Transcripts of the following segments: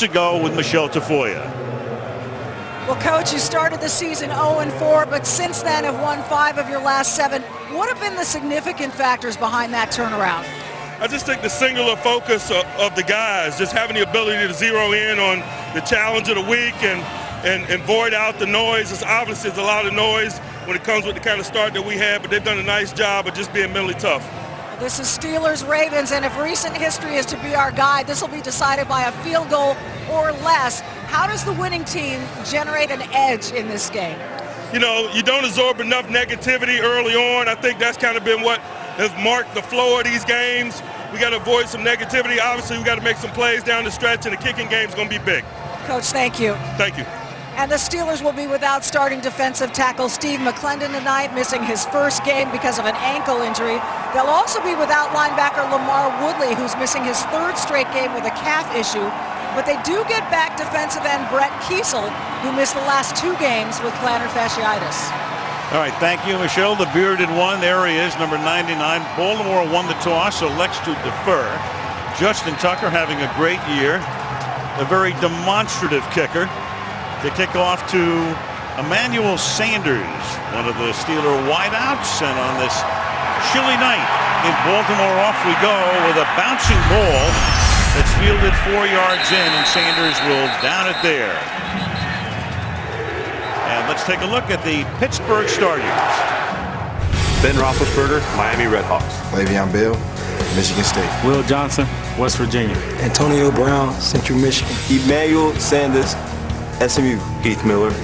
ago with Michelle Tafoya. Well, Coach, you started the season 0-4, but since then have won 5 of your last 7. What have been the significant factors behind that turnaround? I just think the singular focus of the guys, just having the ability to zero in on the challenge of the week and void out the noise. It's obviously there's a lot of noise when it comes with the kind of start that we had, but they've done a nice job of just being mentally tough. This is Steelers-Ravens, and if recent history is to be our guide, this will be decided by a field goal or less. How does the winning team generate an edge in this game? You know, you don't absorb enough negativity early on. I think that's kind of been what has marked the flow of these games. We got to avoid some negativity. Obviously, we got to make some plays down the stretch, and the kicking game is going to be big. Coach, thank you. Thank you. And the Steelers will be without starting defensive tackle Steve McClendon tonight, missing his first game because of an ankle injury. They'll also be without linebacker Lamar Woodley, who's missing his 3rd straight game with a calf issue. But they do get back defensive end Brett Kiesel, who missed the last 2 games with plantar fasciitis. All right, thank you, Michelle. The bearded one, there he is, number 99. Baltimore won the toss, elects to defer. Justin Tucker having a great year. A very demonstrative kicker. To kick off to Emmanuel Sanders, one of the Steeler wideouts, and on this chilly night in Baltimore, off we go with a bouncing ball that's fielded 4 yards in, and Sanders will down it there. And let's take a look at the Pittsburgh starters. Ben Roethlisberger, Miami Redhawks. Le'Veon Bell, Michigan State. Will Johnson, West Virginia. Antonio Brown, Central Michigan. Emmanuel Sanders, SMU. Heath Miller,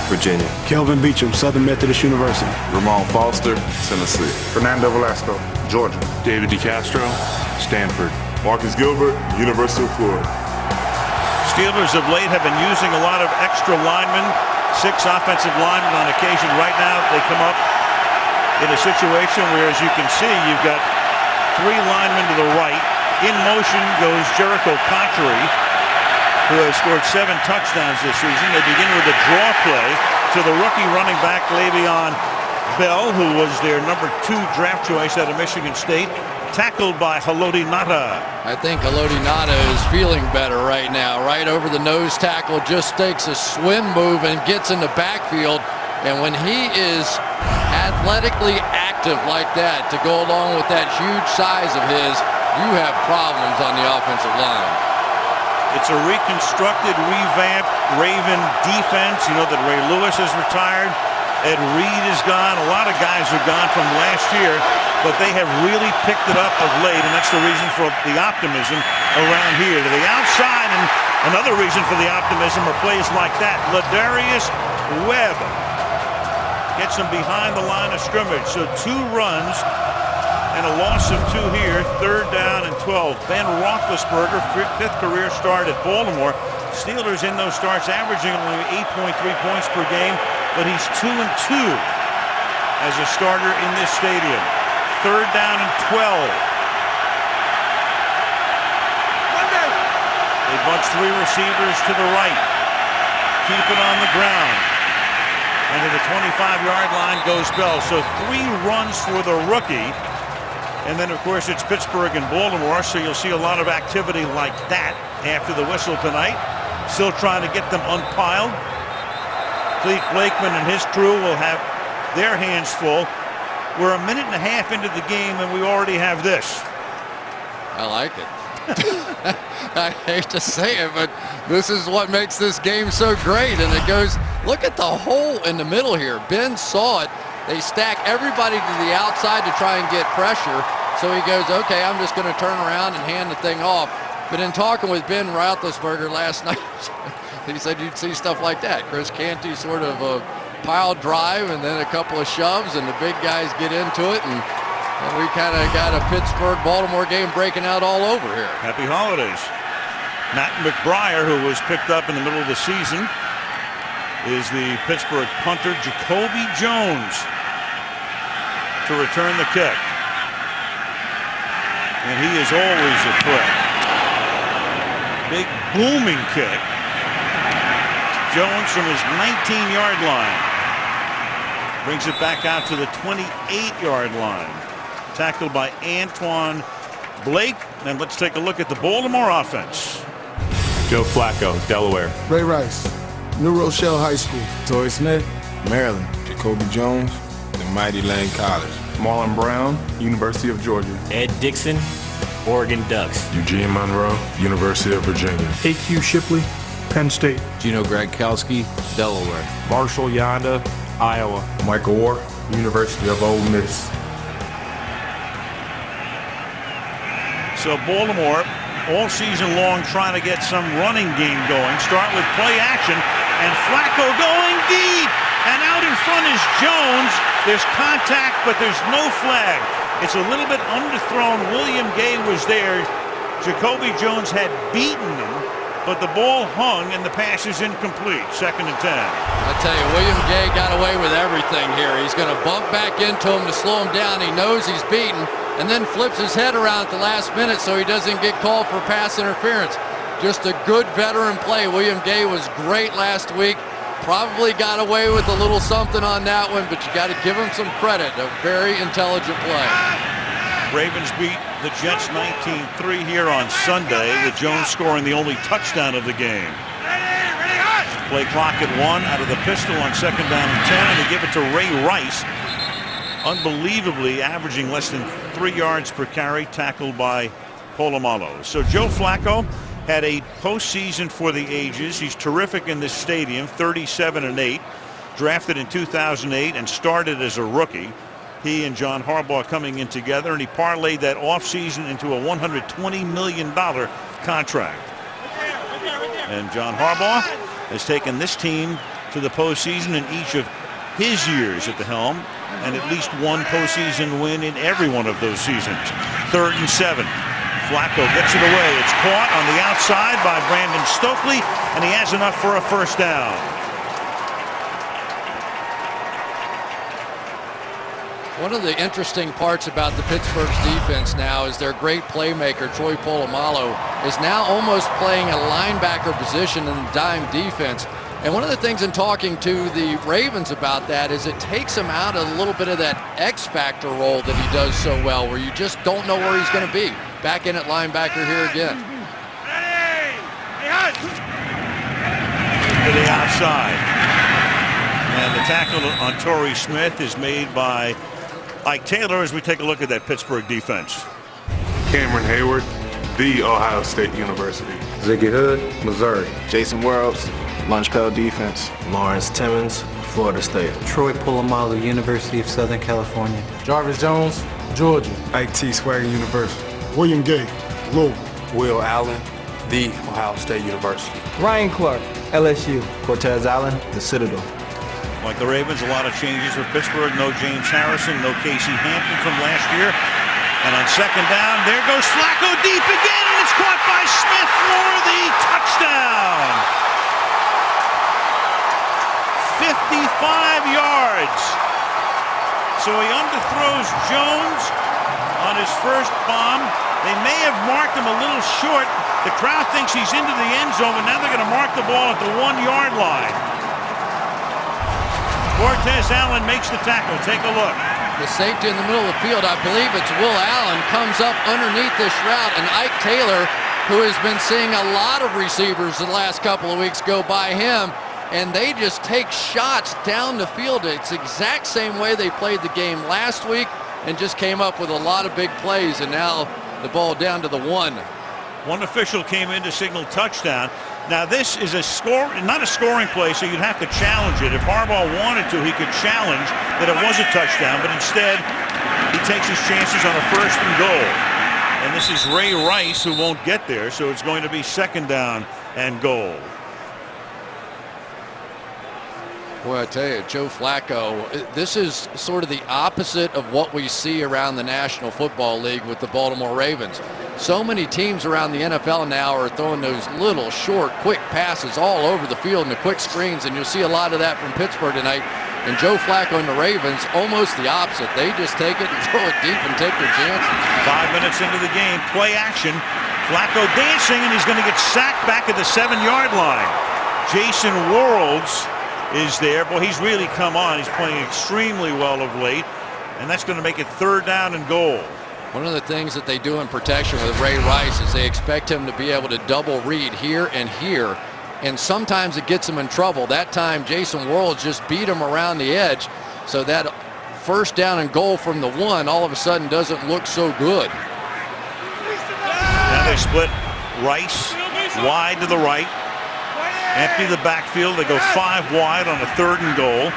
Virginia. Kelvin Beachum, Southern Methodist University. Ramon Foster, Tennessee. Fernando Velasco, Georgia. David DeCastro, Stanford. Marcus Gilbert, University of Florida. Steelers of late have been using a lot of extra linemen, 6 offensive linemen on occasion. Right now they come up in a situation where, as you can see, you've got 3 linemen to the right. In motion goes Jericho Cotchery, who has scored 7 touchdowns this season. They begin with a draw play to the rookie running back Le'Veon Bell, who was their number 2 draft choice out of Michigan State, tackled by Haloti Ngata. I think Haloti Ngata is feeling better right now. Right over the nose tackle, just takes a swim move and gets in the backfield. And when he is athletically active like that, to go along with that huge size of his, you have problems on the offensive line. It's a reconstructed, revamped Raven defense. You know that Ray Lewis has retired. Ed Reed is gone. A lot of guys are gone from last year, but they have really picked it up of late, and that's the reason for the optimism around here. To the outside, and another reason for the optimism are plays like that. Ladarius Webb gets him behind the line of scrimmage. So 2 runs and a loss of 2 here. 3rd down and 12. Ben Roethlisberger, 5th career start at Baltimore. Steelers in those starts averaging only 8.3 points per game, but he's 2-2 as a starter in this stadium. 3rd down and 12. They bunch 3 receivers to the right. Keep it on the ground. And to the 25-yard line goes Bell. So 3 runs for the rookie. And then, of course, it's Pittsburgh and Baltimore, so you'll see a lot of activity like that after the whistle tonight. Still trying to get them unpiled. Clete Blakeman and his crew will have their hands full. We're a minute and a half into the game, and we already have this. I like it. I hate to say it, but this is what makes this game so great. And it goes, look at the hole in the middle here. Ben saw it. They stack everybody to the outside to try and get pressure. So he goes, okay, I'm just going to turn around and hand the thing off. But in talking with Ben Roethlisberger last night, he said you'd see stuff like that. Chris Canty sort of a pile drive and then a couple of shoves, and the big guys get into it. And we kind of got a Pittsburgh-Baltimore game breaking out all over here. Happy holidays. Matt McBriar, who was picked up in the middle of the season, is the Pittsburgh punter. Jacoby Jones to return the kick. And he is always a threat. Big booming kick. Jones from his 19-yard line brings it back out to the 28-yard line. Tackled by Antoine Blake. And let's take a look at the Baltimore offense. Joe Flacco, Delaware. Ray Rice, New Rochelle High School. Torrey Smith, Maryland. Jacoby Jones, the Mighty Lane College. Marlon Brown, University of Georgia. Ed Dixon, Oregon Ducks. Eugene Monroe, University of Virginia. A.Q. Shipley, Penn State. Gino Gradkowski, Delaware. Marshall Yanda, Iowa. Michael Ward, University of Ole Miss. So Baltimore all season long trying to get some running game going. Start with play action, and Flacco going deep. And out in front is Jones. There's contact, but there's no flag. It's a little bit underthrown. William Gay was there. Jacoby Jones had beaten him, but the ball hung and the pass is incomplete. 2nd and 10. I tell you, William Gay got away with everything here. He's going to bump back into him to slow him down. He knows he's beaten, and then flips his head around at the last minute so he doesn't get called for pass interference. Just a good veteran play. William Gay was great last week. Probably got away with a little something on that one, but you got to give him some credit. A very intelligent play. Ravens beat the Jets 19-3 here on Sunday, with Jones scoring the only touchdown of the game. Play clock at 1 out of the pistol on 2nd down and 10, and they give it to Ray Rice. Unbelievably averaging less than 3 yards per carry, tackled by Polamalu. So Joe Flacco had a postseason for the ages. He's terrific in this stadium, 37-8, drafted in 2008 and started as a rookie. He and John Harbaugh coming in together, and he parlayed that offseason into a $120 million contract. And John Harbaugh has taken this team to the postseason in each of his years at the helm, and at least one postseason win in every one of those seasons. 3rd and 7. Flacco gets it away. It's caught on the outside by Brandon Stokely, and he has enough for a 1st down. One of the interesting parts about the Pittsburgh's defense now is their great playmaker, Troy Polamalu, is now almost playing a linebacker position in the dime defense. And one of the things in talking to the Ravens about that is it takes him out a little bit of that X-factor role that he does so well, where you just don't know where he's going to be. Back in at linebacker here again. To the outside. And the tackle on Torrey Smith is made by Ike Taylor as we take a look at that Pittsburgh defense. Cameron Hayward, The Ohio State University. Ziggy Hood, Missouri. Jason Worlds, Lunchpell Defense. Lawrence Timmons, Florida State. Troy Polamalu, University of Southern California. Jarvis Jones, Georgia. Ike T. Swagger University. William Gay, Louisville. Will Allen, The Ohio State University. Ryan Clark, LSU. Cortez Allen, the Citadel. Like the Ravens, a lot of changes for Pittsburgh. No James Harrison, no Casey Hampton from last year. And on 2nd down, there goes Flacco deep again, and it's caught by Smith for the touchdown. 55 yards. So he underthrows Jones on his first bomb. They may have marked him a little short. The crowd thinks he's into the end zone, but now they're going to mark the ball at the 1-yard line. Cortez Allen makes the tackle. Take a look. The safety in the middle of the field, I believe it's Will Allen, comes up underneath this route, and Ike Taylor, who has been seeing a lot of receivers the last couple of weeks go by him, and they just take shots down the field. It's the exact same way they played the game last week and just came up with a lot of big plays, and now the ball down to the 1. One official came in to signal touchdown. Now this is not a scoring play, so you'd have to challenge it. If Harbaugh wanted to, he could challenge that it was a touchdown, but instead he takes his chances on a 1st and goal. And this is Ray Rice who won't get there, so it's going to be 2nd down and goal. Boy, I tell you, Joe Flacco, this is sort of the opposite of what we see around the National Football League with the Baltimore Ravens. So many teams around the NFL now are throwing those little, short, quick passes all over the field and the quick screens, and you'll see a lot of that from Pittsburgh tonight. And Joe Flacco and the Ravens, almost the opposite. They just take it and throw it deep and take their chances. 5 minutes into the game, play action. Flacco dancing, and he's going to get sacked back at the 7-yard line. Jason Worlds is there. Boy, he's really come on. He's playing extremely well of late, and that's going to make it 3rd down and goal. One of the things that they do in protection with Ray Rice is they expect him to be able to double read here and here, and sometimes it gets him in trouble. That time, Jason Worlds just beat him around the edge, so that first down and goal from the 1 all of a sudden doesn't look so good. Now they split Rice wide to the right, empty the backfield. They go 5 wide on a 3rd and goal.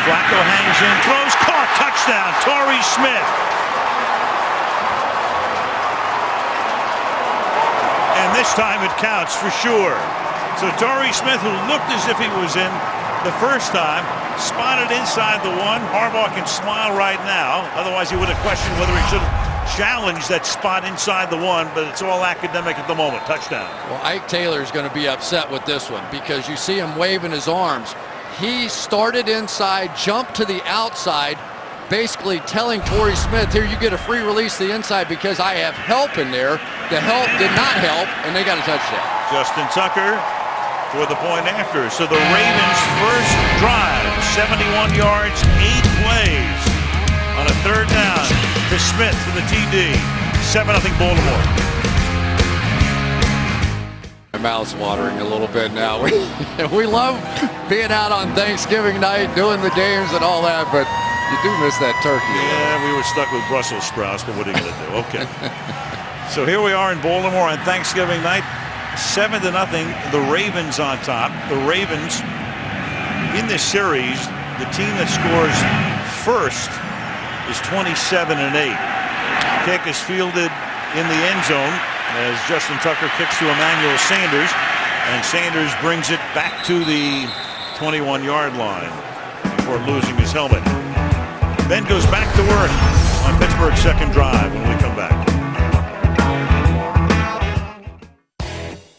Flacco hangs in, throws, caught, touchdown, Torrey Smith. And this time it counts for sure. So Torrey Smith, who looked as if he was in the first time, spotted inside the 1. Harbaugh can smile right now. Otherwise, he would have questioned whether he should have challenged that spot inside the 1, but it's all academic at the moment. Touchdown. Well, Ike Taylor is going to be upset with this one because you see him waving his arms. He started inside, jumped to the outside, basically telling Torrey Smith, here, you get a free release to the inside because I have help in there. The help did not help, and they got a touchdown. Justin Tucker for the point after. So the Ravens' first drive, 71 yards, 8 plays on a 3rd down to Smith for the TD. 7-0 Baltimore. My mouth's watering a little bit now. We love being out on Thanksgiving night, doing the games and all that, but you do miss that turkey. Yeah, we were stuck with Brussels sprouts, but what are you going to do? Okay. So here we are in Baltimore on Thanksgiving night. 7-0, the Ravens on top. The Ravens, in this series, the team that scores first is 27-8. Kick is fielded in the end zone as Justin Tucker kicks to Emmanuel Sanders, and Sanders brings it back to the 21-yard line before losing his helmet. Ben goes back to work on Pittsburgh's second drive when we come back.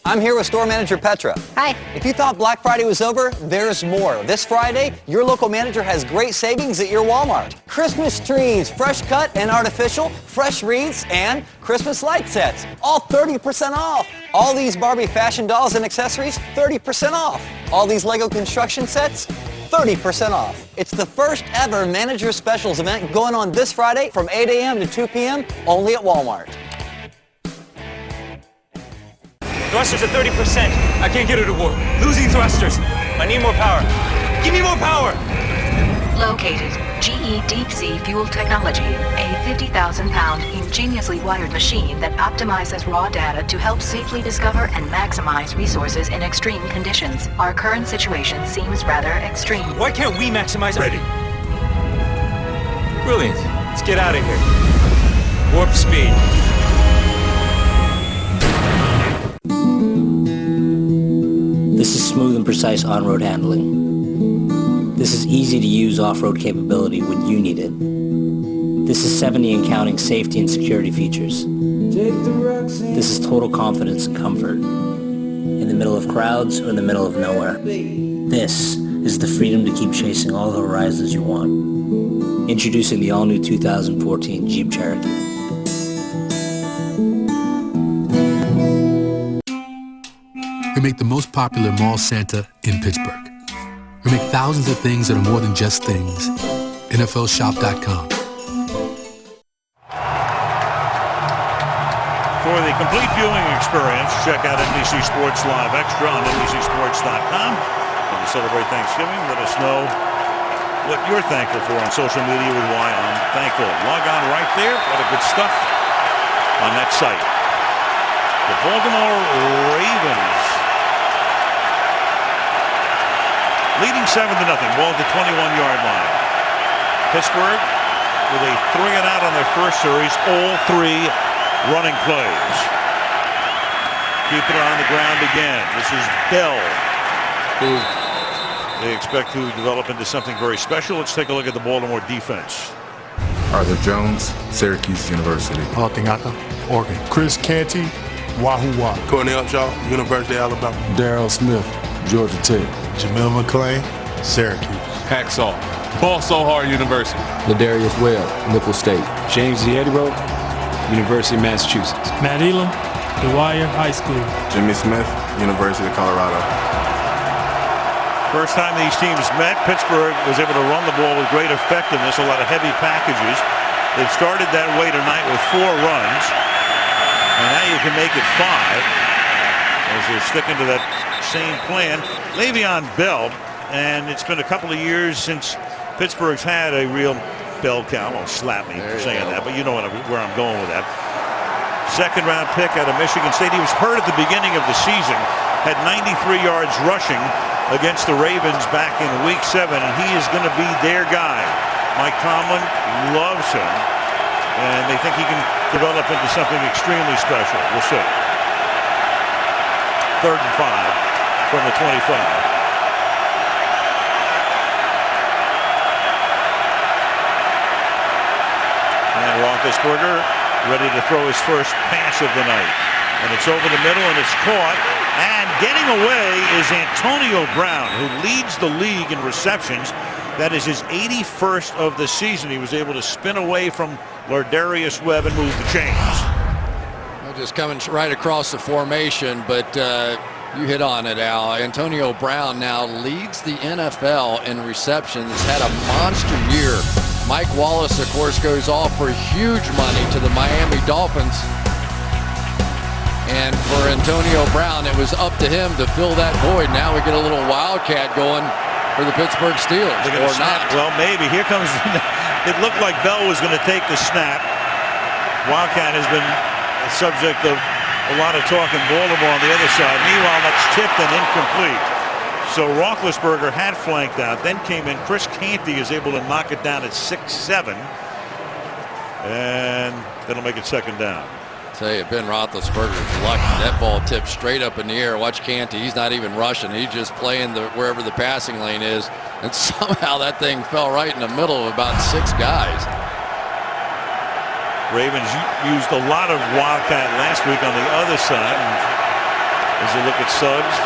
I'm here with store manager Petra. Hi. If you thought Black Friday was over, there's more. This Friday, your local manager has great savings at your Walmart. Christmas trees, fresh cut and artificial, fresh wreaths, and Christmas light sets, all 30% off. All these Barbie fashion dolls and accessories, 30% off. All these Lego construction sets, 30% off. It's the first ever Manager Specials event going on this Friday from 8 a.m. to 2 p.m. only at Walmart. Thrusters at 30%. I can't get her to work. Losing thrusters. I need more power. Give me more power! Located, GE Deep Sea Fuel Technology, a 50,000-pound ingeniously wired machine that optimizes raw data to help safely discover and maximize resources in extreme conditions. Our current situation seems rather extreme. Why can't we maximize... Ready. Brilliant. Let's get out of here. Warp speed. This is smooth and precise on-road handling. This is easy-to-use off-road capability when you need it. This is 70 and counting safety and security features. This is total confidence and comfort. In the middle of crowds or in the middle of nowhere. This is the freedom to keep chasing all the horizons you want. Introducing the all-new 2014 Jeep Cherokee. We make the most popular mall Santa in Pittsburgh. We make thousands of things that are more than just things. NFLshop.com. For the complete viewing experience, check out NBC Sports Live Extra on NBCSports.com. And to celebrate Thanksgiving, let us know what you're thankful for on social media with why I'm thankful. Log on right there. A lot of good stuff on that site. The Baltimore Ravens leading 7-0, ball at the 21-yard line. Pittsburgh with a 3-and-out on their first series, all 3 running plays. Keeping it on the ground again. This is Bell, who they expect to develop into something very special. Let's take a look at the Baltimore defense. Arthur Jones, Syracuse University. Paul Tingata, Oregon. Chris Canty, Wahoo Wah. Cornell Shaw, University of Alabama. Darryl Smith, Georgia Tech. Jamil McClain, Syracuse. Hacksaw, Paul Sohar University. Ladarius Webb, Nicholls State. James Diedero, University of Massachusetts. Matt Elam, Dwyer High School. Jimmy Smith, University of Colorado. First time these teams met, Pittsburgh was able to run the ball with great effectiveness, a lot of heavy packages. They've started that way tonight with 4 runs, and now you can make it 5 as they're sticking to that same plan. Le'Veon Bell, and it's been a couple of years since Pittsburgh's had a real bell cow. Don't slap me for saying that, but you know where I'm going with that. Second-round pick out of Michigan State. He was hurt at the beginning of the season, had 93 yards rushing against the Ravens back in Week 7, and he is going to be their guy. Mike Tomlin loves him, and they think he can develop into something extremely special. We'll see. 3rd and 5 from the 25. And Roethlisberger ready to throw his first pass of the night. And it's over the middle, and it's caught. And getting away is Antonio Brown, who leads the league in receptions. That is his 81st of the season. He was able to spin away from Lardarius Webb and move the chains. Well, just coming right across the formation, but you hit on it, Al. Antonio Brown now leads the NFL in receptions. Had a monster year. Mike Wallace, of course, goes off for huge money to the Miami Dolphins. And for Antonio Brown, it was up to him to fill that void. Now we get a little wildcat going for the Pittsburgh Steelers, or not. Well, maybe. Here comes, it looked like Bell was going to take the snap. Wildcat has been the subject of a lot of talk in Baltimore on the other side. Meanwhile, that's tipped and incomplete. So Roethlisberger had flanked out, then came in. Chris Canty is able to knock it down at 6-7. And that'll make it 2nd down. Tell you, Ben Roethlisberger's lucky. That ball tipped straight up in the air. Watch Canty. He's not even rushing. He's just playing wherever the passing lane is. And somehow that thing fell right in the middle of about 6 guys. Ravens used a lot of wildcat last week on the other side. And as you look at Suggs,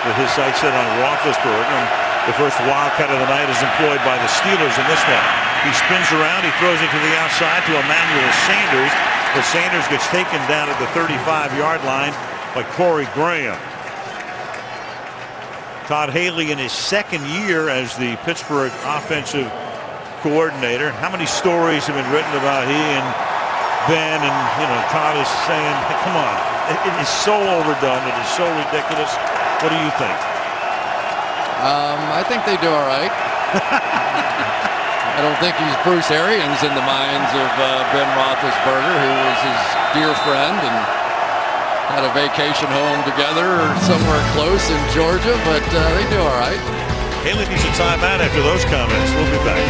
with his sights set on Roethlisberger, and the first wildcat of the night is employed by the Steelers in this one. He spins around, he throws it to the outside to Emmanuel Sanders, but Sanders gets taken down at the 35-yard line by Corey Graham. Todd Haley in his 2nd year as the Pittsburgh offensive coordinator. How many stories have been written about he and Ben, and Todd is saying, hey, come on, it is so overdone, it is so ridiculous. What do you think? I think they do all right. I don't think he's Bruce Arians in the minds of Ben Roethlisberger, who was his dear friend and had a vacation home together or somewhere close in Georgia, but they do all right. Haley needs a timeout after those comments. We'll be back.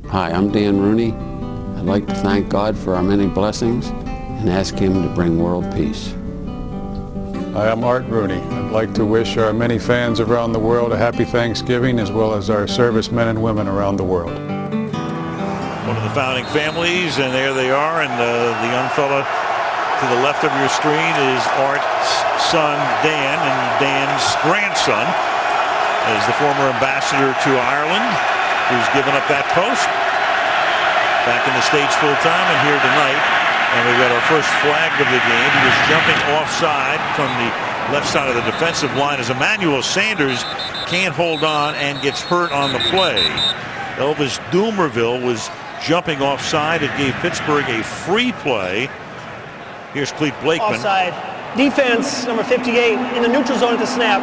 Hi, I'm Dan Rooney. I'd like to thank God for our many blessings and ask him to bring world peace. Hi, I'm Art Rooney. I'd like to wish our many fans around the world a happy Thanksgiving, as well as our servicemen and women around the world. One of the founding families, and there they are, and the young fella to the left of your screen is Art's son Dan, and Dan's grandson is the former ambassador to Ireland, who's given up that post. Back in the States full time and here tonight. And we've got our first flag of the game. He was jumping offside from the left side of the defensive line as Emmanuel Sanders can't hold on and gets hurt on the play. Elvis Dumerville was jumping offside. It gave Pittsburgh a free play. Here's Clete Blakeman. Offside. Defense, number 58, in the neutral zone at the snap.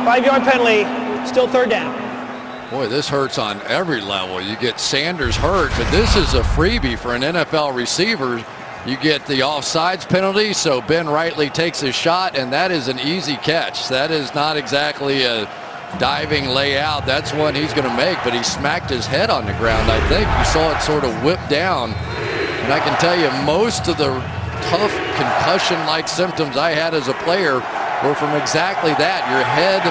5-yard penalty, still 3rd down. Boy, this hurts on every level. You get Sanders hurt, but this is a freebie for an NFL receiver. You get the offsides penalty, so Ben Rightly takes his shot, and that is an easy catch. That is not exactly a diving layout. That's one he's going to make, but he smacked his head on the ground, I think. You saw it sort of whip down. And I can tell you most of the tough concussion-like symptoms I had as a player were from exactly that. Your head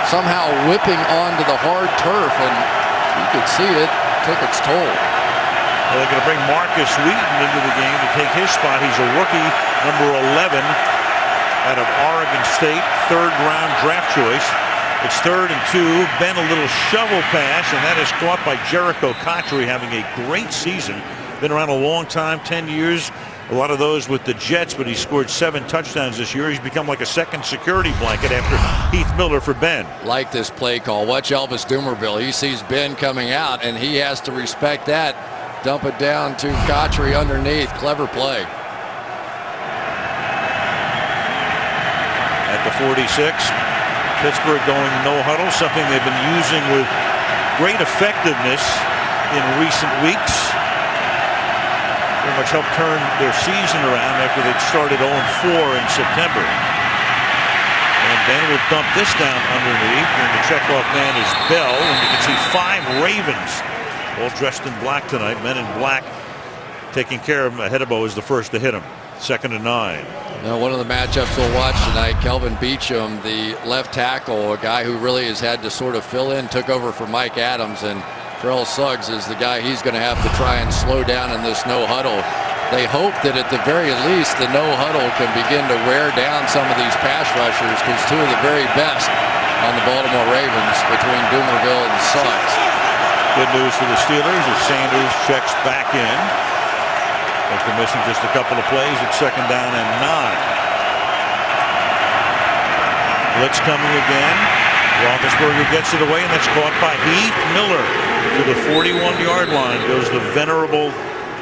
somehow whipping onto the hard turf, and you could see it took its toll. Well, they're going to bring Marcus Wheaton into the game to take his spot. He's a rookie, number 11, out of Oregon State, 3rd-round draft choice. It's 3rd and 2. Ben, a little shovel pass, and that is caught by Jericho Cotchery, having a great season. Been around a long time, 10 years a lot of those with the Jets, but he scored 7 touchdowns this year. He's become like a second security blanket after Heath Miller for Ben. Like this play call. Watch Elvis Dumerville. He sees Ben coming out, and he has to respect that. Dump it down to Cotchery underneath. Clever play. At the 46, Pittsburgh going no huddle, something they've been using with great effectiveness in recent weeks. Very much helped turn their season around after they'd started 0-4 in September. And Ben will dump this down underneath, and the checkoff man is Bell, and you can see 5 Ravens all dressed in black tonight. Men in black taking care of him. Hedebo is the first to hit him. 2nd and 9. Now, one of the matchups we'll watch tonight, Kelvin Beachum, the left tackle, a guy who really has had to sort of fill in, took over for Mike Adams, and Terrell Suggs is the guy he's going to have to try and slow down in this no huddle. They hope that at the very least the no huddle can begin to wear down some of these pass rushers, because 2 of the very best on the Baltimore Ravens between Dumerville and Suggs. Good news for the Steelers as Sanders checks back in. After missing just a couple of plays at 2nd down and 9. Blitz coming again. Roethlisberger gets it away, and that's caught by Heath Miller. To the 41-yard line goes the venerable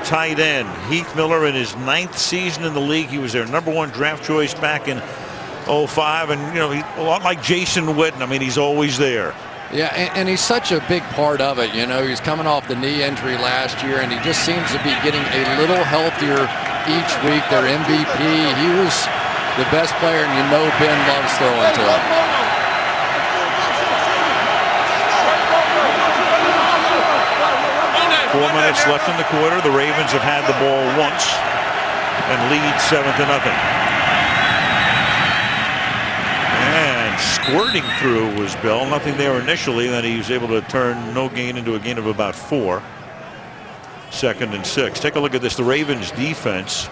tight end. Heath Miller in his 9th season in the league. He was their #1 draft choice back in 05, and he's a lot like Jason Witten. I mean, he's always there. Yeah, and he's such a big part of it. He's coming off the knee injury last year, and he just seems to be getting a little healthier each week. Their MVP. He was the best player, and Ben loves throwing to him. Four minutes left in the quarter. The Ravens have had the ball once and lead 7-0. And squirting through was Bell. Nothing there initially. Then he was able to turn no gain into a gain of about 4. 2nd and 6. Take a look at this. The Ravens defense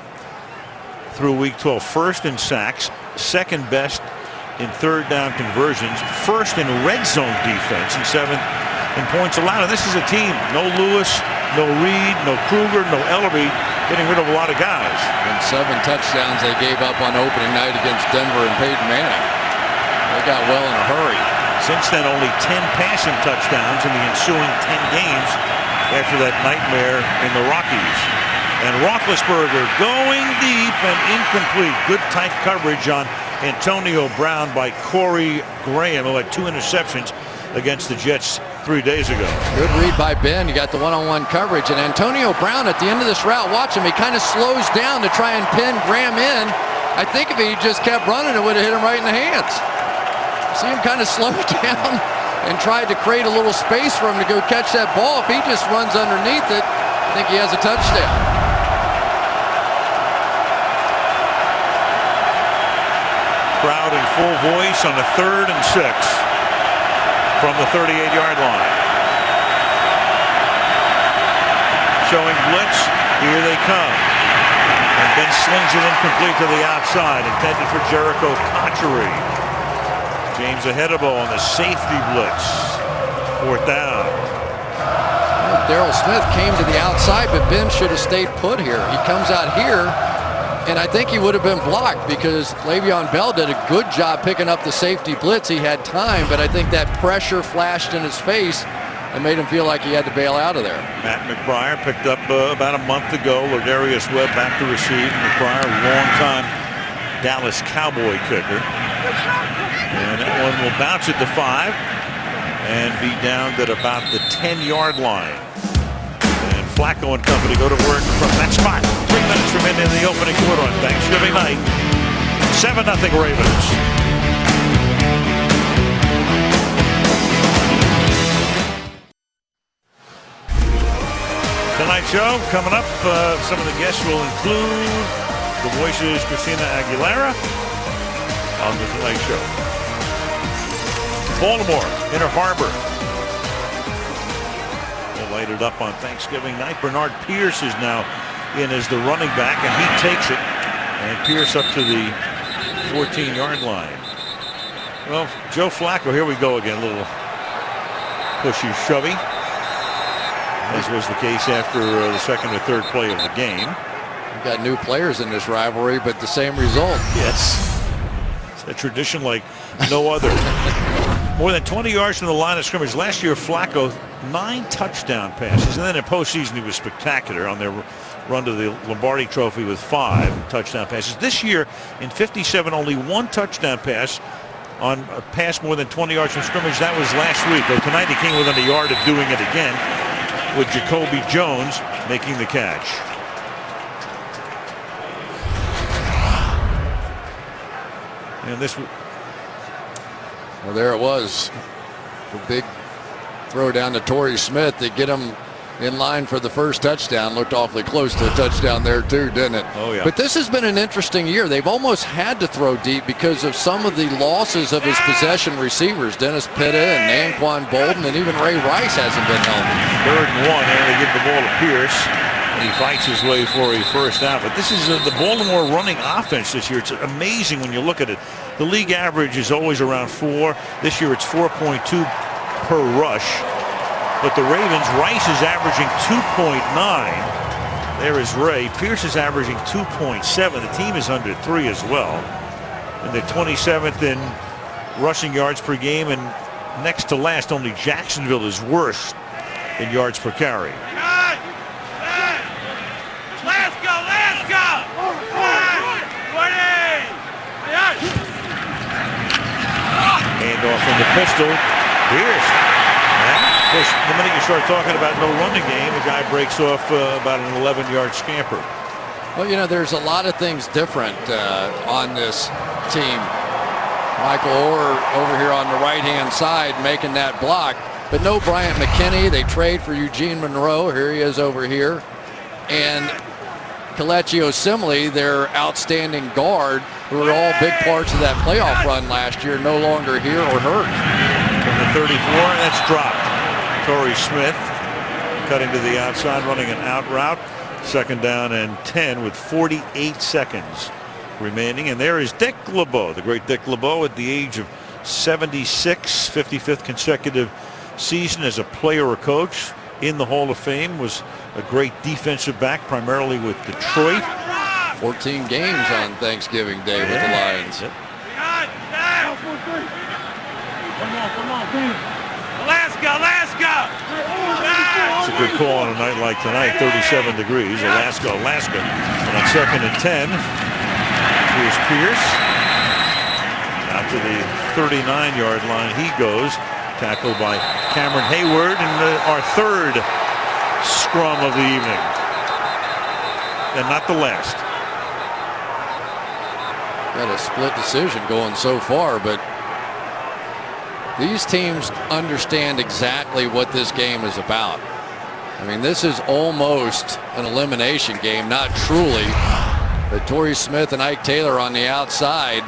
through week 12. 1st in sacks. 2nd best in 3rd down conversions. 1st in red zone defense. And 7th in points allowed. And this is a team. No Lewis, no Reed, no Kruger, no Ellerby. Getting rid of a lot of guys. And 7 touchdowns they gave up on opening night against Denver and Peyton Manning. They got well in a hurry. Since then, only 10 passing touchdowns in the ensuing 10 games after that nightmare in the Rockies. And Roethlisberger going deep and incomplete. Good tight coverage on Antonio Brown by Corey Graham, who had 2 interceptions against the Jets 3 days ago. Good read by Ben. You got the one-on-one coverage, and Antonio Brown at the end of this route, watch him, he kind of slows down to try and pin Graham in. I think if he just kept running, it would have hit him right in the hands. See him kind of slow down and tried to create a little space for him to go catch that ball. If he just runs underneath it, I think he has a touchdown. Crowd in full voice on a 3rd and 6. From the 38-yard line. Showing blitz. Here they come. And Ben slings it incomplete to the outside. Intended for Jericho Cotchery. James Hedebo on the safety blitz. 4th down. Darrell Smith came to the outside, but Ben should have stayed put here. He comes out here, and I think he would have been blocked because Le'Veon Bell did a good job picking up the safety blitz. He had time, but I think that pressure flashed in his face and made him feel like he had to bail out of there. Matt McBride picked up about a month ago. Ladarius Webb back to receive. McBride, long-time Dallas Cowboy kicker. And that one will bounce at the 5 and be down at about the 10-yard line. Flacco and company go to work from that spot. 3 minutes remaining in the opening quarter on Thanksgiving night. 7-0 Ravens. Tonight's show coming up. Some of the guests will include the voices Christina Aguilera on the Tonight Show. Baltimore, Inner Harbor. Lighted up on Thanksgiving night. Bernard Pierce is now in as the running back, and he takes it. And Pierce up to the 14-yard line. Well, Joe Flacco, here we go again. A little pushy, shovey, as was the case after the 2nd or 3rd play of the game. We've got new players in this rivalry, but the same result. Yes. It's a tradition like no other. More than 20 yards from the line of scrimmage. Last year, Flacco, 9 touchdown passes. And then in postseason, he was spectacular on their run to the Lombardi Trophy with 5 touchdown passes. This year, in 57, only 1 touchdown pass on a pass more than 20 yards from scrimmage. That was last week. Though tonight, he came within a yard of doing it again with Jacoby Jones making the catch. And this, well, there it was. The big throw down to Torrey Smith to get him in line for the first touchdown. Looked awfully close to a touchdown there too, didn't it? Oh, yeah. But this has been an interesting year. They've almost had to throw deep because of some of the losses of his possession receivers. Dennis Pitta and Anquan Bolden, and even Ray Rice hasn't been healthy. 3rd and 1, and they give the ball to Pierce. And he fights his way for a first down. But this is the Baltimore running offense this year. It's amazing when you look at it. The league average is always around 4. This year it's 4.2 per rush. But the Ravens, Rice is averaging 2.9. There is Ray. Pierce is averaging 2.7. The team is under 3 as well. And they're 27th in rushing yards per game. And next to last, only Jacksonville is worse in yards per carry. Handoff from the pistol. Pierce. Of course, the minute you start talking about no running game, the guy breaks off about an 11-yard scamper. Well, you know, there's a lot of things different on this team. Michael Orr over here on the right-hand side making that block. But no Bryant McKinney. They trade for Eugene Monroe. Here he is over here. And Kelechi Osemele, their outstanding guard, who were all big parts of that playoff run last year, no longer here or hurt. From the 34, and that's dropped. Torrey Smith cutting to the outside, running an out route. 2nd down and 10 with 48 seconds remaining. And there is Dick LeBeau, the great Dick LeBeau, at the age of 76, 55th consecutive season as a player or coach in the Hall of Fame. Was a great defensive back, primarily with Detroit. 14 games on Thanksgiving Day with the Lions. Yep. Alaska! It's a good call on a night like tonight. 37 degrees. Alaska. And on 2nd and 10, here's Pierce. Out to the 39-yard line he goes. Tackled by Cameron Hayward, and our 3rd scrum of the evening. And not the last. Got a split decision going so far, but these teams understand exactly what this game is about. I mean, this is almost an elimination game, not truly. But Torrey Smith and Ike Taylor on the outside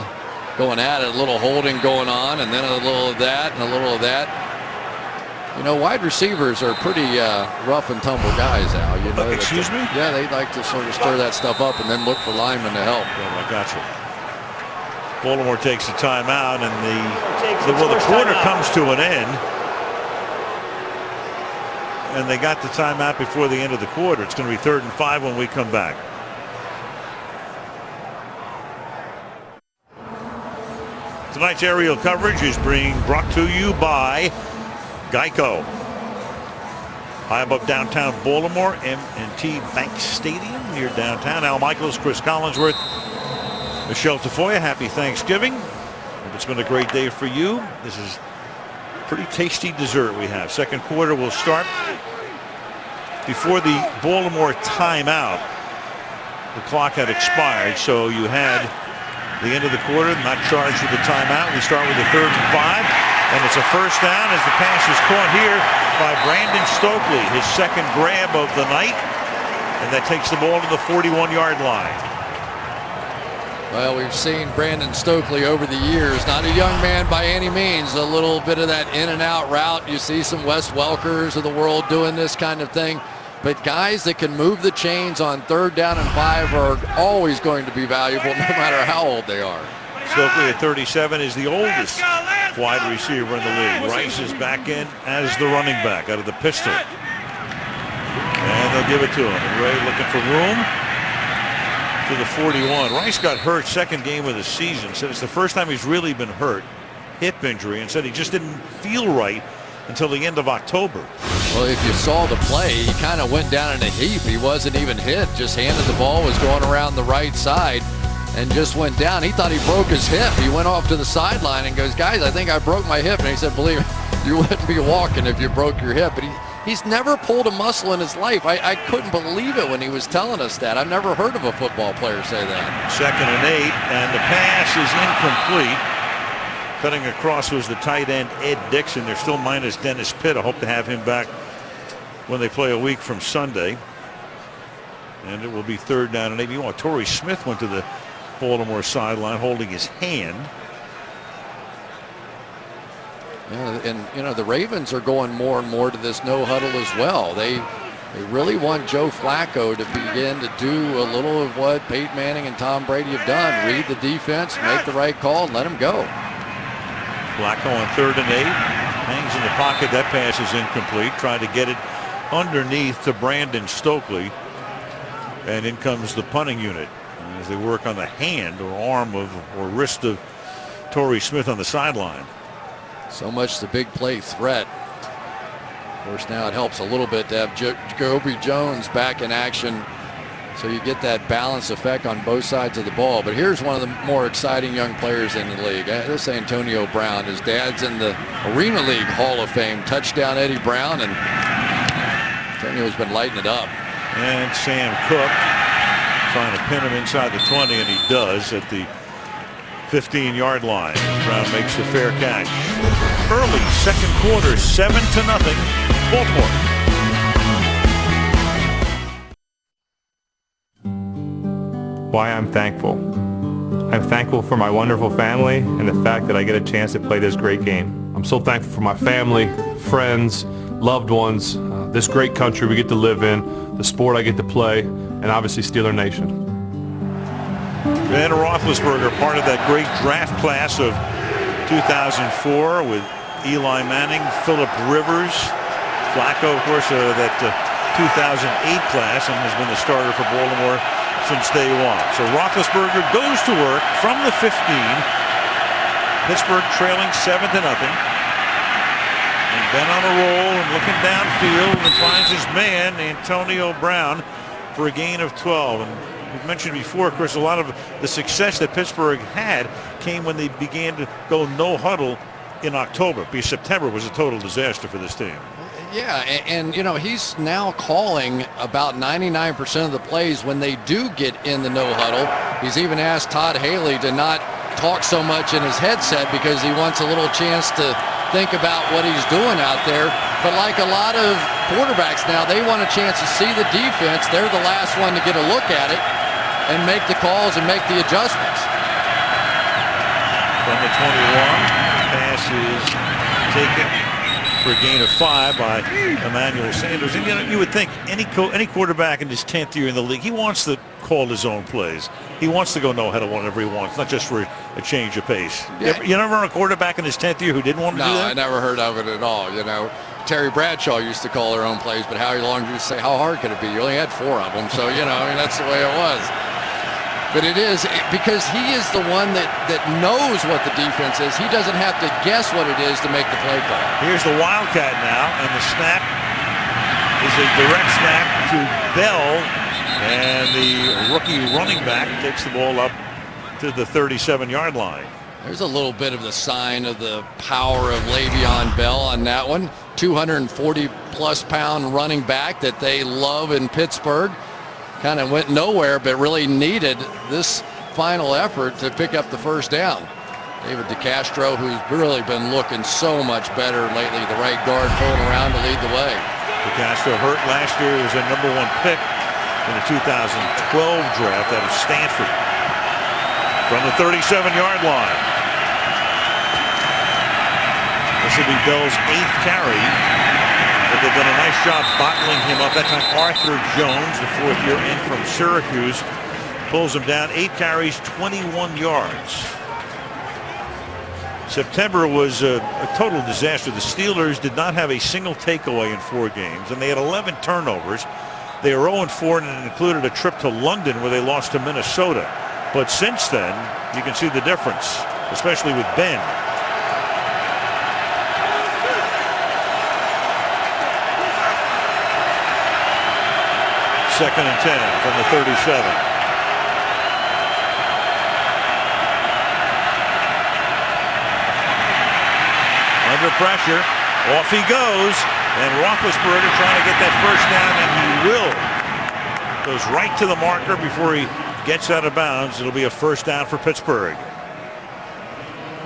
going at it, a little holding going on, and then a little of that and a little of that. You know, wide receivers are pretty rough and tumble guys, Al. You know, excuse me? Yeah, they like to sort of stir that stuff up and then look for linemen to help. Oh, I got you. Baltimore takes a timeout, and the quarter comes to an end. And they got the timeout before the end of the quarter. It's going to be 3rd and 5 when we come back. Tonight's aerial coverage is being brought to you by Geico. High above downtown Baltimore, M&T Bank Stadium near downtown. Al Michaels, Chris Collinsworth, Michelle Tafoya, happy Thanksgiving. Hope it's been a great day for you. This is pretty tasty dessert we have. 2nd quarter will start before the Baltimore timeout. The clock had expired, so you had the end of the quarter, not charged with the timeout. We start with the 3rd and 5, and it's a first down as the pass is caught here by Brandon Stokely, his 2nd grab of the night, and that takes the ball to the 41-yard line. Well, we've seen Brandon Stokely over the years, not a young man by any means, a little bit of that in and out route. You see some Wes Welkers of the world doing this kind of thing, but guys that can move the chains on 3rd down and 5 are always going to be valuable no matter how old they are. Stokely at 37 is the oldest wide receiver in the league. Rice is back in as the running back out of the pistol. And they'll give it to him. Ray looking for room. to the 41. Rice got hurt second game of the season. Said it's the first time he's really been hurt. Hip injury, and said he just didn't feel right until the end of October. Well, if you saw the play, he kind of went down in a heap. He wasn't even hit, just handed the ball, was going around the right side, and just went down. He thought he broke his hip. He went off to the sideline and goes, guys, I think I broke my hip. And he said, believe me, you wouldn't be walking if you broke your hip. But he's never pulled a muscle in his life. I couldn't believe it when he was telling us that. I've never heard of a football player say that. 2nd and 8, and the pass is incomplete. Cutting across was the tight end, Ed Dixon. They're still minus Dennis Pitt. I hope to have him back when they play a week from Sunday. And it will be 3rd down and 8. Meanwhile, Torrey Smith went to the Baltimore sideline holding his hand. Yeah, and you know, the Ravens are going more and more to this no huddle as well. They really want Joe Flacco to begin to do a little of what Peyton Manning and Tom Brady have done. Read the defense, make the right call, and let him go. Flacco on 3rd and 8. Hangs in the pocket. That pass is incomplete. Trying to get it underneath to Brandon Stokely. And in comes the punting unit as they work on the hand or arm of or wrist of Torrey Smith on the sideline. So much the big play threat. Of course, now it helps a little bit to have Jacoby Jones back in action, so you get that balance effect on both sides of the ball. But here's one of the more exciting young players in the league. This is Antonio Brown. His dad's in the Arena League Hall of Fame. Touchdown Eddie Brown, and Antonio's been lighting it up. And Sam Cook trying to pin him inside the 20, and he does at the 15-yard line. Brown makes the fair catch. Early 2nd quarter, 7-0, Baltimore. Why I'm thankful. I'm thankful for my wonderful family and the fact that I get a chance to play this great game. I'm so thankful for my family, friends, loved ones, this great country we get to live in, the sport I get to play, and obviously Steeler Nation. Ben Roethlisberger, part of that great draft class of 2004 with Eli Manning, Phillip Rivers, Flacco, of course, that 2008 class, and has been the starter for Baltimore since day one. So Roethlisberger goes to work from the 15. Pittsburgh trailing 7-0. And Ben on a roll and looking downfield and finds his man, Antonio Brown, for a gain of 12. And we've mentioned before, of course, a lot of the success that Pittsburgh had came when they began to go no huddle in October, because September was a total disaster for this team. Yeah, and you know, he's now calling about 99% of the plays when they do get in the no huddle. He's even asked Todd Haley to not talk so much in his headset because he wants a little chance to think about what he's doing out there. But like a lot of quarterbacks now, they want a chance to see the defense. They're the last one to get a look at it and make the calls and make the adjustments. From the 21, pass is taken for a gain of 5 by Emmanuel Sanders. And you know, you would think any quarterback in his 10th year in the league, he wants to call his own plays. He wants to go no huddle whenever he wants, not just for a change of pace. Yeah. You never run a quarterback in his 10th year who didn't want to do that? No, I never heard of it at all. You know, Terry Bradshaw used to call their own plays, but how long did you say? How hard could it be? You only had 4 of them, so you know, I mean, that's the way it was. But it is because he is the one that knows what the defense is. He doesn't have to guess what it is to make the play call. Here's the Wildcat now, and the snap is a direct snap to Bell, and the rookie running back takes the ball up to the 37-yard line. There's a little bit of the sign of the power of Le'Veon Bell on that one. 240-plus pound running back that they love in Pittsburgh. Kind of went nowhere, but really needed this final effort to pick up the first down. David DeCastro, who's really been looking so much better lately, the right guard pulling around to lead the way. DeCastro hurt last year. He was a #1 pick in the 2012 draft out of Stanford. From the 37-yard line. This will be Bell's 8th carry. But they've done a nice job bottling him up. That time Arthur Jones, the 4th-year in from Syracuse, pulls him down. 8 carries, 21 yards. September was a total disaster. The Steelers did not have a single takeaway in 4 games, and they had 11 turnovers. They were 0-4, and it included a trip to London where they lost to Minnesota. But since then, you can see the difference, especially with Ben. Second and 10 from the 37. Under pressure, off he goes, and Roethlisberger trying to get that first down, and he will. Goes right to the marker before he gets out of bounds. It'll be a first down for Pittsburgh.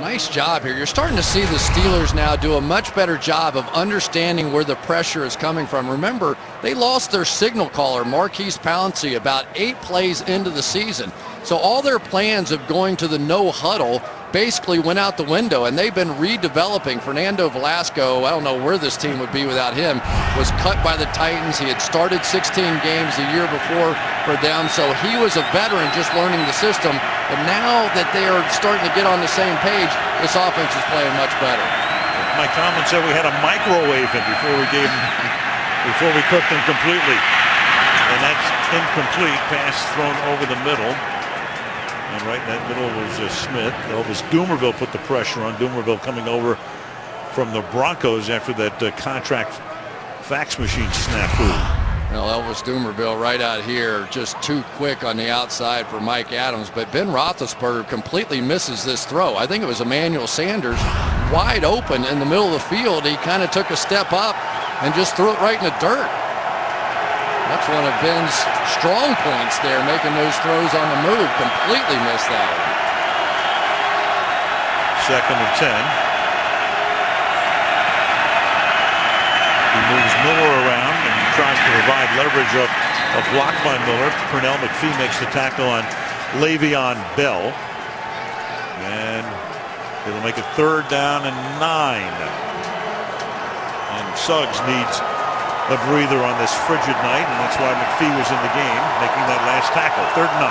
Nice job here. You're starting to see the Steelers now do a much better job of understanding where the pressure is coming from. Remember, they lost their signal caller, Marquise Pouncey, about 8 plays into the season. So all their plans of going to the no huddle basically went out the window, and they've been redeveloping. Fernando Velasco, I don't know where this team would be without him, was cut by the Titans. He had started 16 games the year before for them, so he was a veteran just learning the system. But now that they are starting to get on the same page, this offense is playing much better. Mike Tomlin said we had a microwave in before we cooked them completely. And that's incomplete. Pass thrown over the middle. And right in that middle was Smith. Elvis Dumervil put the pressure on. Dumervil coming over from the Broncos after that contract fax machine snafu. Well, Elvis Dumervil right out here, just too quick on the outside for Mike Adams. But Ben Roethlisberger completely misses this throw. I think it was Emmanuel Sanders wide open in the middle of the field. He kind of took a step up and just threw it right in the dirt. That's one of Ben's strong points there, making those throws on the move. Completely missed that one. Second and 10. He moves Miller around and tries to provide leverage of a block by Miller. Pernell McPhee makes the tackle on Le'Veon Bell. And it'll make it third down and 9. And Suggs needs a breather on this frigid night, and that's why McPhee was in the game, making that last tackle. Third and 9.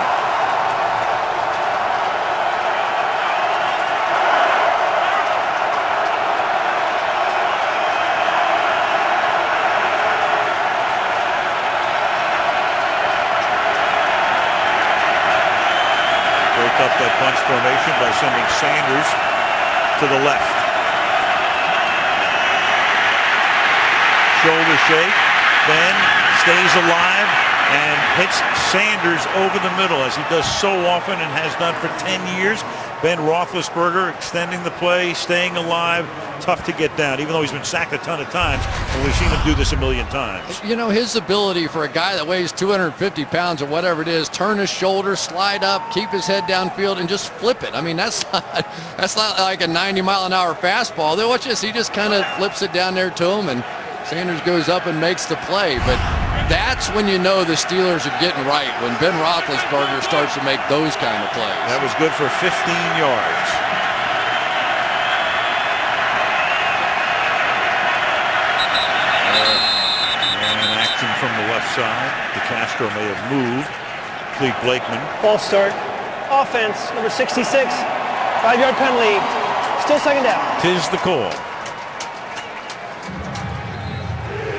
Break up that bunch formation by sending Sanders to the left. Shoulder shake. Ben stays alive and hits Sanders over the middle, as he does so often and has done for 10 years. Ben Roethlisberger extending the play, staying alive, tough to get down, even though he's been sacked a ton of times, and we've seen him do this a million times. You know, his ability for a guy that weighs 250 pounds or whatever it is, turn his shoulder, slide up, keep his head downfield, and just flip it. I mean, that's not like a 90-mile-an-hour fastball. Watch this, he just kind of flips it down there to him, and Sanders goes up and makes the play. But that's when you know the Steelers are getting right, when Ben Roethlisberger starts to make those kind of plays. That was good for 15 yards. And action from the left side. DeCastro may have moved. Clete Blakeman. False start. Offense, number 66. 5-yard penalty. Still second down. Tis the call.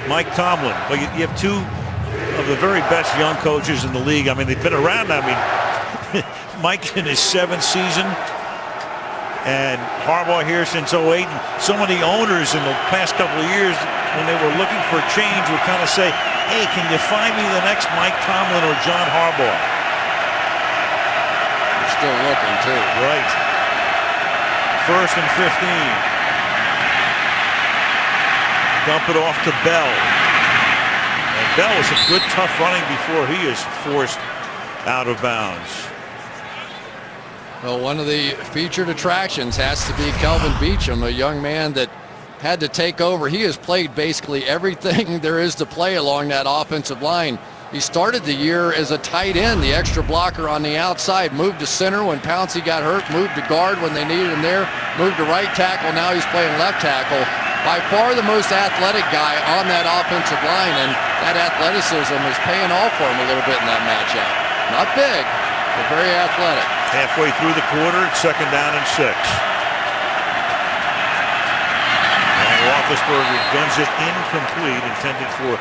Mike Tomlin. Well, you have two of the very best young coaches in the league. I mean, they've been around. I mean, Mike in his 7th season, and Harbaugh here since 08. And so many owners in the past couple of years, when they were looking for a change, would kind of say, hey, can you find me the next Mike Tomlin or John Harbaugh? They're still looking, too. Right. First and 15. Dump it off to Bell. And Bell is a good, tough running before he is forced out of bounds. Well, one of the featured attractions has to be Kelvin Beachum, a young man that had to take over. He has played basically everything there is to play along that offensive line. He started the year as a tight end, the extra blocker on the outside, moved to center when Pouncey got hurt, moved to guard when they needed him there, moved to right tackle, now he's playing left tackle. By far the most athletic guy on that offensive line, and that athleticism is paying off for him a little bit in that matchup. Not big, but very athletic. Halfway through the quarter, it's second down and 6. And Roethlisberger guns it incomplete, intended for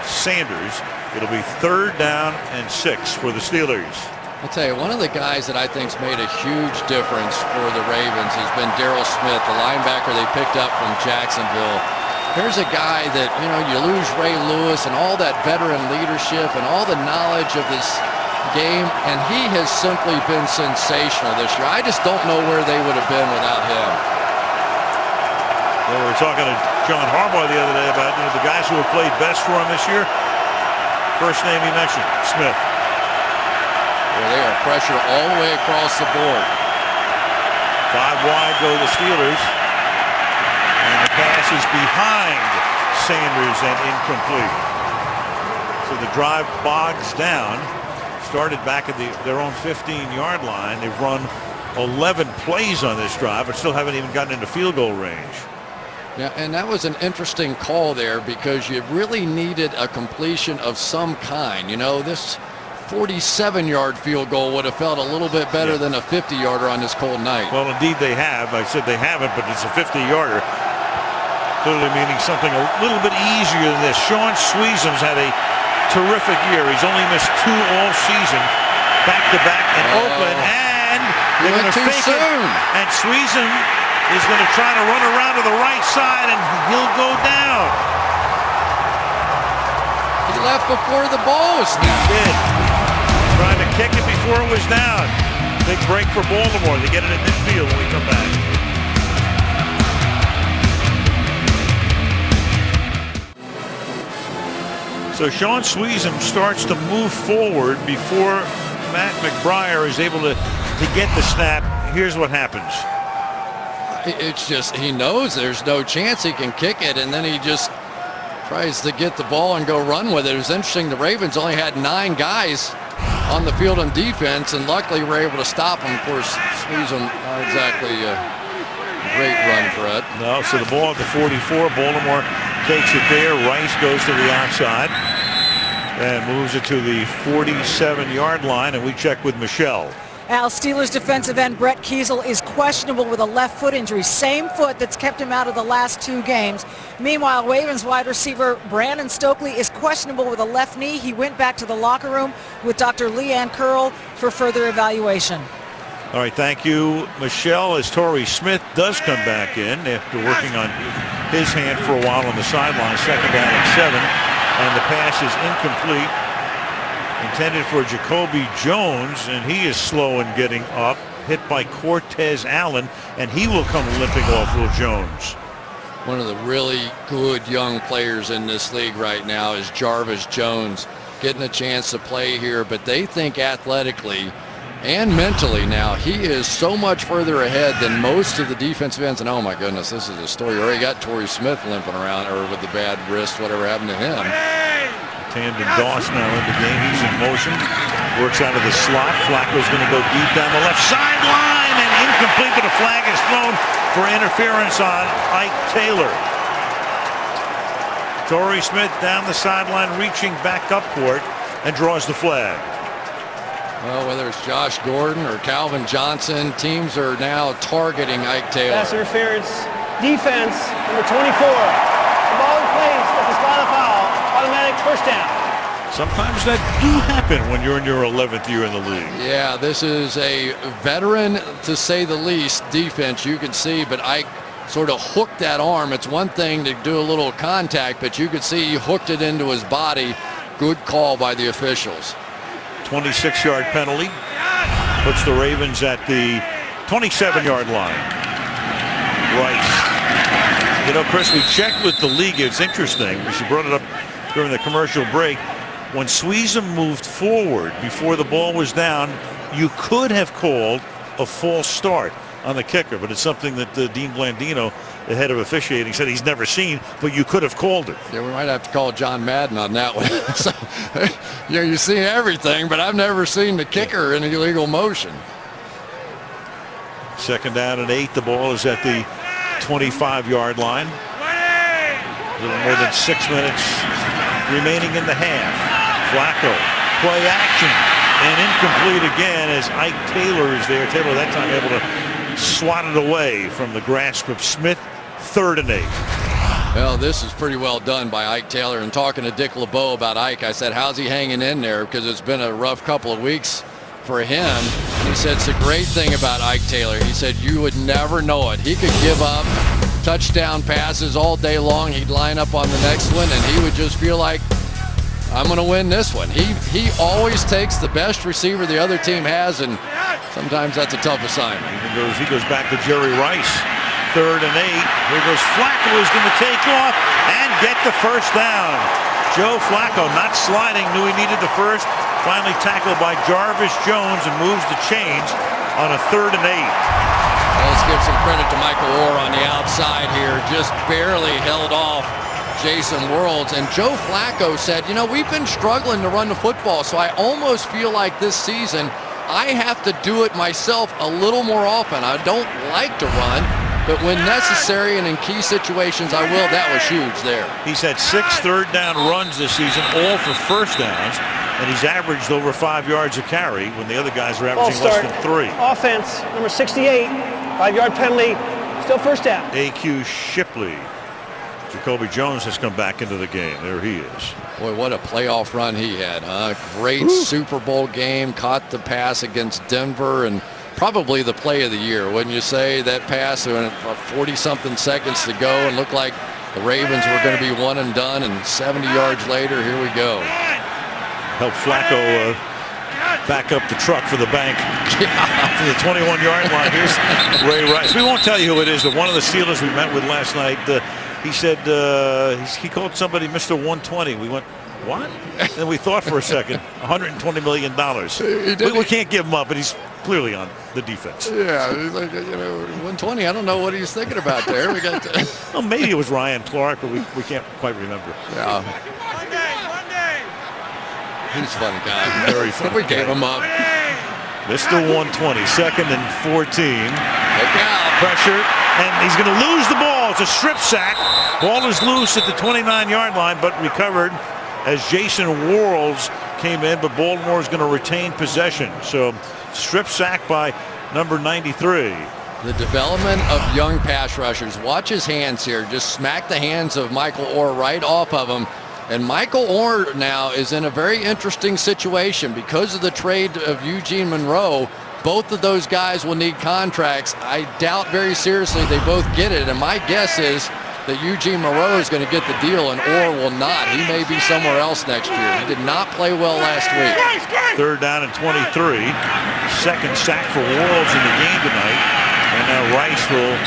Sanders. It'll be 3rd down and 6 for the Steelers. I'll tell you, one of the guys that I think's made a huge difference for the Ravens has been Daryl Smith, the linebacker they picked up from Jacksonville. Here's a guy that, you lose Ray Lewis and all that veteran leadership and all the knowledge of this game, and he has simply been sensational this year. I just don't know where they would have been without him. Well, we were talking to John Harbaugh the other day about the guys who have played best for him this year. First name he mentioned, Smith. Well, they are pressured all the way across the board. 5 wide go the Steelers. And the pass is behind Sanders and incomplete. So the drive bogs down. Started back at their own 15-yard line. They've run 11 plays on this drive, but still haven't even gotten into field goal range. Yeah, and that was an interesting call there because you really needed a completion of some kind. This 47-yard field goal would have felt a little bit better than a 50-yarder on this cold night. Well, indeed they have. I said they haven't, but it's a 50-yarder. Clearly meaning something a little bit easier than this. Sean Sweezum's had a terrific year. He's only missed 2 all season, back-to-back in Oakland, and they're going to fake it. And Sweezum is going to try to run around to the right side, and he'll go down. He left before the ball was snapped. He did. Trying to kick it before it was down. Big break for Baltimore. They get it at midfield when we come back. So Sean Sweezum starts to move forward before Matt McBriar is able to get the snap. Here's what happens. It's just he knows there's no chance he can kick it, and then he just tries to get the ball and go run with it. It was interesting. The Ravens only had 9 guys on the field on defense, and luckily we're able to stop him. Of course, Sweezum not exactly a great run threat. No, so the ball at the 44. Baltimore takes it there. Rice goes to the outside and moves it to the 47-yard line, and we check with Michelle. Al, Steelers defensive end Brett Kiesel is questionable with a left foot injury. Same foot that's kept him out of the last 2 games. Meanwhile, Ravens wide receiver Brandon Stokely is questionable with a left knee. He went back to the locker room with Dr. Leanne Curl for further evaluation. All right, thank you, Michelle, as Torrey Smith does come back in after working on his hand for a while on the sideline. 2nd down and 7, and the pass is incomplete. Intended for Jacoby Jones, and he is slow in getting up. Hit by Cortez Allen, and he will come limping off Will Jones. One of the really good young players in this league right now is Jarvis Jones, getting a chance to play here, but they think athletically and mentally now he is so much further ahead than most of the defensive ends. And oh my goodness, this is a story. You already got Torrey Smith limping around, or with the bad wrist, whatever happened to him. Tandon Doss now in the game. He's in motion. Works out of the slot. Flacco's going to go deep down the left sideline, and incomplete, but a flag is thrown for interference on Ike Taylor. Torrey Smith down the sideline, reaching back up court, and draws the flag. Well, whether it's Josh Gordon or Calvin Johnson, teams are now targeting Ike Taylor. Pass interference. Defense, number 24. The ball in place. That's a spot of foul. Automatic first down. Sometimes that do happen when you're in your 11th year in the league. Yeah, this is a veteran, to say the least, defense. You can see, but Ike sort of hooked that arm. It's one thing to do a little contact, but you could see he hooked it into his body. Good call by the officials. 26-yard penalty puts the Ravens at the 27-yard line. Rice. You know, Chris, we checked with the league. It's interesting. She brought it up during the commercial break. When Sweezum moved forward before the ball was down, you could have called a false start on the kicker, but it's something that Dean Blandino, the head of officiating, said he's never seen, but you could have called it. Yeah, we might have to call John Madden on that one. So, you know, you've seen everything, but I've never seen the kicker in illegal motion. 2nd down and 8. The ball is at the 25-yard line. A little more than 6 minutes remaining in the half. Flacco, play action, and incomplete again as Ike Taylor is there. Taylor that time able to swat it away from the grasp of Smith. 3rd and 8. Well, this is pretty well done by Ike Taylor. And talking to Dick LeBeau about Ike, I said, how's he hanging in there? Because it's been a rough couple of weeks for him. He said it's a great thing about Ike Taylor. He said you would never know it. He could give up touchdown passes all day long. He'd line up on the next one, and he would just feel like, I'm going to win this one. He always takes the best receiver the other team has, and sometimes that's a tough assignment. He goes back to Jerry Rice. 3rd and 8. Here goes Flacco, who's going to take off and get the first down. Joe Flacco, not sliding, knew he needed the first. Finally tackled by Jarvis Jones and moves the chains on a 3rd and 8. Well, let's give some credit to Michael Orr on the outside here. Just barely held off Jason Worlds. And Joe Flacco said, you know, we've been struggling to run the football, so I almost feel like this season I have to do it myself a little more often. I don't like to run, but when necessary and in key situations, I will. That was huge there. He's had 6 third-down runs this season, all for first downs, and he's averaged over 5 yards a carry when the other guys are averaging less than 3. Offense, number 68, 5-yard penalty, still first down. A.Q. Shipley. Jacoby Jones has come back into the game. There he is. Boy, what a playoff run he had, huh? Great Super Bowl game, caught the pass against Denver, and probably the play of the year, wouldn't you say? That pass, 40-something seconds to go, and looked like the Ravens were going to be one and done, and 70 yards later, here we go. Helped Flacco back up the truck for the bank from the 21-yard line. Here's Ray Rice. We won't tell you who it is, but one of the Steelers we met with last night, he said he called somebody Mr. 120. We went, what? And we thought for a second, $120 million. We can't give him up, but he's clearly on the defense. Yeah, he's like, 120. I don't know what he's thinking about there. We got well, maybe it was Ryan Clark, but we can't quite remember. Yeah. He's a funny guy. Very funny. We gave him up. Mr. 120, 2nd and 14. Pressure, and he's going to lose the ball. It's a strip sack. Ball is loose at the 29-yard line, but recovered as Jason Worlds came in, but Baltimore is going to retain possession. So strip sack by number 93. The development of young pass rushers. Watch his hands here. Just smack the hands of Michael Orr right off of him. And Michael Orr now is in a very interesting situation because of the trade of Eugene Monroe. Both of those guys will need contracts. I doubt very seriously they both get it. And my guess is that Eugene Monroe is going to get the deal and Orr will not. He may be somewhere else next year. He did not play well last week. 3rd down and 23. 2nd sack for Worlds in the game tonight. And now Rice will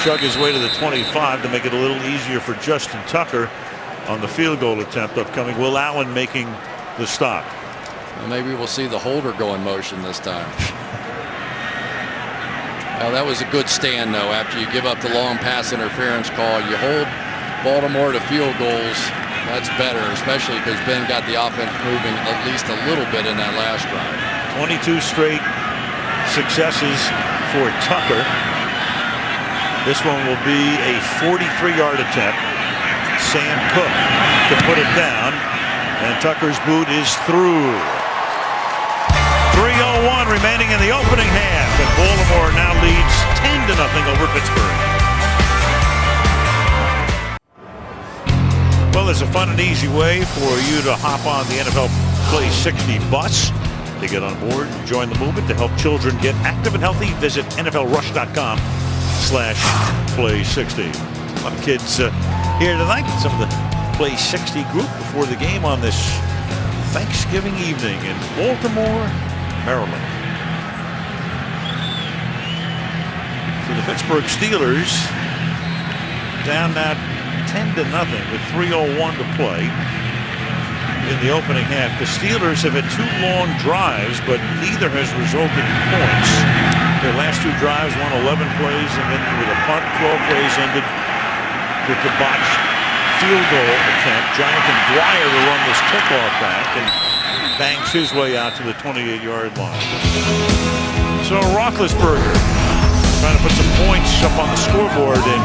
chug his way to the 25 to make it a little easier for Justin Tucker on the field goal attempt upcoming. Will Allen making the stop. Well, maybe we'll see the holder go in motion this time. Well, that was a good stand, though. After you give up the long pass interference call, you hold Baltimore to field goals. That's better, especially because Ben got the offense moving at least a little bit in that last drive. 22 straight successes for Tucker. This one will be a 43-yard attempt. Sam Cook to put it down, and Tucker's boot is through. 3:01 remaining in the opening half, and Baltimore now leads 10-0 over Pittsburgh. Well, there's a fun and easy way for you to hop on the NFL Play 60 bus to get on board and join the movement to help children get active and healthy. Visit NFLRush.com/Play60. A lot of kids here tonight. Some of the Play 60 group before the game on this Thanksgiving evening in Baltimore, Maryland. So the Pittsburgh Steelers down now 10-0 with 3:01 to play in the opening half. The Steelers have had 2 long drives, but neither has resulted in points. Their last 2 drives won 11 plays and then with a punt, 12 plays ended with the botched field goal attempt. Jonathan Dwyer to run this kickoff back and bangs his way out to the 28-yard line. So Roethlisberger trying to put some points up on the scoreboard in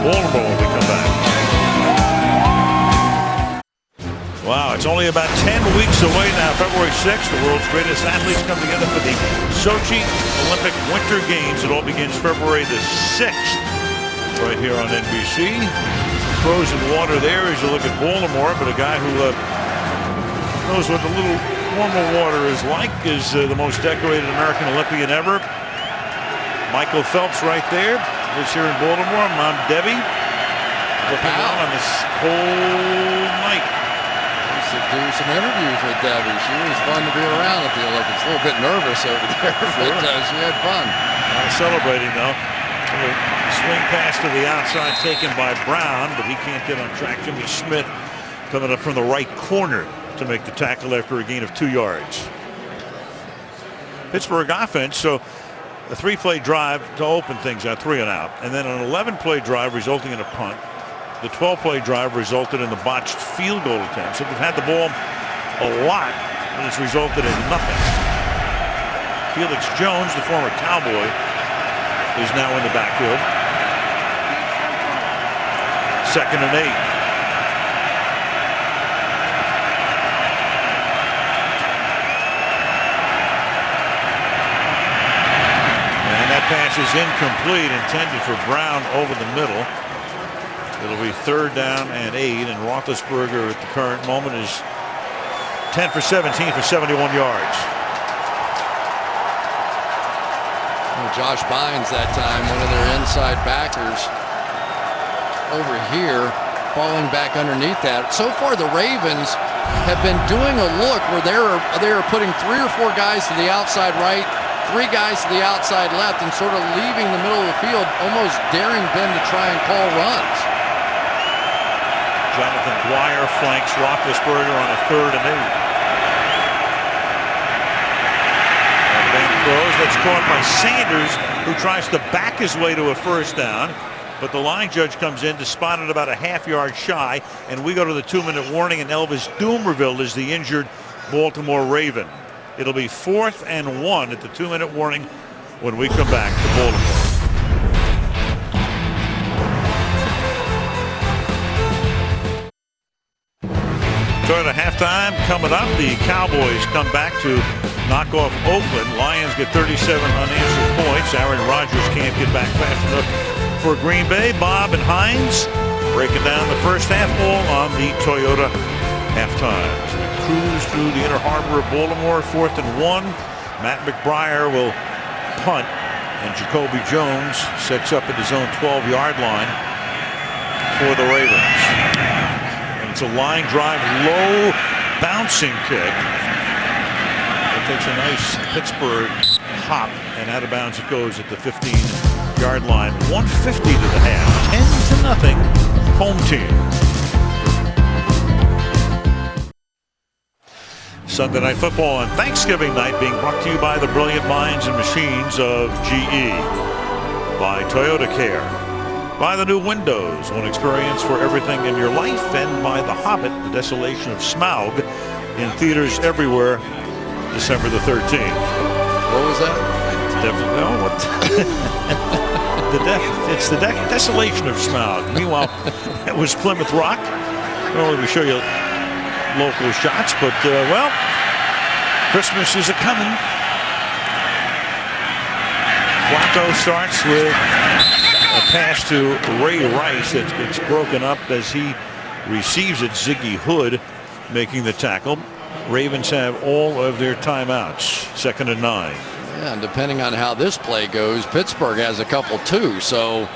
Baltimore when we come back. Wow, it's only about 10 weeks away now. February 6th, the world's greatest athletes come together for the Sochi Olympic Winter Games. It all begins February the 6th right here on NBC. frozen water there as you look at Baltimore, but a guy who knows what a little warmer water is like is the most decorated American Olympian ever. Michael Phelps right there. Lives here in Baltimore. Mom Debbie looking on this cold night. Used to do some interviews with Debbie. She was fun to be around at the Olympics. A little bit nervous over there, but she had fun. Celebrating though. Swing pass to the outside taken by Brown, but he can't get on track. Jimmy Smith coming up from the right corner to make the tackle after a gain of 2 yards. Pittsburgh offense, so a 3-play drive to open things out, 3 and out, and then an 11-play drive resulting in a punt. The 12-play drive resulted in the botched field goal attempt. So they've had the ball a lot, and it's resulted in nothing. Felix Jones, the former Cowboy, is now in the backfield. 2nd and 8. And that pass is incomplete, intended for Brown over the middle. It'll be 3rd down and 8, and Roethlisberger at the current moment is 10 for 17 for 71 yards. Josh Bynes that time, one of their inside backers over here, falling back underneath that. So far the Ravens have been doing a look where they're putting 3 or 4 guys to the outside right, 3 guys to the outside left, and sort of leaving the middle of the field, almost daring Ben to try and call runs. Jonathan Dwyer flanks Roethlisberger on a 3rd and 8. Throws, that's caught by Sanders, who tries to back his way to a 1st down, but the line judge comes in to spot it about a half-yard shy, and we go to the 2-minute warning, and Elvis Dumervil is the injured Baltimore Raven. It'll be 4th and 1 at the 2-minute warning when we come back to Baltimore. So at halftime coming up, the Cowboys come back to knock off Oakland. Lions get 37 unanswered points. Aaron Rodgers can't get back fast enough for Green Bay. Bob and Hines breaking down the first half ball on the Toyota halftime. So we cruise through the inner harbor of Baltimore, 4th and 1. Matt McBriar will punt, and Jacoby Jones sets up at his own 12-yard line for the Ravens. And it's a line drive, low bouncing kick. Takes a nice Pittsburgh hop, and out of bounds it goes at the 15-yard line. 150 to the half, 10-0 home team. Sunday Night Football on Thanksgiving night being brought to you by the brilliant minds and machines of GE, by Toyota Care, by the new Windows, one experience for everything in your life, and by The Hobbit, The Desolation of Smaug, in theaters everywhere December the 13th. What was that? It's the desolation of Smaug. Meanwhile, it was Plymouth Rock. Normally we show you local shots, but well, Christmas is a-coming. Flacco starts with a pass to Ray Rice that gets broken up as he receives it. Ziggy Hood making the tackle. Ravens have all of their timeouts. 2nd and 9. Yeah, and depending on how this play goes, Pittsburgh has a couple too. So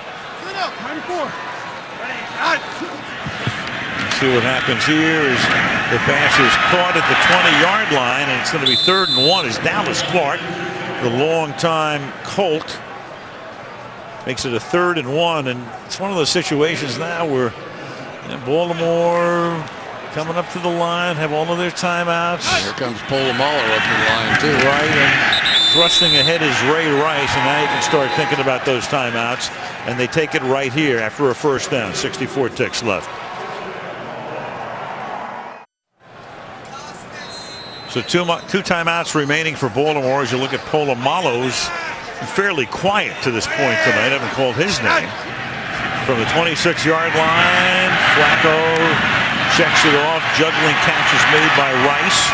see what happens here is the pass is caught at the 20-yard line, and it's going to be 3rd and 1 as Dallas Clark, the longtime Colt, makes it a 3rd and 1, and it's one of those situations now where Baltimore coming up to the line, have all of their timeouts. Here comes Polamalu up to the line too. Right, and thrusting ahead is Ray Rice, and now you can start thinking about those timeouts, and they take it right here after a 1st down. 64 ticks left. So two timeouts remaining for Baltimore as you look at Polamalu's fairly quiet to this point tonight. I haven't called his name. From the 26-yard line, Flacco checks it off. Juggling catch is made by Rice,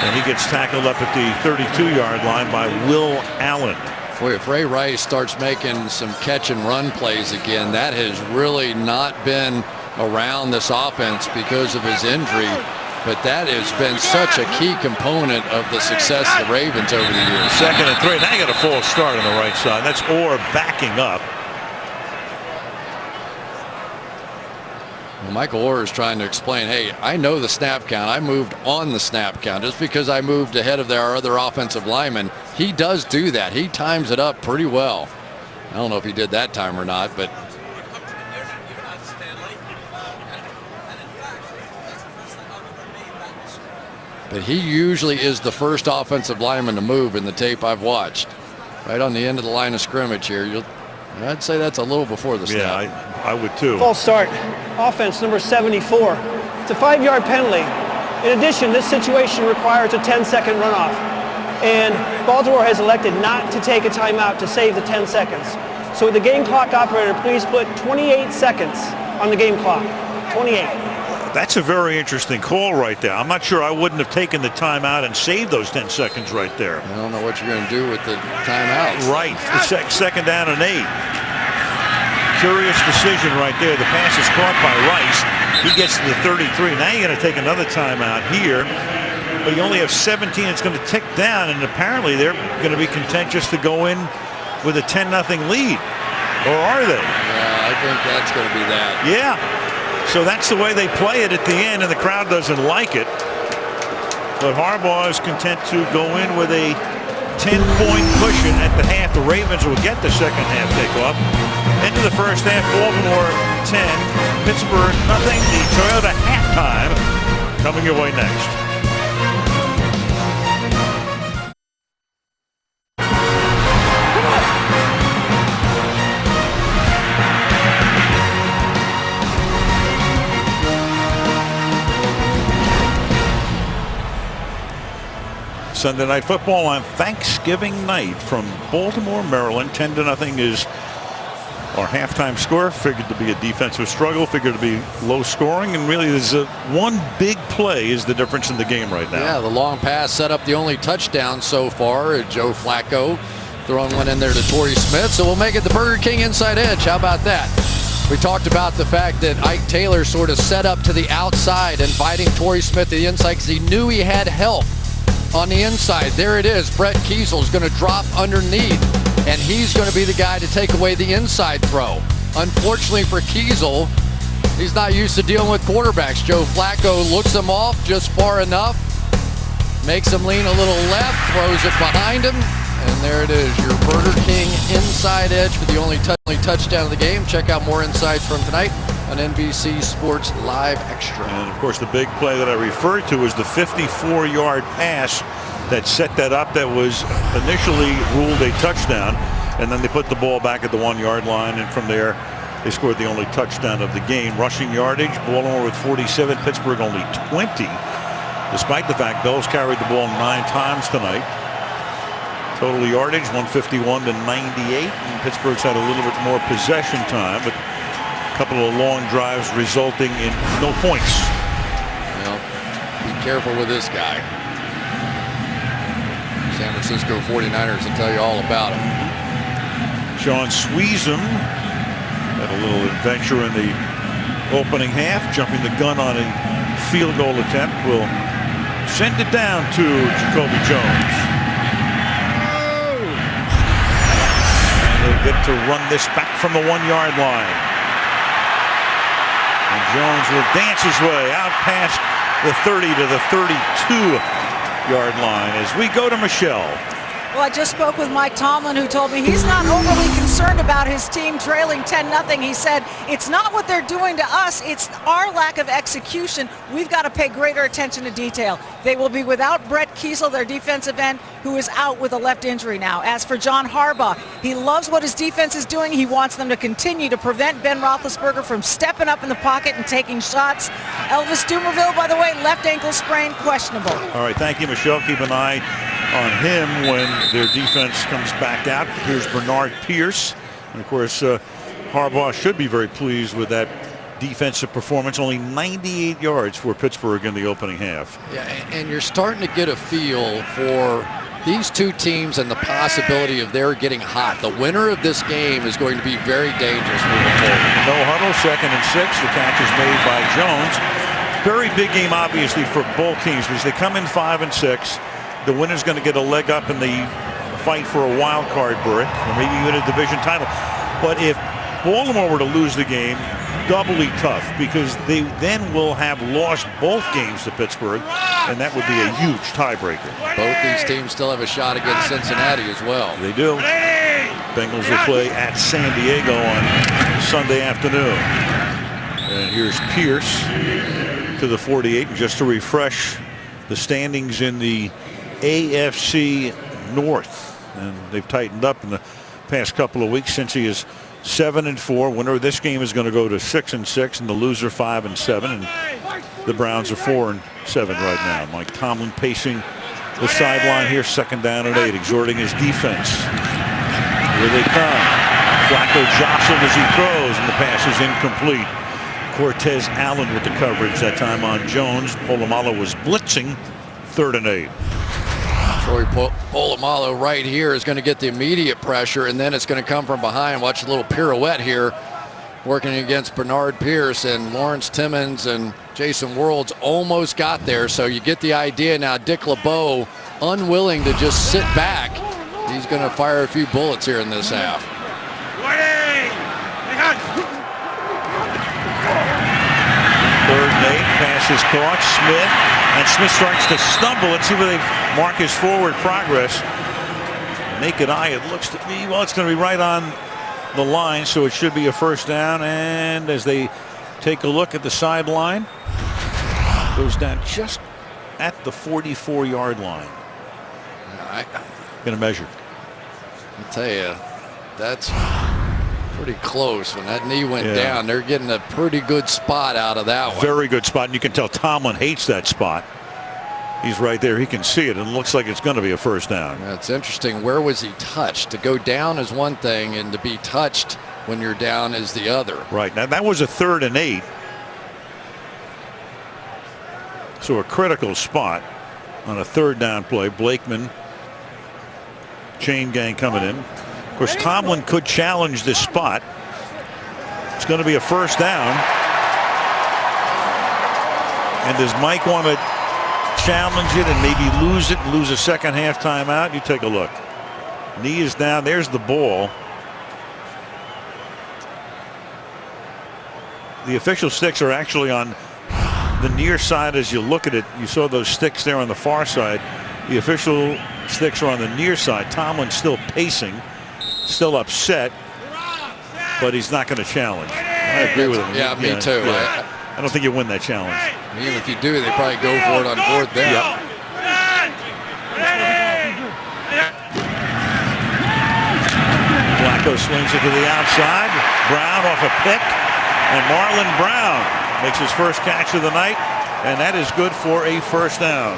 and he gets tackled up at the 32-yard line by Will Allen. Boy, if Ray Rice starts making some catch and run plays again, that has really not been around this offense because of his injury. But that has been such a key component of the success of the Ravens over the years. 2nd and 3. Now you got a false start on the right side. That's Orr backing up. Well, Michael Orr is trying to explain, hey, I know the snap count. I moved on the snap count. Just because I moved ahead of our other offensive lineman, he does do that. He times it up pretty well. I don't know if he did that time or not, but he usually is the first offensive lineman to move in the tape I've watched. Right on the end of the line of scrimmage here. I'd say that's a little before the snap. Yeah, I would too. False start. Offense number 74. It's a 5-yard penalty. In addition, this situation requires a 10-second runoff. And Baltimore has elected not to take a timeout to save the 10 seconds. So would the game clock operator please put 28 seconds on the game clock? 28. That's a very interesting call right there. I'm not sure I wouldn't have taken the timeout and saved those 10 seconds right there. I don't know what you're going to do with the timeouts. Right. The second down and 8. Curious decision right there. The pass is caught by Rice. He gets to the 33. Now you're going to take another timeout here. But you only have 17. It's going to tick down. And apparently they're going to be content just to go in with a 10-0 lead. Or are they? Yeah, I think that's going to be that. Yeah. So that's the way they play it at the end, and the crowd doesn't like it. But Harbaugh is content to go in with a 10-point cushion at the half. The Ravens will get the second half kickoff. Into the first half, Baltimore 10, Pittsburgh nothing. The Toyota halftime coming your way next. Sunday Night Football on Thanksgiving night from Baltimore, Maryland. 10-0 is our halftime score. Figured to be a defensive struggle, figured to be low scoring, and really there's one big play is the difference in the game right now. Yeah, the long pass set up the only touchdown so far. Joe Flacco throwing one in there to Torrey Smith, so we'll make it the Burger King inside edge. How about that? We talked about the fact that Ike Taylor sort of set up to the outside, inviting Torrey Smith to the inside because he knew he had help on the inside. There it is. Brett Kiesel is going to drop underneath, and he's going to be the guy to take away the inside throw. Unfortunately for Kiesel, he's not used to dealing with quarterbacks. Joe Flacco looks him off just far enough, makes him lean a little left, throws it behind him, and there it is, your Burger King inside edge for the only touchdown of the game. Check out more insights from tonight on NBC Sports Live Extra. And of course the big play that I referred to is the 54-yard pass that set that up, that was initially ruled a touchdown, and then they put the ball back at the 1-yard line, and from there they scored the only touchdown of the game. Rushing yardage, Baltimore with 47, Pittsburgh only 20, despite the fact Bills carried the ball 9 times tonight. Total yardage 151 to 98, and Pittsburgh's had a little bit more possession time, but couple of long drives resulting in no points. Well, be careful with this guy. San Francisco 49ers will tell you all about him. Sean Sweezum had a little adventure in the opening half, jumping the gun on a field goal attempt. Will send it down to Jacoby Jones. And they'll get to run this back from the 1-yard line. And Jones will dance his way out past the 30 to the 32-yard line as we go to Michelle. Well, I just spoke with Mike Tomlin, who told me he's not overly concerned about his team trailing 10-0. He said, it's not what they're doing to us, it's our lack of execution. We've got to pay greater attention to detail. They will be without Brett Kiesel, their defensive end, who is out with a left injury now. As for John Harbaugh, he loves what his defense is doing. He wants them to continue to prevent Ben Roethlisberger from stepping up in the pocket and taking shots. Elvis Dumerville, by the way, left ankle sprain, questionable. All right, thank you, Michelle. Keep an eye on him when their defense comes back out. Here's Bernard Pierce. And of course, Harbaugh should be very pleased with that defensive performance. Only 98 yards for Pittsburgh in the opening half. Yeah, and you're starting to get a feel for these two teams and the possibility of their getting hot, the winner of this game is going to be very dangerous moving forward. No huddle, 2nd and 6. The catch is made by Jones. Very big game, obviously, for both teams because they come in 5 and 6. The winner's going to get a leg up in the fight for a wild card berth, or maybe even a division title. But if Baltimore were to lose the game, doubly tough because they then will have lost both games to Pittsburgh, and that would be a huge tiebreaker. Both these teams still have a shot against Cincinnati as well. They do. Bengals will play at San Diego on Sunday afternoon. And here's Pierce to the 48. And just to refresh the standings in the AFC North, and they've tightened up in the past couple of weeks. Since he is 7 and 4. Winner of this game is going to go to 6 and 6, and the loser 5 and 7. And the Browns are 4 and 7 right now. Mike Tomlin pacing the sideline here, 2nd down and 8, exhorting his defense. Here they come. Flacco jostled as he throws, and the pass is incomplete. Cortez Allen with the coverage that time on Jones. Polamalu was blitzing, 3rd and 8. Troy Polamalu right here is going to get the immediate pressure, and then it's going to come from behind. Watch a little pirouette here, working against Bernard Pierce, and Lawrence Timmons and Jason Worlds almost got there. So you get the idea now. Dick LeBeau unwilling to just sit back. He's going to fire a few bullets here in this half. 3rd and 8. Pass is caught. Smith. And Smith starts to stumble. Let's see where they mark his forward progress. Naked eye, it looks to me, well, it's going to be right on the line, so it should be a 1st down. And as they take a look at the sideline, goes down just at the 44-yard line. Going to measure. I tell you, that's pretty close. When that knee went down, they're getting a pretty good spot out of that one. Very good spot, and you can tell Tomlin hates that spot. He's right there. He can see it, and it looks like it's going to be a 1st down. That's interesting. Where was he touched? To go down is one thing, and to be touched when you're down is the other. Right. Now, that was a 3rd and 8. So a critical spot on a 3rd down play. Blakeman, chain gang coming in. Of course, Tomlin could challenge this spot. It's going to be a 1st down. And does Mike want to challenge it and maybe lose it, lose a 2nd half timeout? You take a look. Knee is down. There's the ball. The official sticks are actually on the near side as you look at it. You saw those sticks there on the far side. The official sticks are on the near side. Tomlin's still pacing, still upset, but he's not going to challenge. I agree with him. Yeah, me too. Yeah. I don't think you win that challenge. Even if you do, they probably go for it on 4th down. Yep. Flacco swings it to the outside. Brown off a pick, and Marlon Brown makes his first catch of the night, and that is good for a 1st down.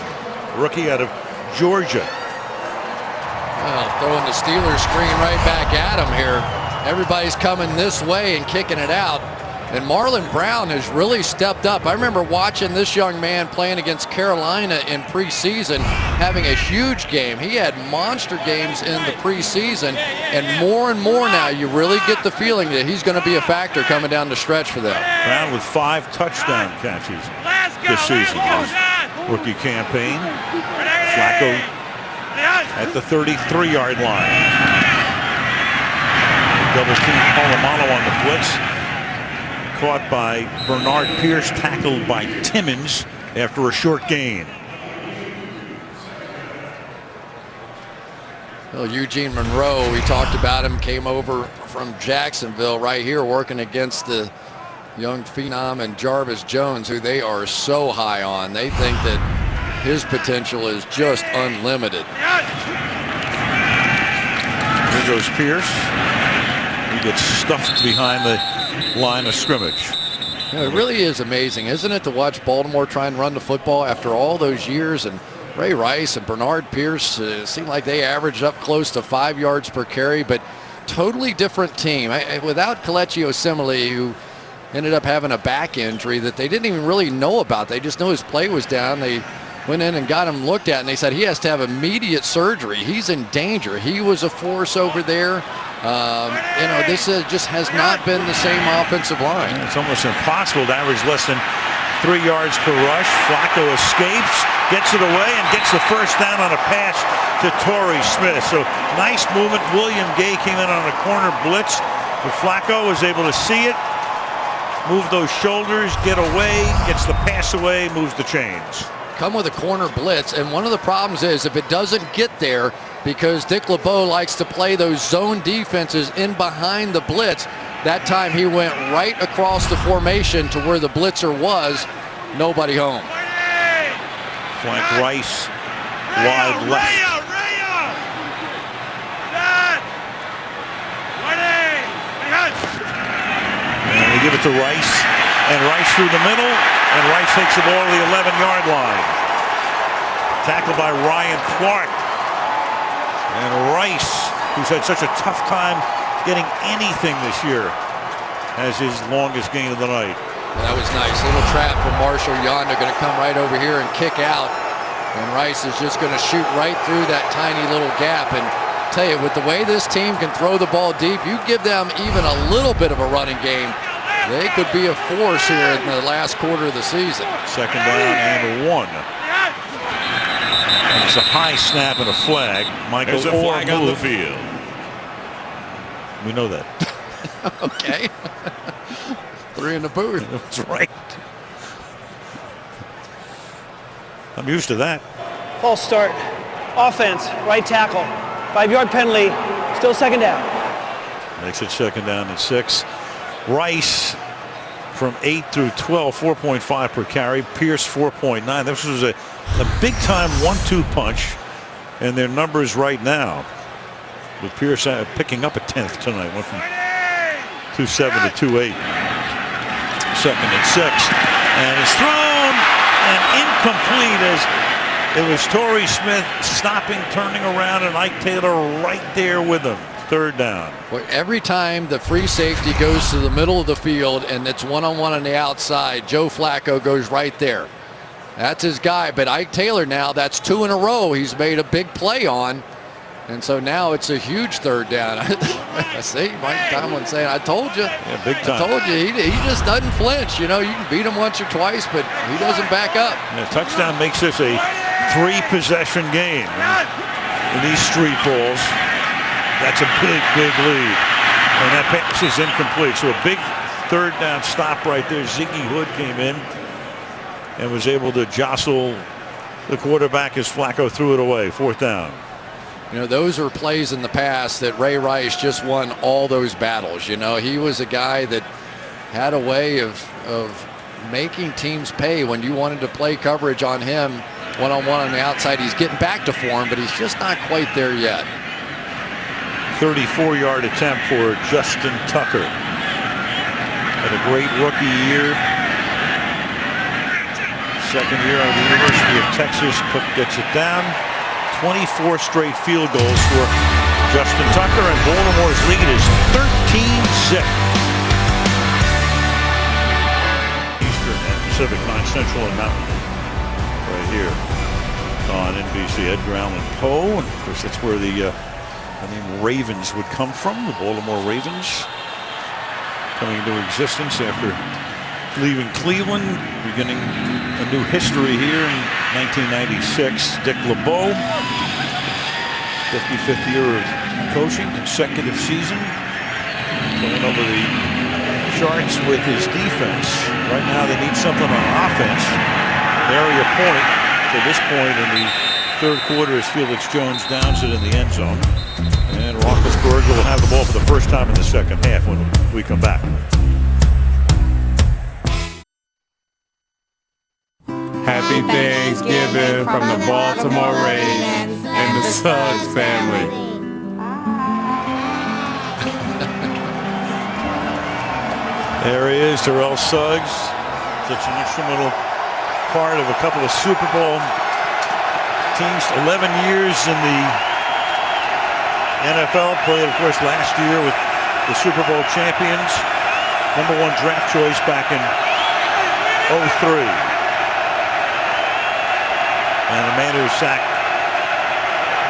Rookie out of Georgia. Well, throwing the Steelers screen right back at him here. Everybody's coming this way and kicking it out. And Marlon Brown has really stepped up. I remember watching this young man playing against Carolina in preseason, having a huge game. He had monster games in the preseason, and more now you really get the feeling that he's going to be a factor coming down the stretch for them. Brown with 5 touchdown catches this season. His rookie campaign. Flacco at the 33-yard line. Double team Polamalu on the blitz. Caught by Bernard Pierce, tackled by Timmons after a short gain. Well, Eugene Monroe, we talked about him, came over from Jacksonville right here working against the young phenom and Jarvis Jones, who they are so high on. They think that his potential is just unlimited. Here goes Pierce. He gets stuffed behind the line of scrimmage. You know, it really is amazing, isn't it, to watch Baltimore try and run the football after all those years. And Ray Rice and Bernard Pierce seem like they averaged up close to 5 yards per carry, but totally different team. Without Kelechi Osemele, who ended up having a back injury that they didn't even really know about. They just know his play was down. They went in and got him looked at, and they said he has to have immediate surgery. He's in danger. He was a force over there. This just has not been the same offensive line. It's almost impossible to average less than 3 yards per rush. Flacco escapes, gets it away, and gets the first down on a pass to Torrey Smith. So nice movement. William Gay came in on a corner blitz, but Flacco was able to see it, move those shoulders, get away, gets the pass away, moves the chains. Come with a corner blitz, and one of the problems is if it doesn't get there, because Dick LeBeau likes to play those zone defenses in behind the blitz. That time he went right across the formation to where the blitzer was. Nobody home. Flank Rice, wide left. And they give it to Rice, and Rice through the middle, and Rice takes the ball to the 11-yard line. Tackled by Ryan Clark. And Rice, who's had such a tough time getting anything this year, has his longest gain of the night. That was nice. Little trap for Marshall Yonder, going to come right over here and kick out. And Rice is just going to shoot right through that tiny little gap. And tell you, with the way this team can throw the ball deep, you give them even a little bit of a running game, they could be a force here in the last quarter of the season. Second down and 1. It's a high snap and a flag. Michael There's a flag on the field. We know that. Okay. 3 in the booth. That's right. I'm used to that. False start. Offense, right tackle. 5-yard penalty. Still second down. Makes it second down and 6. Rice from 8 through 12, 4.5 per carry. Pierce 4.9. This was a big-time 1-2 punch, and their numbers right now, with Pierce picking up a 10th tonight, went from 2.7 to 2.8. Second and 6, and it's thrown and incomplete as it was Torrey Smith stopping, turning around, and Ike Taylor right there with him. Third down. Well, every time the free safety goes to the middle of the field and it's one-on-one on the outside, Joe Flacco goes right there. That's his guy. But Ike Taylor now, that's 2 in a row he's made a big play on. And so now it's a huge third down. I see Mike Tomlin saying, I told you. Yeah, big time. I told you, he just doesn't flinch. You know, you can beat him once or twice, but he doesn't back up. And a touchdown makes this a 3-possession game. In these street balls, that's a big, big lead. And that pass is incomplete. So a big third down stop right there. Ziggy Hood came in and was able to jostle the quarterback as Flacco threw it away. Fourth down. You know, those were plays in the past that Ray Rice just won all those battles. You know, he was a guy that had a way of making teams pay when you wanted to play coverage on him one-on-one on the outside. He's getting back to form, but he's just not quite there yet. 34-yard attempt for Justin Tucker. Had a great rookie year. Second year on the University of Texas. Cook gets it down. 24 straight field goals for Justin Tucker, and Baltimore's lead is 13-6. Eastern and Pacific, 9 Central and Mountain. Right here on NBC. Edgar Allan Poe, and of course that's where the name Ravens would come from. The Baltimore Ravens coming into existence after leaving Cleveland, beginning a new history here in 1996. Dick LeBeau, 55th year of coaching, consecutive season, going over the charts with his defense. Right now they need something on offense. Area point to this point in the third quarter as Felix Jones downs it in the end zone. And Roethlisberger will have the ball for the first time in the second half when we come back. Happy Thanksgiving from the Baltimore Ravens and the Suggs family. There he is, Terrell Suggs. Such an instrumental part of a couple of Super Bowl teams. 11 years in the NFL. Played, of course, last year with the Super Bowl champions. #1 draft choice back in 2003. And the man who sacked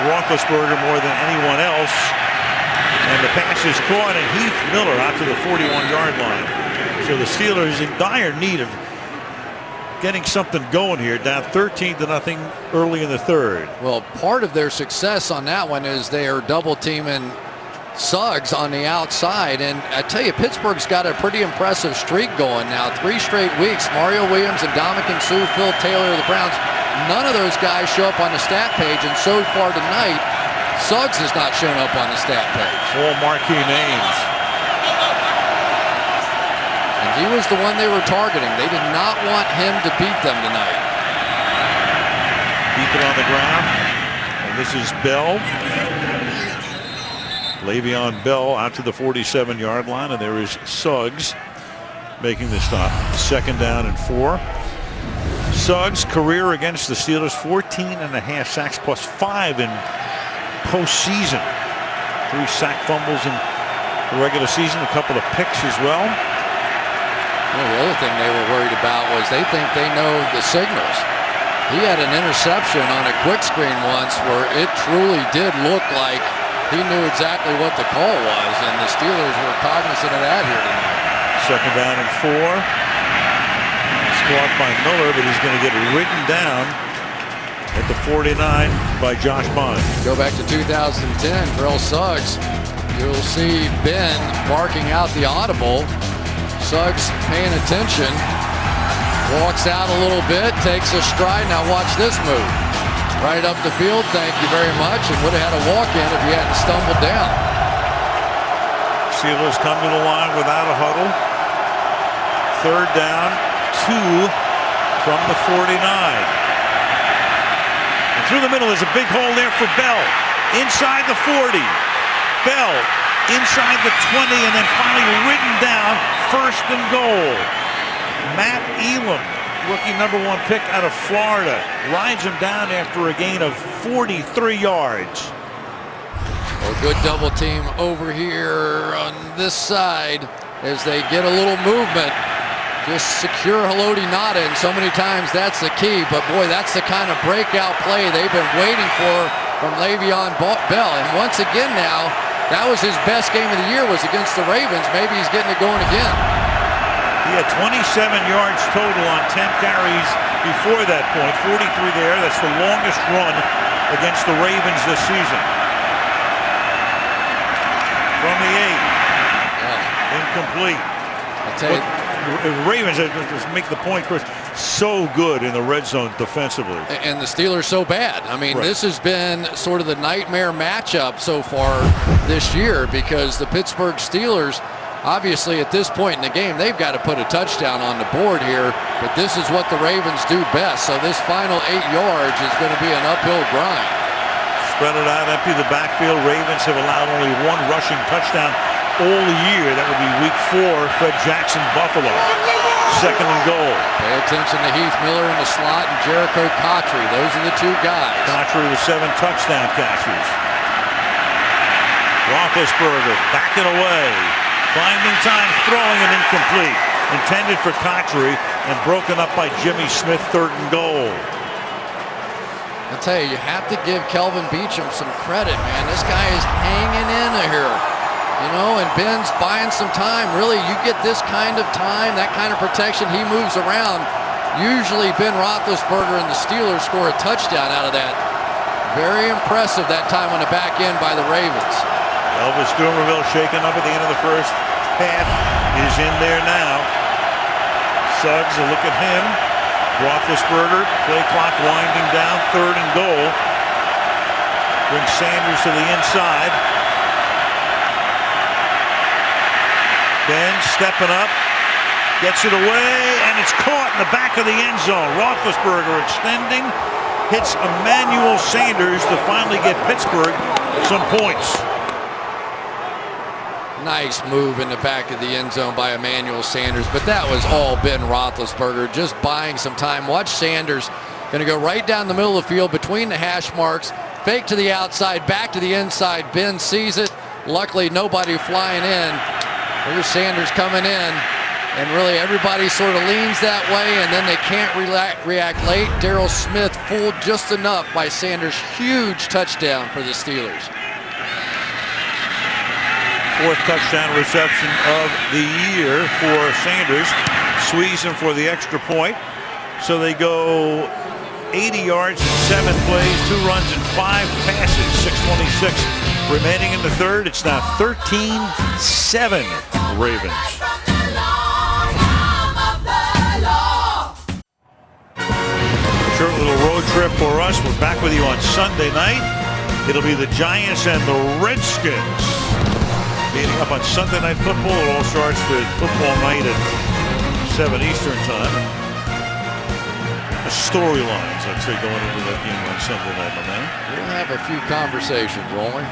Roethlisberger more than anyone else. And the pass is caught, and Heath Miller out to the 41-yard line. So the Steelers in dire need of getting something going here, down 13-0 early in the third. Well, part of their success on that one is they are double teaming Suggs on the outside, and I tell you, Pittsburgh's got a pretty impressive streak going now. 3 straight weeks. Mario Williams and Ndamukong Suh, Phil Taylor of the Browns. None of those guys show up on the stat page, and so far tonight, Suggs has not shown up on the stat page. All marquee names. And he was the one they were targeting. They did not want him to beat them tonight. Keep it on the ground. And this is Bell. Le'Veon Bell out to the 47-yard line, and there is Suggs making the stop. 2nd down and 4. Suggs' career against the Steelers, 14.5 sacks plus 5 in postseason. 3 sack fumbles in the regular season, a couple of picks as well. Well, the other thing they were worried about was they think they know the signals. He had an interception on a quick screen once where it truly did look like he knew exactly what the call was, and the Steelers were cognizant of that here tonight. 2nd down and 4. Squat by Miller, but he's going to get ridden down at the 49 by Josh Bond. Go back to 2010, Terrell Suggs. You'll see Ben barking out the audible. Suggs paying attention. Walks out a little bit, takes a stride. Now watch this move. Right up the field, thank you very much, and would have had a walk-in if he hadn't stumbled down. Steelers come to the line without a huddle. 3rd down, 2 from the 49. And through the middle is a big hole there for Bell. Inside the 40. Bell inside the 20, and then finally ridden down, 1st and goal. Matt Elam, rookie #1 pick out of Florida, rides him down after a gain of 43 yards. A good double team over here on this side as they get a little movement. Just secure Haloti Ngata, and so many times that's the key. But boy, that's the kind of breakout play they've been waiting for from Le'Veon Bell. And once again now, that was his best game of the year, was against the Ravens. Maybe he's getting it going again. He had 27 yards total on 10 carries before that point. 43 there. That's the longest run against the Ravens this season. From the 8. Incomplete. I'll tell you. The Ravens, just make the point, Chris, so good in the red zone defensively. And the Steelers so bad. I mean, This has been sort of the nightmare matchup so far this year, because the Pittsburgh Steelers, obviously at this point in the game, they've got to put a touchdown on the board here, but this is what the Ravens do best. So this final 8 yards is going to be an uphill grind. Spread it out, empty the backfield. Ravens have allowed only 1 rushing touchdown all year. That would be week 4, Fred Jackson, Buffalo. 2nd and goal. Pay attention to Heath Miller in the slot and Jericho Cotchery. Those are the 2 guys. Cotchery with 7 touchdown catches. Roethlisberger backing away. Finding time, throwing it incomplete. Intended for Cotchery and broken up by Jimmy Smith, 3rd and goal. I'll tell you, you have to give Kelvin Beachum some credit, man. This guy is hanging in here. You know, and Ben's buying some time. Really, you get this kind of time, that kind of protection, he moves around. Usually Ben Roethlisberger and the Steelers score a touchdown out of that. Very impressive that time on the back end by the Ravens. Elvis Dumervil shaken up at the end of the first half is in there now. Suggs, a look at him. Roethlisberger, play clock winding down, 3rd and goal. Brings Sanders to the inside. Ben stepping up, gets it away, and it's caught in the back of the end zone. Roethlisberger extending, hits Emmanuel Sanders to finally get Pittsburgh some points. Nice move in the back of the end zone by Emmanuel Sanders, but that was all Ben Roethlisberger, just buying some time. Watch Sanders, going to go right down the middle of the field between the hash marks, fake to the outside, back to the inside. Ben sees it. Luckily, nobody flying in. Here's Sanders coming in. And really everybody sort of leans that way, and then they can't react late. Darryl Smith fooled just enough by Sanders' huge touchdown for the Steelers. Fourth touchdown reception of the year for Sanders. Squeeze him for the extra point. So they go 80 yards in 7 plays, 2 runs and 5 passes. 6:26 remaining in the third. It's now 13-7 Ravens. Short little road trip for us. We're back with you on Sunday night. It'll be the Giants and the Redskins meeting up on Sunday Night Football. It all starts with football night at 7 Eastern time. Storylines, I'd say, going into that game on Sunday night, my man. We'll have a few conversations, won't we?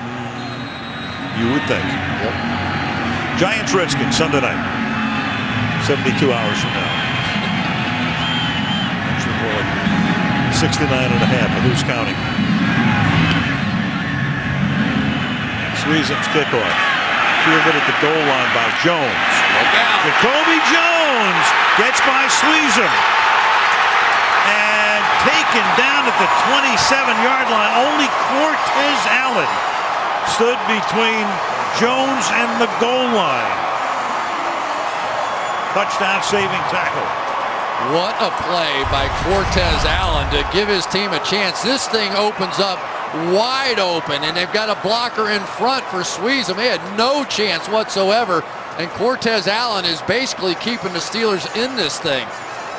You would think. Yep. Giants Redskins Sunday night. 72 hours from now. Actually, more like 69 and a half, but who's counting? Sweezum's kickoff. Fielded at the goal line by Jones. Jacoby Jones gets by Sweezum. And taken down at the 27-yard line. Only Cortez Allen stood between Jones and the goal line. Touchdown saving tackle. What a play by Cortez Allen to give his team a chance. This thing opens up wide open, and they've got a blocker in front for Sweezum. They had no chance whatsoever, and Cortez Allen is basically keeping the Steelers in this thing.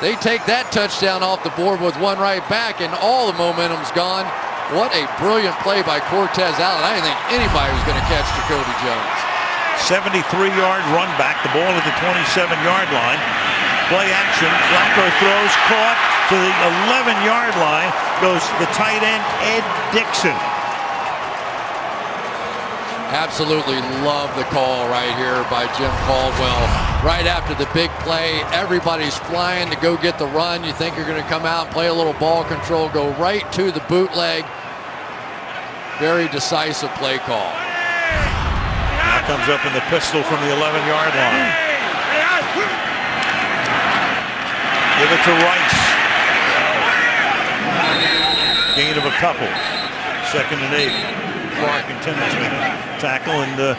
They take that touchdown off the board with one right back, and all the momentum's gone. What a brilliant play by Cortez Allen. I didn't think anybody was going to catch Jacoby Jones. 73-yard run back. The ball at the 27-yard line. Play action. Flacco throws, caught to the 11-yard line. Goes the tight end, Ed Dixon. Absolutely love the call right here by Jim Caldwell. Right after the big play, everybody's flying to go get the run. You think you're going to come out and play a little ball control, go right to the bootleg. Very decisive play call. Now comes up in the pistol from the 11-yard line. Give it to Rice. Gain of a couple. 2nd and 8. Clark and Timmons make a tackle, and a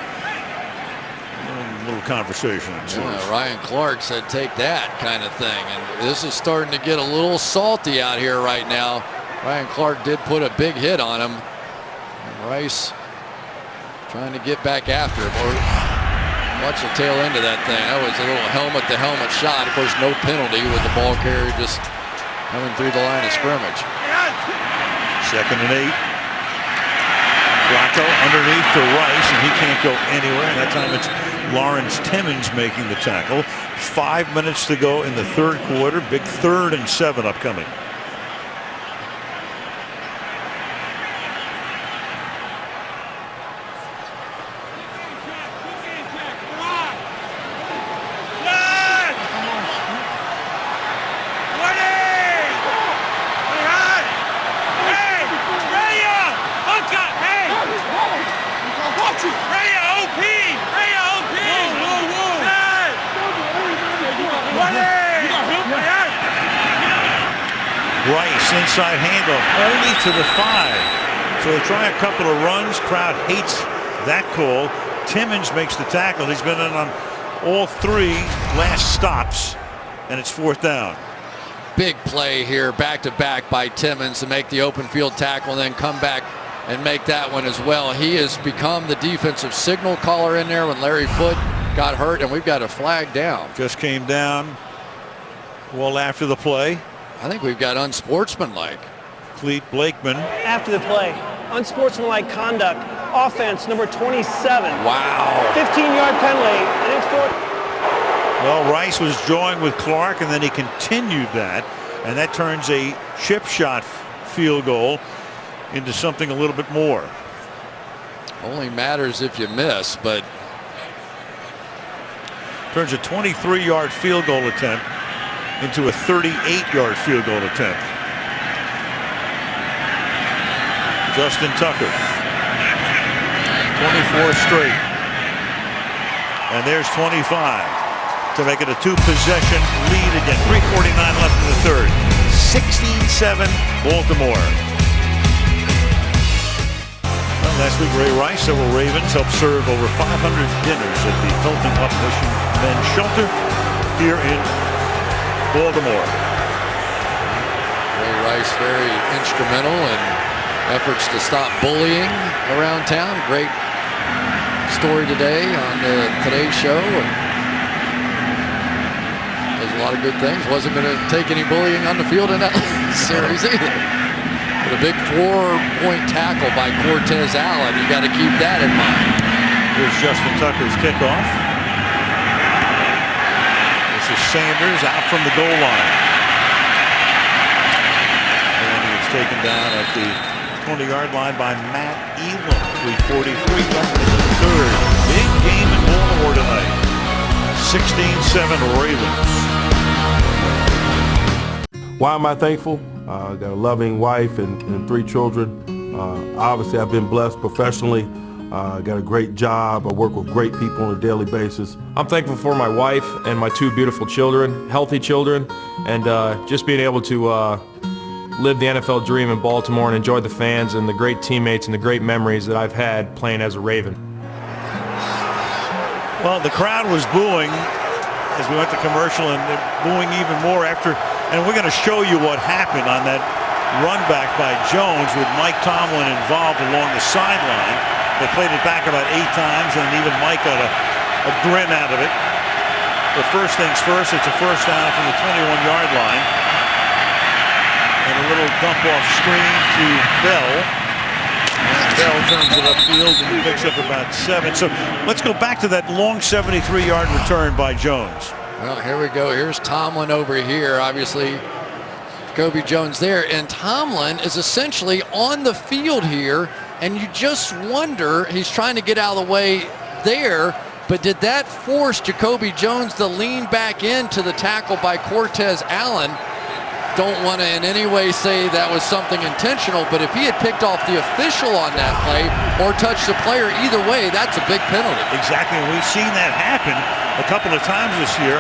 little conversation. Yeah, Ryan Clark said take that kind of thing, and this is starting to get a little salty out here right now. Ryan Clark did put a big hit on him, and Rice trying to get back after him. Watch the tail end of that thing. That was a little helmet-to-helmet shot. Of course, no penalty with the ball carrier just coming through the line of scrimmage. 2nd and 8. Flacco underneath to Rice, and he can't go anywhere. And that time it's Lawrence Timmons making the tackle. 5 minutes to go in the third quarter. Big 3rd and 7 upcoming. Rice inside handoff only to the 5. So they try a couple of runs. Crowd hates that call. Timmons makes the tackle. He's been in on all 3 last stops, and it's 4th down. Big play here, back-to-back by Timmons to make the open field tackle and then come back and make that one as well. He has become the defensive signal caller in there when Larry Foote got hurt, and we've got a flag down. Just came down well after the play. I think we've got unsportsmanlike. Clete Blakeman. After the play, unsportsmanlike conduct. Offense number 27. Wow. 15-yard penalty, and it's 4th. Well, Rice was drawing with Clark, and then he continued that, and that turns a chip shot field goal into something a little bit more. Only matters if you miss, but turns a 23-yard field goal attempt into a 38-yard field goal attempt. Justin Tucker, 24 straight, and there's 25. to make it a 2-possession lead again. 3:49 left in the third. 16-7 Baltimore. Well, last week Ray Rice, several Ravens helped serve over 500 dinners at the Felton Up Mission Men's Shelter here in Baltimore. Ray Rice very instrumental in efforts to stop bullying around town. Great story today on the Today Show. Does a lot of good things. Wasn't going to take any bullying on the field in that series either. But a big 4-point tackle by Cortez Allen. You got to keep that in mind. Here's Justin Tucker's kickoff. This is Sanders out from the goal line. And it's taken down at the 20-yard line by Matt Elam. 3:43 left in the third. Big game in Baltimore tonight. 16-7 Ravens. Why am I thankful? I got a loving wife and 3 children. Obviously, I've been blessed professionally. I got a great job. I work with great people on a daily basis. I'm thankful for my wife and my 2 beautiful children, healthy children, and just being able to live the NFL dream in Baltimore and enjoy the fans and the great teammates and the great memories that I've had playing as a Raven. Well, the crowd was booing as we went to commercial, and they're booing even more after. And we're going to show you what happened on that run back by Jones with Mike Tomlin involved along the sideline. They played it back about 8 times, and even Mike got a grin out of it. But first things first, it's a first down from the 21-yard line. And a little dump off screen to Bell. And Bell turns it upfield and picks up about 7. So let's go back to that long 73-yard return by Jones. Well, here we go. Here's Tomlin over here. Obviously, Jacoby Jones there. And Tomlin is essentially on the field here. And you just wonder, he's trying to get out of the way there. But did that force Jacoby Jones to lean back into the tackle by Cortez Allen? Don't want to in any way say that was something intentional, but if he had picked off the official on that play or touched the player, either way, that's a big penalty. Exactly, and we've seen that happen a couple of times this year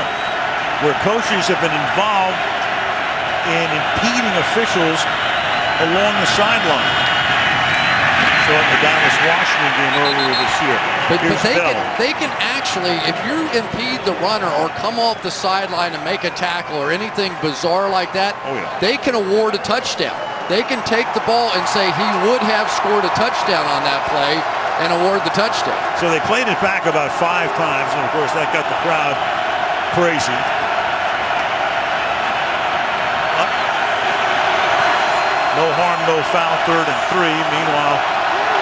where coaches have been involved in impeding officials along the sideline. So at the Dallas Washington game earlier this year. But they can actually, if you impede the runner or come off the sideline and make a tackle or anything bizarre like that, they can award a touchdown. They can take the ball and say he would have scored a touchdown on that play and award the touchdown. So they played it back about 5 times, and of course that got the crowd crazy. No harm, no foul, 3rd and 3. Meanwhile,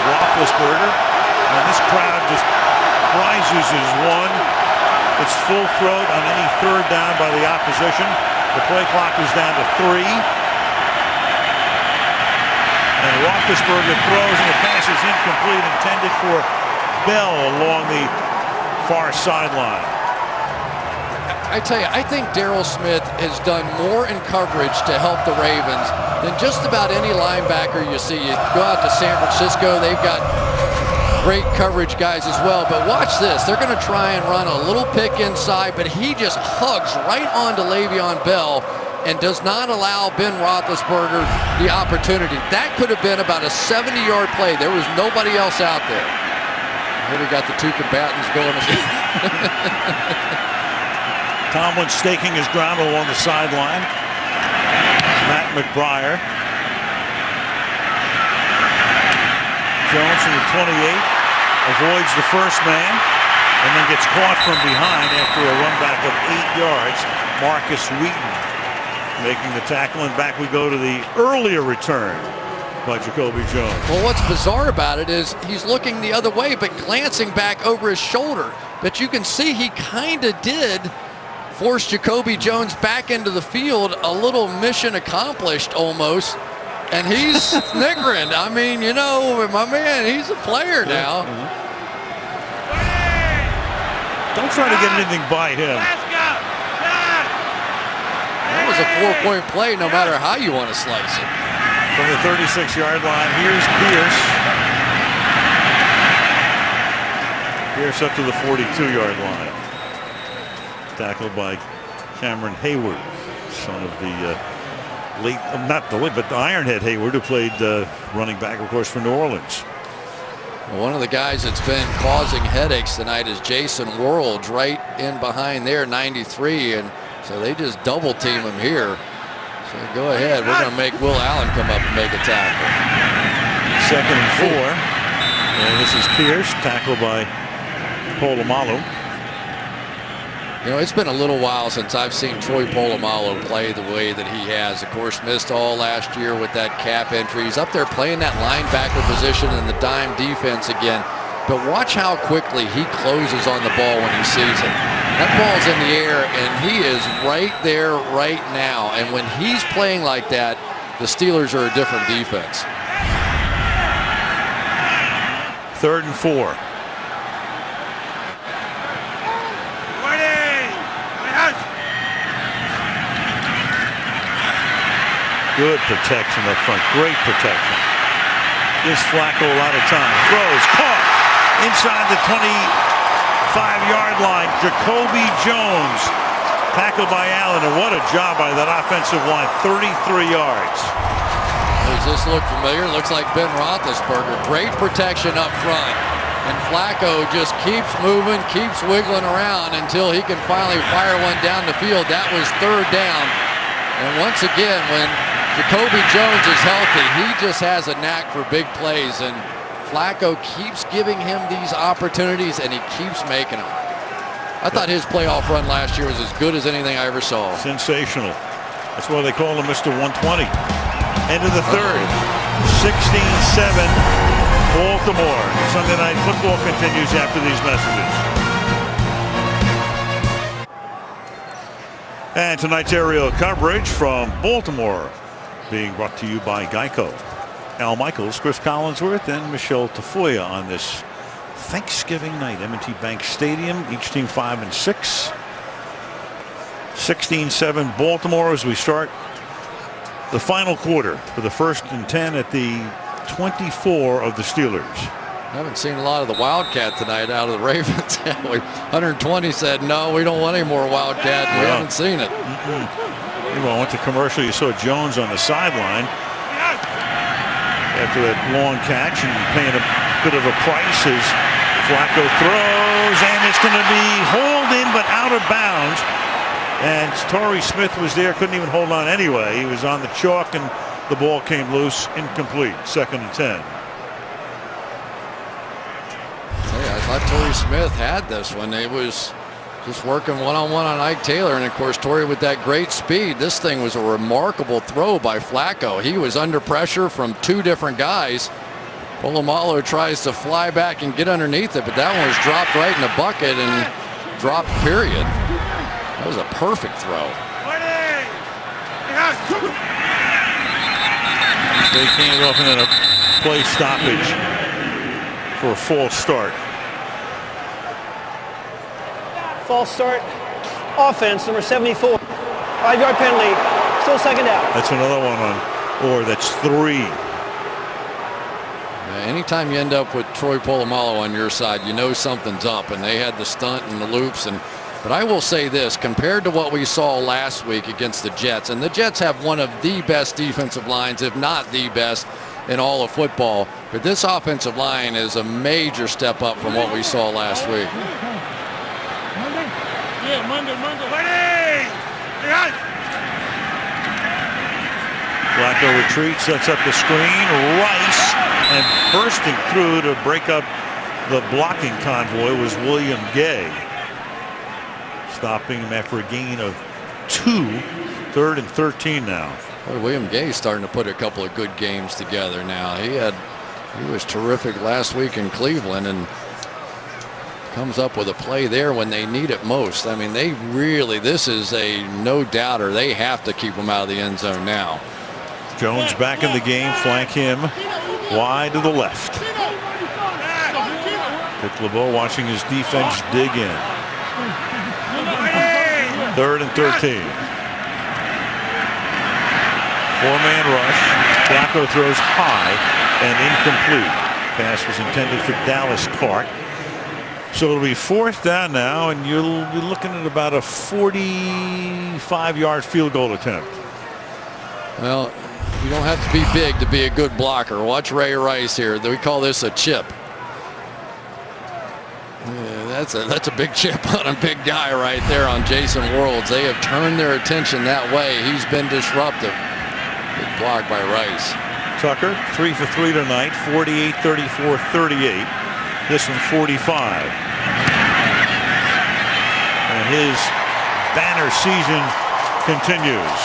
Roethlisberger, and this crowd just rises as one. It's full throat on any 3rd down by the opposition. The play clock is down to 3. And Roethlisberger throws, and the pass is incomplete, intended for Bell along the far sideline. I tell you, I think Daryl Smith has done more in coverage to help the Ravens than just about any linebacker you see. You go out to San Francisco, they've got great coverage guys as well. But watch this. They're going to try and run a little pick inside, but he just hugs right onto Le'Veon Bell and does not allow Ben Roethlisberger the opportunity. That could have been about a 70-yard play. There was nobody else out there. Here we got the 2 combatants going. Tomlin staking his ground along the sideline. Matt McBriar. Jones from the 28 avoids the first man and then gets caught from behind after a run back of 8 yards. Marcus Wheaton making the tackle, and back we go to the earlier return by Jacoby Jones. Well, what's bizarre about it is he's looking the other way but glancing back over his shoulder. But you can see he kind of did force Jacoby Jones back into the field, a little mission accomplished almost, and he's snickering. I mean, you know, my man, he's a player now. Don't try to get anything by him. That was a 4-point play no matter how you want to slice it. From the 36-yard line, here's Pierce. Pierce up to the 42-yard line. tackled by Cameron Hayward, son of the late, not the late, but the Ironhead Hayward, who played running back, of course, for New Orleans. One of the guys that's been causing headaches tonight is Jason World, right in behind there, 93, and so they just double team him here. So go ahead, we're going to make Will Allen come up and make a tackle. 2nd and 4, and this is Pierce, tackled by Polamalu. You know, it's been a little while since I've seen Troy Polamalu play the way that he has. Of course, missed all last year with that cap entry. He's up there playing that linebacker position in the dime defense again. But watch how quickly he closes on the ball when he sees it. That ball's in the air, and he is right there right now. And when he's playing like that, the Steelers are a different defense. 3rd and 4. Good protection up front. Great protection. Gives Flacco a lot of time. Throws. Caught. Inside the 25-yard line. Jacoby Jones. Tackled by Allen. And what a job by that offensive line. 33 yards. Does this look familiar? Looks like Ben Roethlisberger. Great protection up front. And Flacco just keeps moving, keeps wiggling around until he can finally fire one down the field. That was 3rd down. And once again, when Jacoby Jones is healthy, he just has a knack for big plays, and Flacco keeps giving him these opportunities, and he keeps making them. I thought his playoff run last year was as good as anything I ever saw. Sensational. That's why they call him Mr. 120. End of the 3rd. 16-7 Baltimore. Sunday Night Football continues after these messages. And tonight's aerial coverage from Baltimore being brought to you by Geico. Al Michaels, Chris Collinsworth, and Michelle Tafoya on this Thanksgiving night. M&T Bank Stadium, each team 5-6. 16-7 Baltimore as we start the final quarter for the 1st and 10 at the 24 of the Steelers. I haven't seen a lot of the Wildcat tonight out of the Ravens. 120 said, no, we don't want any more Wildcat. We haven't seen it. Well, I went to commercial. You saw Jones on the sideline after that long catch and paying a bit of a price as Flacco throws, and it's going to be hauled in but out of bounds. And Torrey Smith was there, couldn't even hold on anyway. He was on the chalk, and the ball came loose, incomplete. 2nd and 10. Hey, I thought Torrey Smith had this one. It was just working one-on-one on Ike Taylor, and of course Torrey with that great speed. This thing was a remarkable throw by Flacco. He was under pressure from 2 different guys. Polamalu tries to fly back and get underneath it, but that one was dropped right in the bucket and dropped, period. That was a perfect throw. They came up and then a play stoppage for a false start. False start. Offense, number 74. 5-yard penalty. Still 2nd down. That's another one on Orr. That's 3. Anytime you end up with Troy Polamalu on your side, you know something's up, and they had the stunt and the loops. But I will say this, compared to what we saw last week against the Jets, and the Jets have one of the best defensive lines, if not the best, in all of football. But this offensive line is a major step up from what we saw last week. Flacco retreats, sets up the screen. Rice, and bursting through to break up the blocking convoy was William Gay. Stopping him after a gain of 2. 3rd and 13 now. Boy, William Gay's starting to put a couple of good games together now. He was terrific last week in Cleveland, and comes up with a play there when they need it most. I mean, they really, this is a no-doubter. They have to keep him out of the end zone now. Jones back in the game, flank him wide to the left. Dick LeBeau watching his defense dig in. 3rd and 13. 4-man rush. Flacco throws high and incomplete. Pass was intended for Dallas Clark. So it'll be 4th down now, and you'll be looking at about a 45-yard field goal attempt. Well, you don't have to be big to be a good blocker. Watch Ray Rice here. We call this a chip. Yeah, that's a big chip on a big guy right there on Jason Worlds. They have turned their attention that way. He's been disruptive. Big block by Rice. Tucker, 3 for 3 tonight, 48, 34, 38. This one 45. And his banner season continues.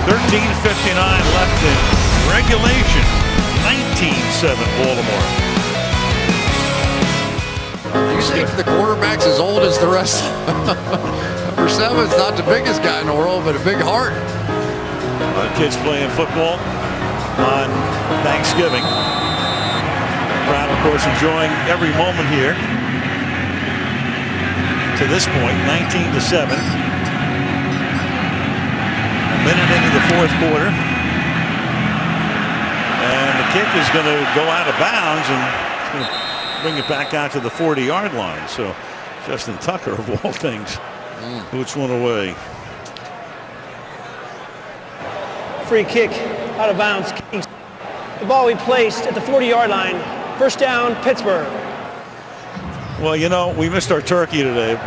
13:59 left in regulation. 19-7 Baltimore. You say the quarterback's as old as the rest. Number 7 is not the biggest guy in the world, but a big heart. Kids playing football on Thanksgiving. Crowd, of course, enjoying every moment here. To this point, 19-7. A minute into the 4th quarter. And the kick is going to go out of bounds and it's going to bring it back out to the 40-yard line. So Justin Tucker, of all things, boots one away. Free kick out of bounds. The ball we placed at the 40-yard line. First down, Pittsburgh. Well, you know, we missed our turkey today.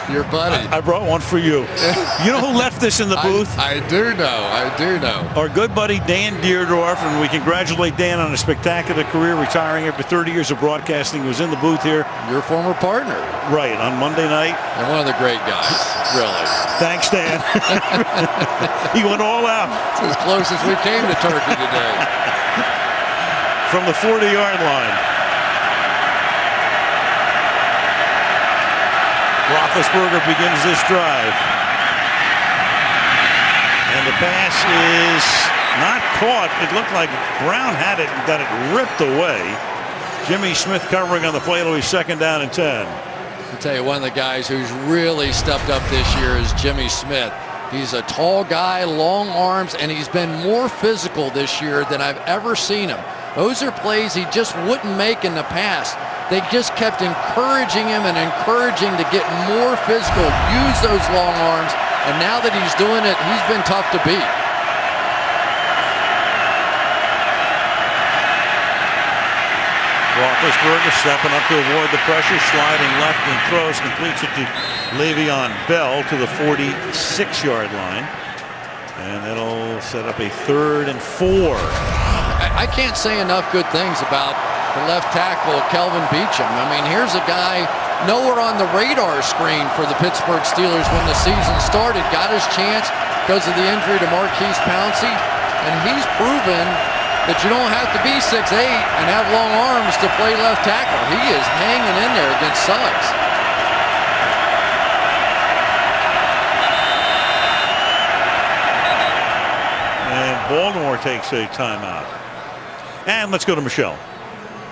Your buddy. I brought one for you. You know who left this in the booth? I do know. Our good buddy Dan Deerdorf, and we congratulate Dan on a spectacular career, retiring after 30 years of broadcasting. He was in the booth here. Your former partner. Right, on Monday night. And one of the great guys, really. Thanks, Dan. He went all out. It's as close as we came to turkey today. From the 40-yard line. Roethlisberger begins this drive. And the pass is not caught. It looked like Brown had it and got it ripped away. Jimmy Smith covering on the play. It'll be 2nd down and 10. I'll tell you, one of the guys who's really stepped up this year is Jimmy Smith. He's a tall guy, long arms, and he's been more physical this year than I've ever seen him. Those are plays he just wouldn't make in the past. They just kept encouraging him and encouraging to get more physical, use those long arms, and now that he's doing it, he's been tough to beat. Roethlisberger stepping up to avoid the pressure, sliding left and throws, completes it to Le'Veon Bell to the 46-yard line. And that'll set up a 3rd and 4. I can't say enough good things about the left tackle, Kelvin Beachum. I mean, here's a guy nowhere on the radar screen for the Pittsburgh Steelers when the season started. Got his chance because of the injury to Marquise Pouncey, and he's proven that you don't have to be 6'8" and have long arms to play left tackle. He is hanging in there against Suggs. And Baltimore takes a timeout. And let's go to Michelle.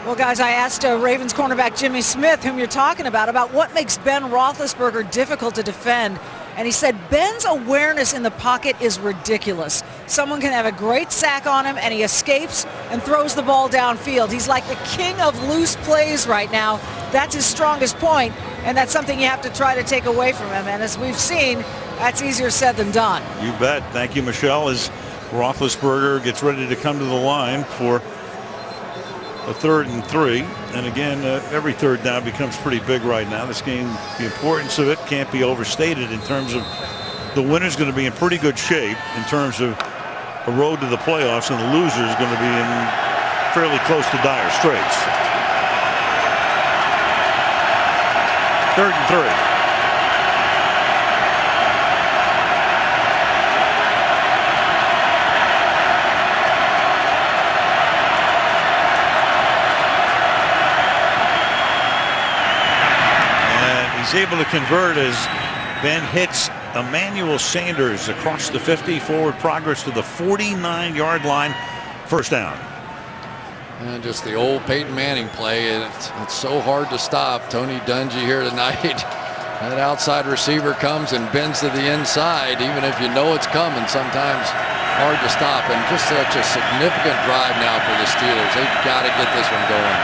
Well, guys, I asked Ravens cornerback Jimmy Smith, whom you're talking about what makes Ben Roethlisberger difficult to defend. And he said Ben's awareness in the pocket is ridiculous. Someone can have a great sack on him, and he escapes and throws the ball downfield. He's like the king of loose plays right now. That's his strongest point, and that's something you have to try to take away from him. And as we've seen, that's easier said than done. You bet. Thank you, Michelle. As Roethlisberger gets ready to come to the line for a 3rd and 3. And again, every 3rd down becomes pretty big right now. This game, the importance of it can't be overstated in terms of the winner's going to be in pretty good shape in terms of a road to the playoffs, and the loser is going to be in fairly close to dire straits. 3rd and 3. He's able to convert as Ben hits Emmanuel Sanders across the 50, forward progress to the 49-yard line, 1st down. And just the old Peyton Manning play, and it's so hard to stop. Tony Dungy here tonight. That outside receiver comes and bends to the inside, even if you know it's coming. Sometimes hard to stop, and just such a significant drive now for the Steelers. They've got to get this one going.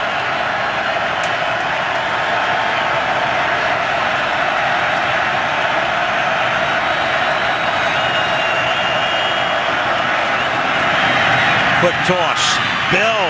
toss. Bell.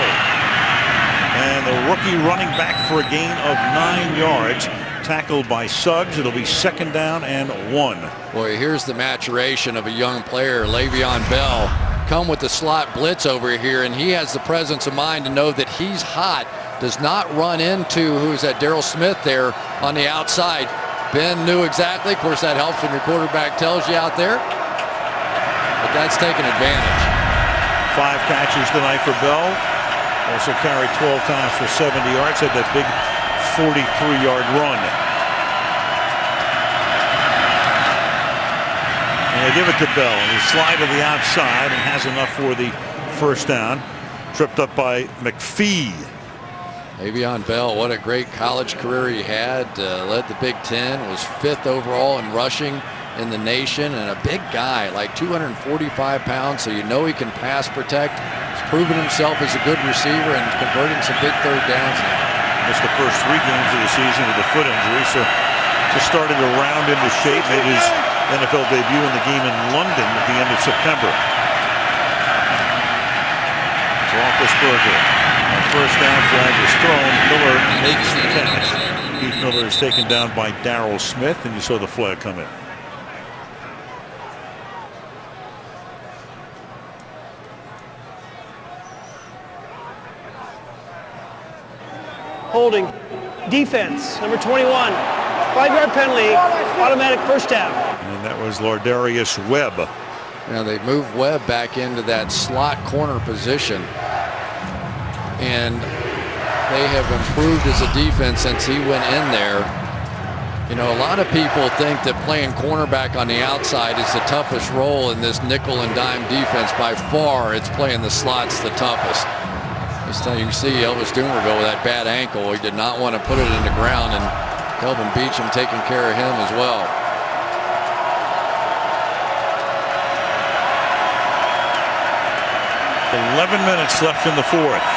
And the rookie running back for a gain of 9 yards. Tackled by Suggs. It'll be 2nd down and 1. Boy, here's the maturation of a young player, Le'Veon Bell. Come with the slot blitz over here, and he has the presence of mind to know that he's hot. Does not run into, who's that, Darrell Smith there on the outside. Ben knew exactly. Of course, that helps when your quarterback tells you out there. But that's taking advantage. 5 catches tonight for Bell. Also carried 12 times for 70 yards. Had that big 43-yard run. And they give it to Bell, and he slide to the outside and has enough for the 1st down. Tripped up by McPhee. Le'Veon Bell, what a great college career he had. Led the Big Ten, was 5th overall in rushing in the nation, and a big guy, like 245 pounds, so you know he can pass protect. He's proven himself as a good receiver and converting some big 3rd downs now. Missed the first 3 games of the season with a foot injury, so just started to round into shape. Made his NFL debut in the game in London at the end of September. Roethlisberger. On 1st down, flag is thrown. Miller makes the catch. Heath Miller is taken down by Darrell Smith, and you saw the flag come in. Holding. Defense, number 21. 5-yard penalty, automatic 1st down. And that was Lardarius Webb. Now they moved Webb back into that slot corner position. And they have improved as a defense since he went in there. You know, a lot of people think that playing cornerback on the outside is the toughest role in this nickel and dime defense. By far, it's playing the slots the toughest. This time you can see Elvis Dumerville with that bad ankle. He did not want to put it in the ground, and Kelvin Beachum taking care of him as well. $11 minutes left in the 4th.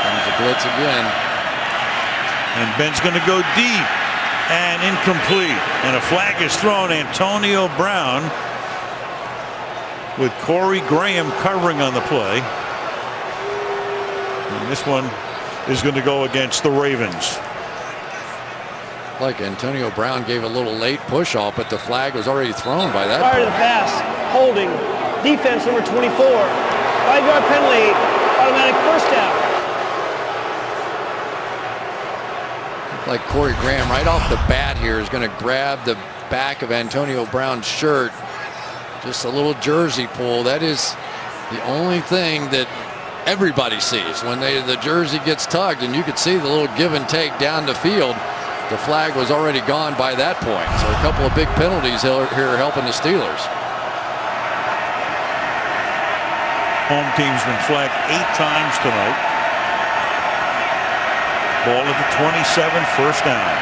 Comes the blitz again. And Ben's going to go deep. And incomplete. And a flag is thrown. Antonio Brown with Corey Graham covering on the play. And this one is going to go against the Ravens. Like Antonio Brown gave a little late push off, but the flag was already thrown by that. Prior to the pass, holding. Defense, number 24. 5-yard penalty, automatic 1st down. Like Corey Graham right off the bat here is going to grab the back of Antonio Brown's shirt. Just a little jersey pull. That is the only thing that everybody sees when the jersey gets tugged, and you could see the little give and take down the field. The flag was already gone by that point. So a couple of big penalties here helping the Steelers. Home team's been flagged 8 times tonight. Ball at the 27, 1st down.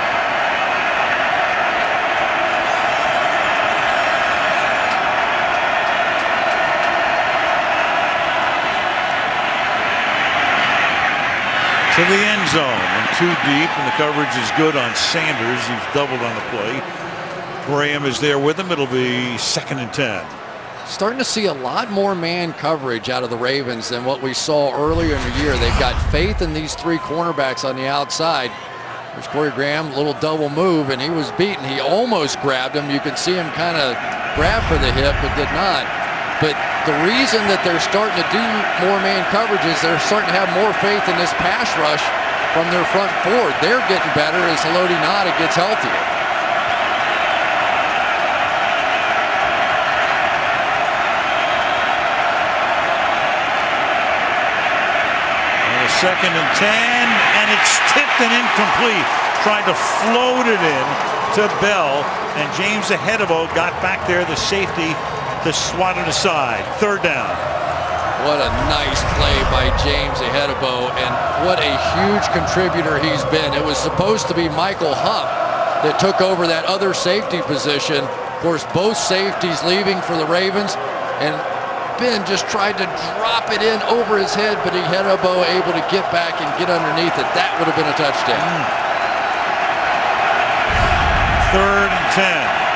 To the end zone and 2 deep, and the coverage is good on Sanders. He's doubled on the play. Graham is there with him. It'll be 2nd and 10. Starting to see a lot more man coverage out of the Ravens than what we saw earlier in the year. They've got faith in these 3 cornerbacks on the outside. There's Corey Graham, a little double move, and he was beaten. He almost grabbed him. You can see him kind of grab for the hip, but did not. But the reason that they're starting to do more man coverage is they're starting to have more faith in this pass rush from their front 4. They're getting better as Haloti Ngata gets healthier. Second and 10, and it's tipped and incomplete. Tried to float it in to Bell, and James Ahedebo got back there, the safety, to swat it aside. 3rd down. What a nice play by James Ahedebo, and what a huge contributor he's been. It was supposed to be Michael Huff that took over that other safety position. Of course, both safeties leaving for the Ravens, and Ben just tried to drop it in over his head, but Ahedebo able to get back and get underneath it. That would have been a touchdown. 3rd and 10.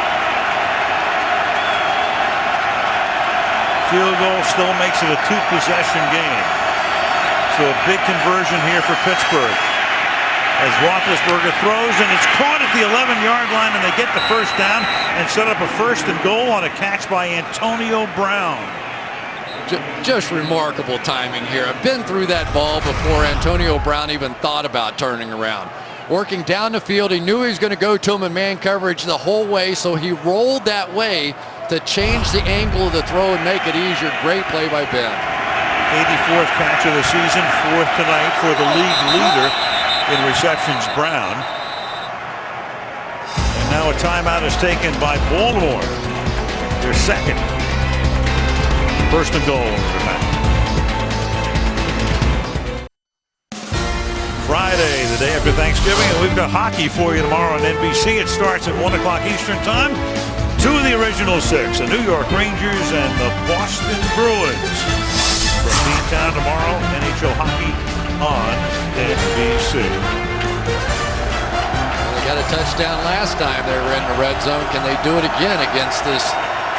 Field goal still makes it a 2-possession game. So a big conversion here for Pittsburgh. As Roethlisberger throws, and it's caught at the 11-yard line, and they get the first down and set up a 1st and goal on a catch by Antonio Brown. Just remarkable timing here. I've been through that ball before Antonio Brown even thought about turning around. Working down the field, he knew he was going to go to him in man coverage the whole way, so he rolled that way to change the angle of the throw and make it easier. Great play by Ben. 84th catch of the season, 4th tonight for the league leader in receptions, Brown. And now a timeout is taken by Baltimore. Their second. 1st and goal. Friday, the day after Thanksgiving, and we've got hockey for you tomorrow on NBC. It starts at 1 o'clock Eastern Time. 2 of the original 6, the New York Rangers and the Boston Bruins. From Beantown tomorrow, NHL hockey on NBC. They got a touchdown last time they were in the red zone. Can they do it again against this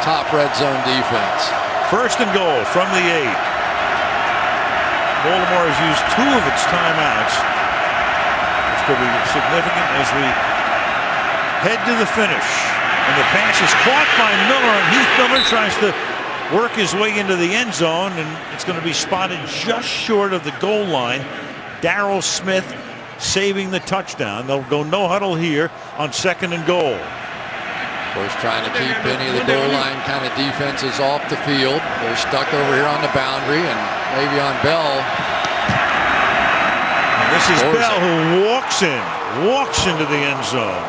top red zone defense? 1st and goal from the 8. Baltimore has used 2 of its timeouts. It's going to be significant as we head to the finish. And the pass is caught by Miller, and Heath Miller tries to work his way into the end zone, and it's going to be spotted just short of the goal line. Darryl Smith saving the touchdown. They'll go no huddle here on 2nd and goal. Of course, trying to keep any of the goal line kind of defenses off the field. They're stuck over here on the boundary and maybe on Bell. And this is Bell who walks into the end zone.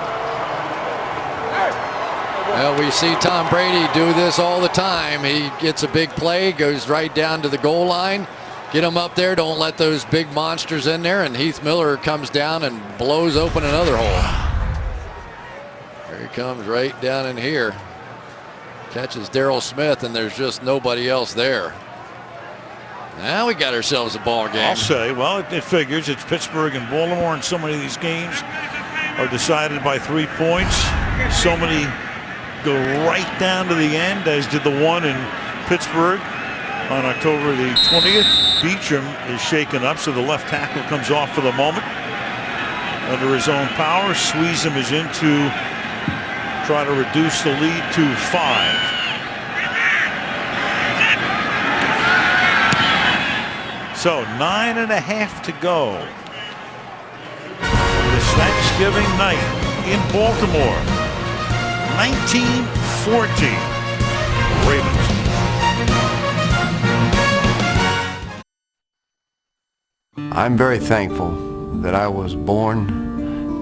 Well, we see Tom Brady do this all the time. He gets a big play, goes right down to the goal line. Get him up there. Don't let those big monsters in there. And Heath Miller comes down and blows open another hole. Here he comes right down in here. Catches Darryl Smith, and there's just nobody else there. Now we got ourselves a ball game. I'll say, well, it figures. It's Pittsburgh and Baltimore, and so many of these games are decided by 3 points. So many go right down to the end, as did the one in Pittsburgh on October the 20th. Beecham is shaken up, so the left tackle comes off for the moment. Under his own power, Sweezum is in to try to reduce the lead to 5. So 9.5 to go. This Thanksgiving night in Baltimore. 19-14 Ravens. I'm very thankful that I was born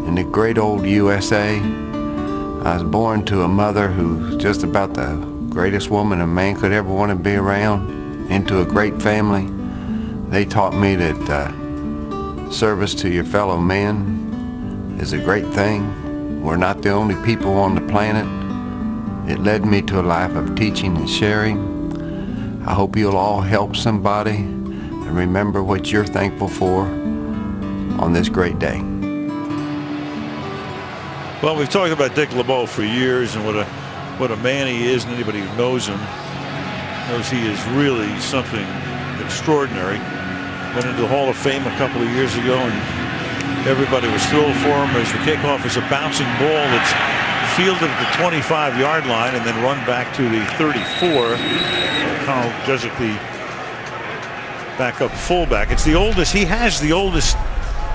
in the great old USA. I was born to a mother who's just about the greatest woman a man could ever want to be around, into a great family. They taught me that service to your fellow men is a great thing. We're not the only people on the planet. It led me to a life of teaching and sharing. I hope you'll all help somebody and remember what you're thankful for on this great day. Well, we've talked about Dick LeBeau for years, and what a man he is, and anybody who knows him knows he is really something extraordinary. Went into the Hall of Fame a couple of years ago, and everybody was thrilled for him as the kickoff is a bouncing ball that's fielded at the 25-yard line and then run back to the 34. Carl Jezik, the backup fullback. It's the oldest. He has the oldest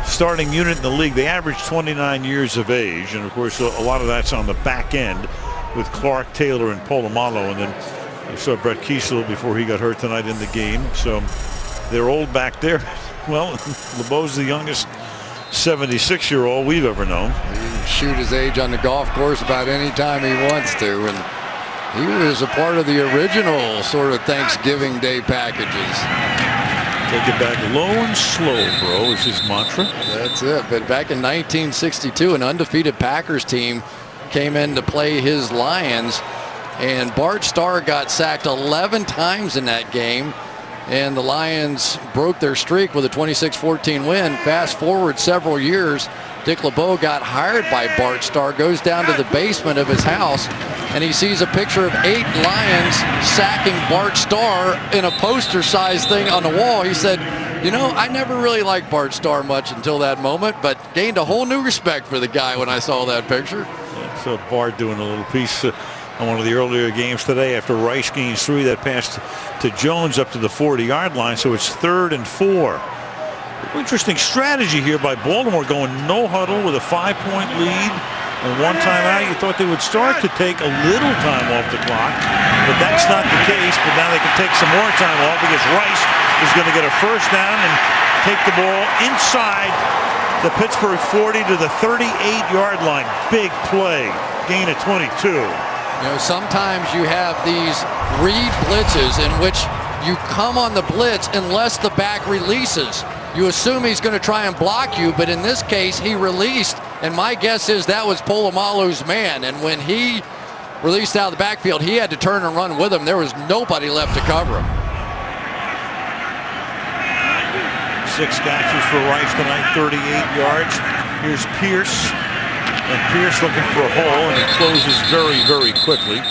starting unit in the league. They average 29 years of age, and of course a lot of that's on the back end with Clark, Taylor, and Polamalu, and then we saw Brett Kiesel before he got hurt tonight in the game. So they're old back there. Well, LeBeau's the youngest 76-year-old we've ever known. He can shoot his age on the golf course about any time he wants to, and he was a part of the original sort of Thanksgiving Day packages. Take it back low and slow, bro, is his mantra. That's it. But back in 1962, an undefeated Packers team came in to play his Lions, and Bart Starr got sacked 11 times in that game. And the Lions broke their streak with a 26-14 win. Fast forward several years, Dick LeBeau got hired by Bart Starr, goes down to the basement of his house, and he sees a picture of 8 Lions sacking Bart Starr in a poster-sized thing on the wall. He said, you know, I never really liked Bart Starr much until that moment, but gained a whole new respect for the guy when I saw that picture. So Bart doing a little piece on one of the earlier games today after Rice gains 3. That pass to Jones up to the 40-yard line, so it's 3rd and 4. Interesting strategy here by Baltimore, going no huddle with a 5-point lead and 1 timeout. You thought they would start to take a little time off the clock, but that's not the case. But now they can take some more time off because Rice is going to get a first down and take the ball inside the Pittsburgh 40 to the 38-yard line. Big play, gain of 22. You know, sometimes you have these read blitzes in which you come on the blitz unless the back releases. You assume he's going to try and block you, but in this case, he released, and my guess is that was Polamalu's man. And when he released out of the backfield, he had to turn and run with him. There was nobody left to cover him. 6 catches for Rice tonight, 38 yards. Here's Pierce, and Pierce looking for a hole, and he closes very, very quickly.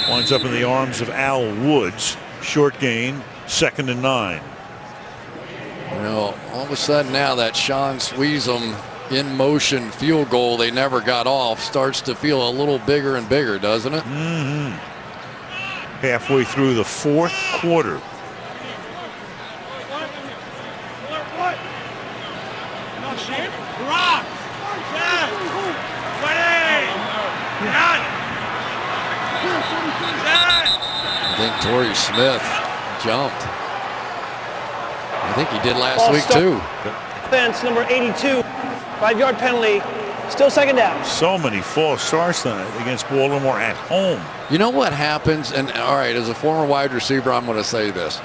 Winds up in the arms of Al Woods. Short gain, 2nd and 9. You know, all of a sudden now that Sean Sweezum in motion field goal they never got off starts to feel a little bigger and bigger, doesn't it? Mm-hmm. Halfway through the 4th quarter. I think Torrey Smith jumped. I think he did last week too. Offense number 82, 5-yard penalty, still 2nd down. So many false starts tonight against Baltimore at home. You know what happens, and all right, as a former wide receiver, I'm going to say this.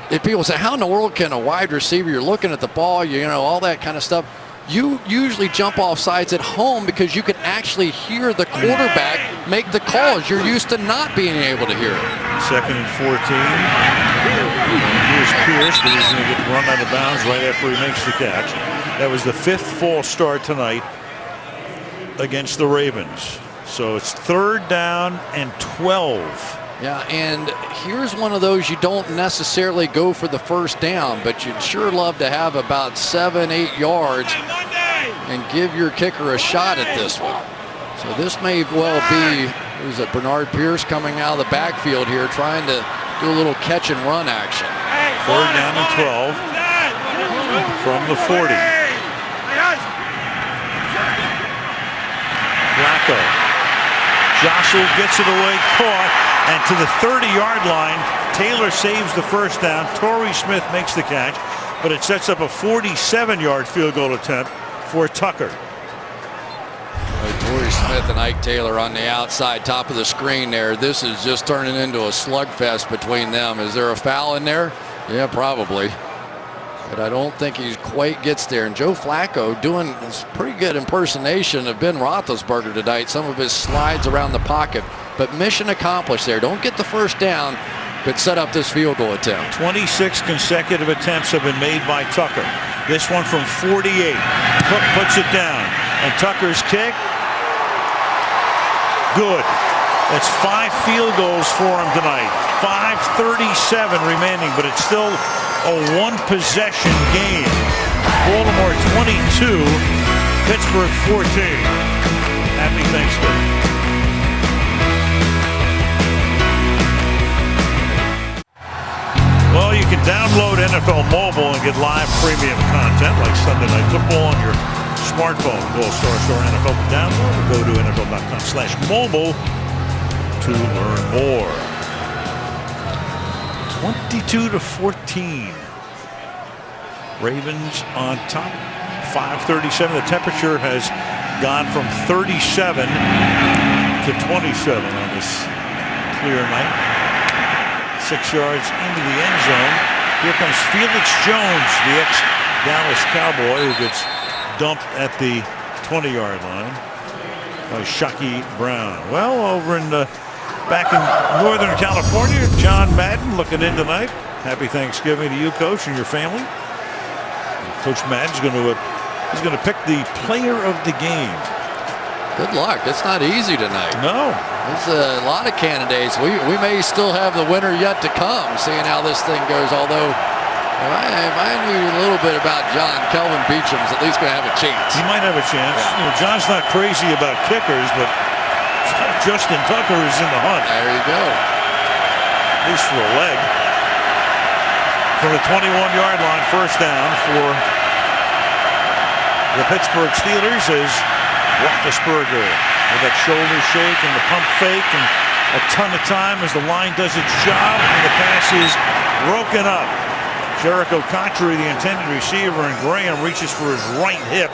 If people say, how in the world can a wide receiver, you're looking at the ball, you know, all that kind of stuff. You usually jump off sides at home because you can actually hear the quarterback make the calls. You're used to not being able to hear it. 2nd and 14. Here's Pierce, but he's going to get run out of bounds right after he makes the catch. That was the 5th false start tonight against the Ravens. So it's 3rd down and 12. Yeah, and here's one of those you don't necessarily go for the first down, but you'd sure love to have about 7-8 yards and give your kicker a shot at this one. So this may well be, who's it, Bernard Pierce coming out of the backfield here trying to do a little catch and run action. 3rd down and 12 from the 40. Flacco jostled, gets it away, caught, and to the 30-yard line. Taylor saves the first down. Torrey Smith makes the catch, but it sets up a 47-yard field goal attempt for Tucker. Torrey Smith and Ike Taylor on the outside, top of the screen there. This is just turning into a slugfest between them. Is there a foul in there? Yeah, probably. But I don't think he quite gets there. And Joe Flacco doing this pretty good impersonation of Ben Roethlisberger tonight. Some of his slides around the pocket. But mission accomplished there. Don't get the first down, but set up this field goal attempt. 26 consecutive attempts have been made by Tucker. This one from 48. Cook puts it down. And Tucker's kick, good. That's 5 field goals for him tonight. 5:37 remaining, but it's still a 1-possession game. Baltimore 22, Pittsburgh 14. Happy Thanksgiving. Well, you can download NFL Mobile and get live premium content like Sunday Night Football on your smartphone. Go to Store NFL to download or go to NFL.com/mobile to learn more. 22-14. Ravens on top. 5:37. The temperature has gone from 37 to 27 on this clear night. 6 yards into the end zone. Here comes Felix Jones, the ex-Dallas Cowboy, who gets dumped at the 20-yard line by Shockey Brown. Well, over in back in Northern California, John Madden looking in tonight. Happy Thanksgiving to you, Coach, and your family. Coach Madden's going to pick the player of the game. Good luck. It's not easy tonight. No. There's a lot of candidates. We may still have the winner yet to come, seeing how this thing goes. Although, if I knew a little bit about John, Kelvin Beacham's at least going to have a chance. He might have a chance. Yeah. You know, John's not crazy about kickers, but Justin Tucker is in the hunt. There you go. At least for a leg. From the 21-yard line, first down for the Pittsburgh Steelers is Roethlisberger with that shoulder shake and the pump fake and a ton of time as the line does its job and the pass is broken up. Jericho Cotchery, the intended receiver, and Graham reaches for his right hip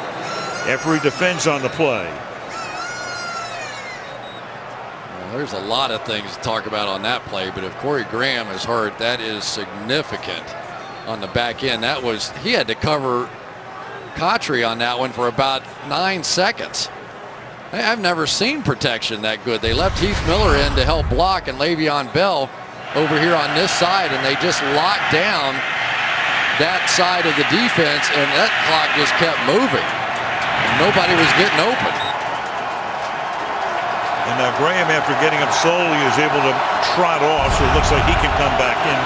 after he defends on the play. There's a lot of things to talk about on that play, but if Corey Graham is hurt, that is significant on the back end. He had to cover Cotchery on that one for about 9 seconds. I've never seen protection that good. They left Heath Miller in to help block and Le'Veon Bell over here on this side, and they just locked down that side of the defense, and that clock just kept moving. Nobody was getting open. And now Graham, after getting up slowly, is able to trot off, so it looks like he can come back in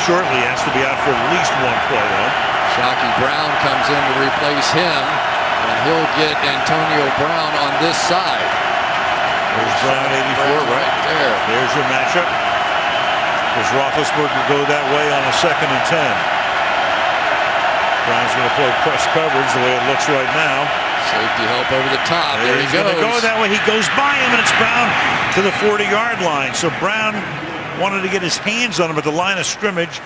shortly. Has to be out for at least one play, though. Shockey Brown comes in to replace him, and he'll get Antonio Brown on this side. There's Brown, 84, right there. There's your matchup. Does Roethlisberger go that way on a 2nd and 10? Brown's going to play press coverage the way it looks right now. Safety help over the top. There he He's goes. going to go that way. He goes by him, and it's Brown to the 40-yard line. So Brown wanted to get his hands on him at the line of scrimmage.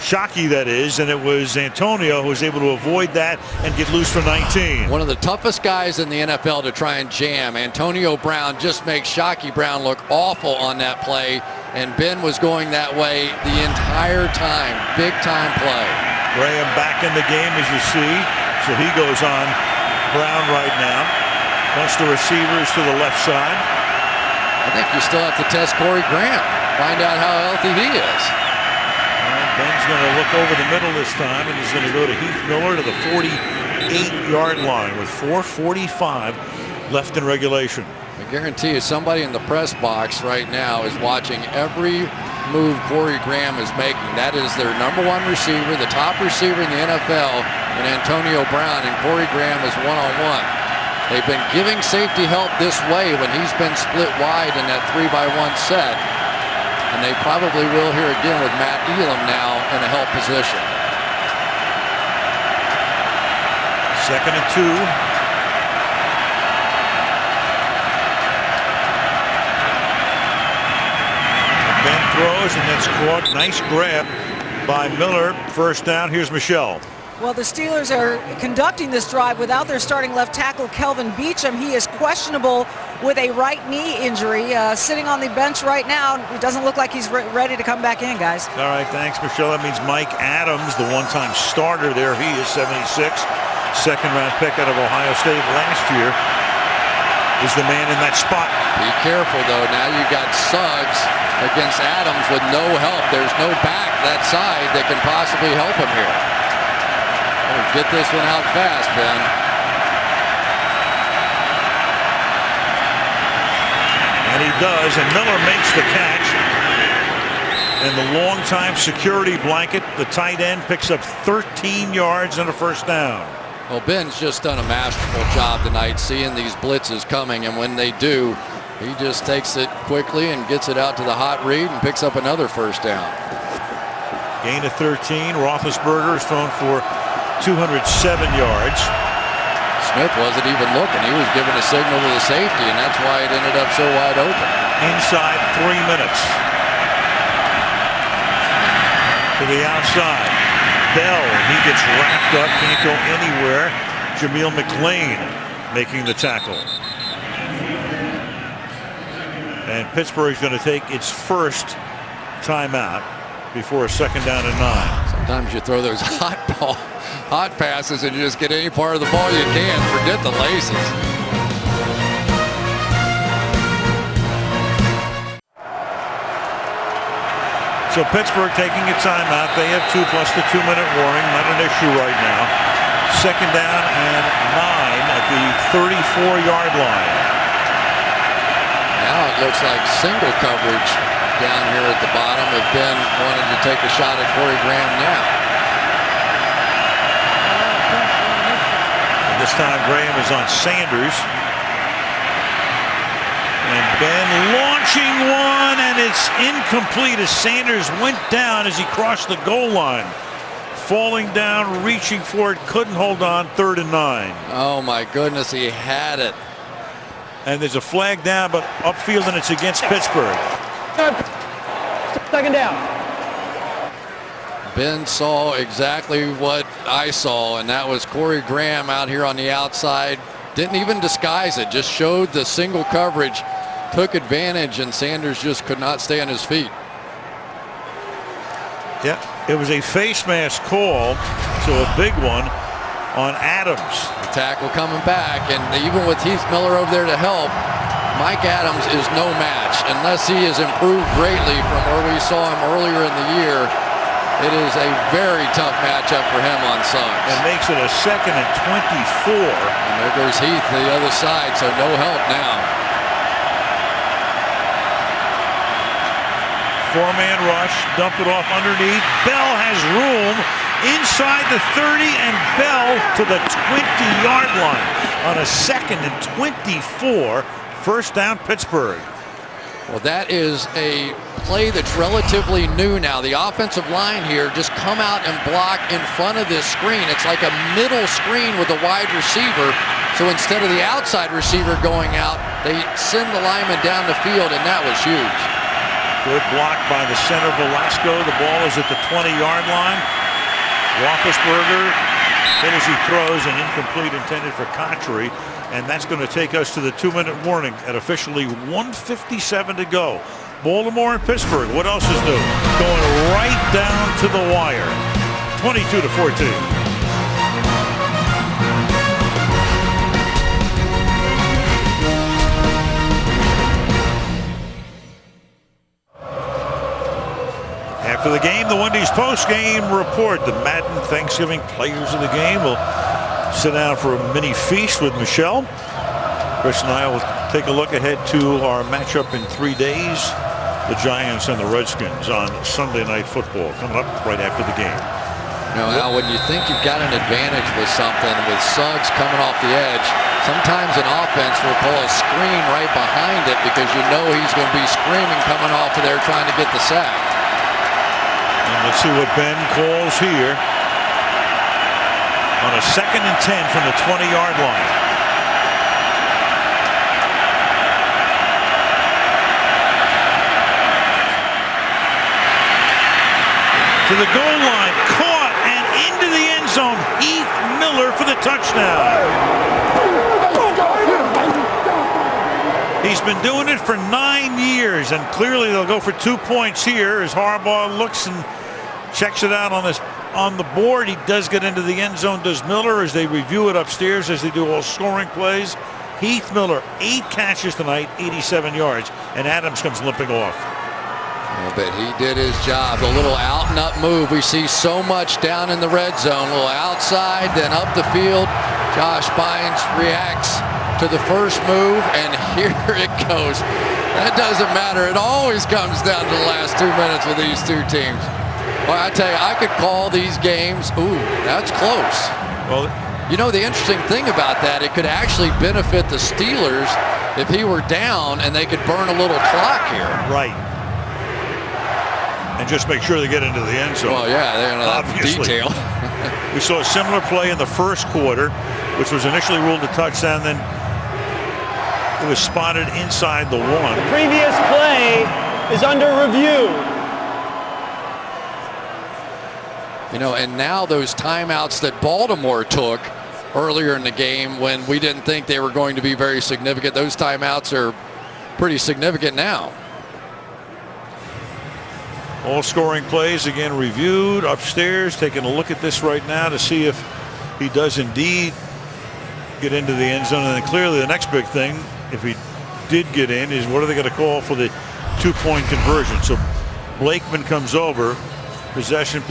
Shockey, that is, and it was Antonio who was able to avoid that and get loose for 19. One of the toughest guys in the NFL to try and jam. Antonio Brown just makes Shockey Brown look awful on that play, and Ben was going that way the entire time. Big time play. Graham back in the game, as you see, so he goes on Brown right now. Plus the receivers to the left side. I think you still have to test Corey Graham. Find out how healthy he is. Ben's going to look over the middle this time, and he's going to go to Heath Miller to the 48-yard line with 4:45 left in regulation. I guarantee you somebody in the press box right now is watching every move Corey Graham is making. That is their #1 receiver, the top receiver in the NFL, and Antonio Brown, and Corey Graham is one-on-one. They've been giving safety help this way when he's been split wide in that 3-by-1 set. And they probably will here again with Matt Elam now in a help position. 2nd and 2. Ben throws, and that's caught. Nice grab by Miller. First down. Here's Michelle. Well, the Steelers are conducting this drive without their starting left tackle, Kelvin Beachum. He is questionable with a right knee injury, sitting on the bench right now. It doesn't look like he's ready to come back in, guys. All right, thanks, Michelle. That means Mike Adams, the one-time starter there. He is 76, second-round pick out of Ohio State last year, is the man in that spot. Be careful, though. Now you got Suggs against Adams with no help. There's no back that side that can possibly help him here. Get this one out fast, Ben. And he does, and Miller makes the catch. And the long-time security blanket, the tight end, picks up 13 yards and a first down. Well, Ben's just done a masterful job tonight seeing these blitzes coming, and when they do, he just takes it quickly and gets it out to the hot read and picks up another first down. Gain of 13. Roethlisberger is thrown for 207 yards. Smith wasn't even looking. He was giving a signal to the safety, and that's why it ended up so wide open. Inside 3 minutes. To the outside. Bell, he gets wrapped up, can't go anywhere. Jameel McLean making the tackle. And Pittsburgh's going to take its first timeout before a 2nd down and 9. Sometimes you throw those hot passes and you just get any part of the ball you can. Forget the laces. So Pittsburgh taking a timeout. They have 2 plus the 2-minute warning. Not an issue right now. 2nd down and 9 at the 34-yard line. what looks like single coverage down here at the bottom, if Ben wanted to take a shot at Corey Graham now. And this time Graham is on Sanders. And Ben launching one, and it's incomplete as Sanders went down as he crossed the goal line. Falling down, reaching for it, couldn't hold on, 3rd and 9. Oh my goodness, he had it. And there's a flag down, but upfield, and it's against Pittsburgh. 2nd down. Ben saw exactly what I saw, and that was Corey Graham out here on the outside. Didn't even disguise it, just showed the single coverage, took advantage, and Sanders just could not stay on his feet. Yeah, it was a face mask call, so a big one on Adams. The tackle coming back, and even with Heath Miller over there to help, Mike Adams is no match. Unless he has improved greatly from where we saw him earlier in the year, it is a very tough matchup for him on Suggs. And makes it a 2nd and 24. And there goes Heath to the other side, so no help now. 4-man rush, dump it off underneath. Bell has room inside the 30, and Bell to the 20-yard line on a 2nd and 24. First down, Pittsburgh. Well, that is a play that's relatively new now. The offensive line here just come out and block in front of this screen. It's like a middle screen with a wide receiver. So instead of the outside receiver going out, they send the lineman down the field, and that was huge. Good block by the center, Velasco. The ball is at the 20-yard line. Roethlisberger hit as he throws, and incomplete, intended for Cotchery. And that's going to take us to the 2-minute warning at officially 1:57 to go. Baltimore and Pittsburgh, what else is new? Going right down to the wire. 22-14. After the game, the Wendy's post-game report. The Madden Thanksgiving players of the game will sit down for a mini feast with Michelle. Chris and I will take a look ahead to our matchup in 3 days. The Giants and the Redskins on Sunday Night Football, coming up right after the game. You know, Al, when you think you've got an advantage with something, with Suggs coming off the edge, sometimes an offense will call a screen right behind it because you know he's going to be screaming coming off of there trying to get the sack. And let's see what Ben calls here on a 2nd and 10 from the 20-yard line. To the goal line, caught, and into the end zone. Heath Miller for the touchdown. He's been doing it for 9 years, and clearly they'll go for 2 points here as Harbaugh looks and checks it out on the board. He does get into the end zone, does Miller, as they review it upstairs as they do all scoring plays. Heath Miller, 8 catches tonight, 87 yards, and Adams comes limping off. But he did his job. A little out and up move. We see so much down in the red zone. A little outside, then up the field. Josh Bynes reacts to the first move, and here it goes. That doesn't matter. It always comes down to the last 2 minutes with these two teams. Well, I tell you, I could call these games. Ooh, that's close. Well, you know, the interesting thing about that, it could actually benefit the Steelers if he were down and they could burn a little clock here. Right. And just make sure they get into the end zone. Well, yeah, that's obviously. Detail. We saw a similar play in the first quarter, which was initially ruled a touchdown, then it was spotted inside the 1. The previous play is under review. You know, and now those timeouts that Baltimore took earlier in the game when we didn't think they were going to be very significant, those timeouts are pretty significant now. All scoring plays again reviewed upstairs, taking a look at this right now to see if he does indeed get into the end zone. And then clearly the next big thing, if he did get in, is what are they going to call for the 2-point conversion? So Blakeman comes over, Possession.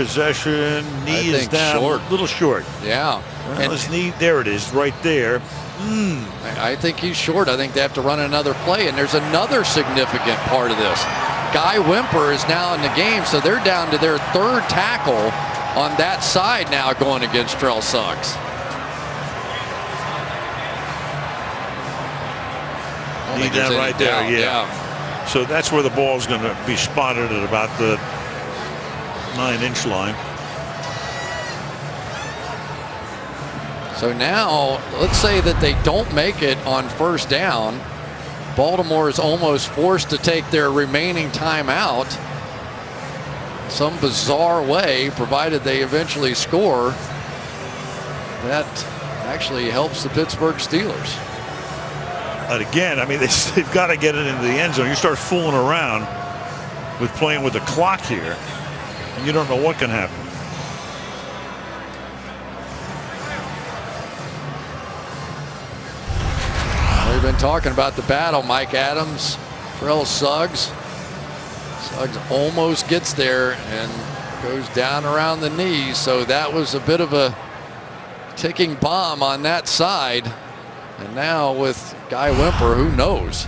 Knee is think down. short. A little short. Yeah. Well, And his knee, there it is, right there. I think he's short. I think they have to run another play. And there's another significant part of this. Guy Wimper is now in the game, so they're down to their third tackle on that side now going against Trell Suggs. Knee down right there, yeah. So that's where the ball's going to be spotted at about the 9-inch line. So now, let's say that they don't make it on first down. Baltimore is almost forced to take their remaining timeout some bizarre way, provided they eventually score. That actually helps the Pittsburgh Steelers. And again, I mean, they've got to get it into the end zone. You start fooling around with playing with the clock here, and you don't know what can happen. We've been talking about the battle. Mike Adams, Trell Suggs. Suggs almost gets there and goes down around the knees. So that was a bit of a ticking bomb on that side. And now with Guy Wimper, who knows?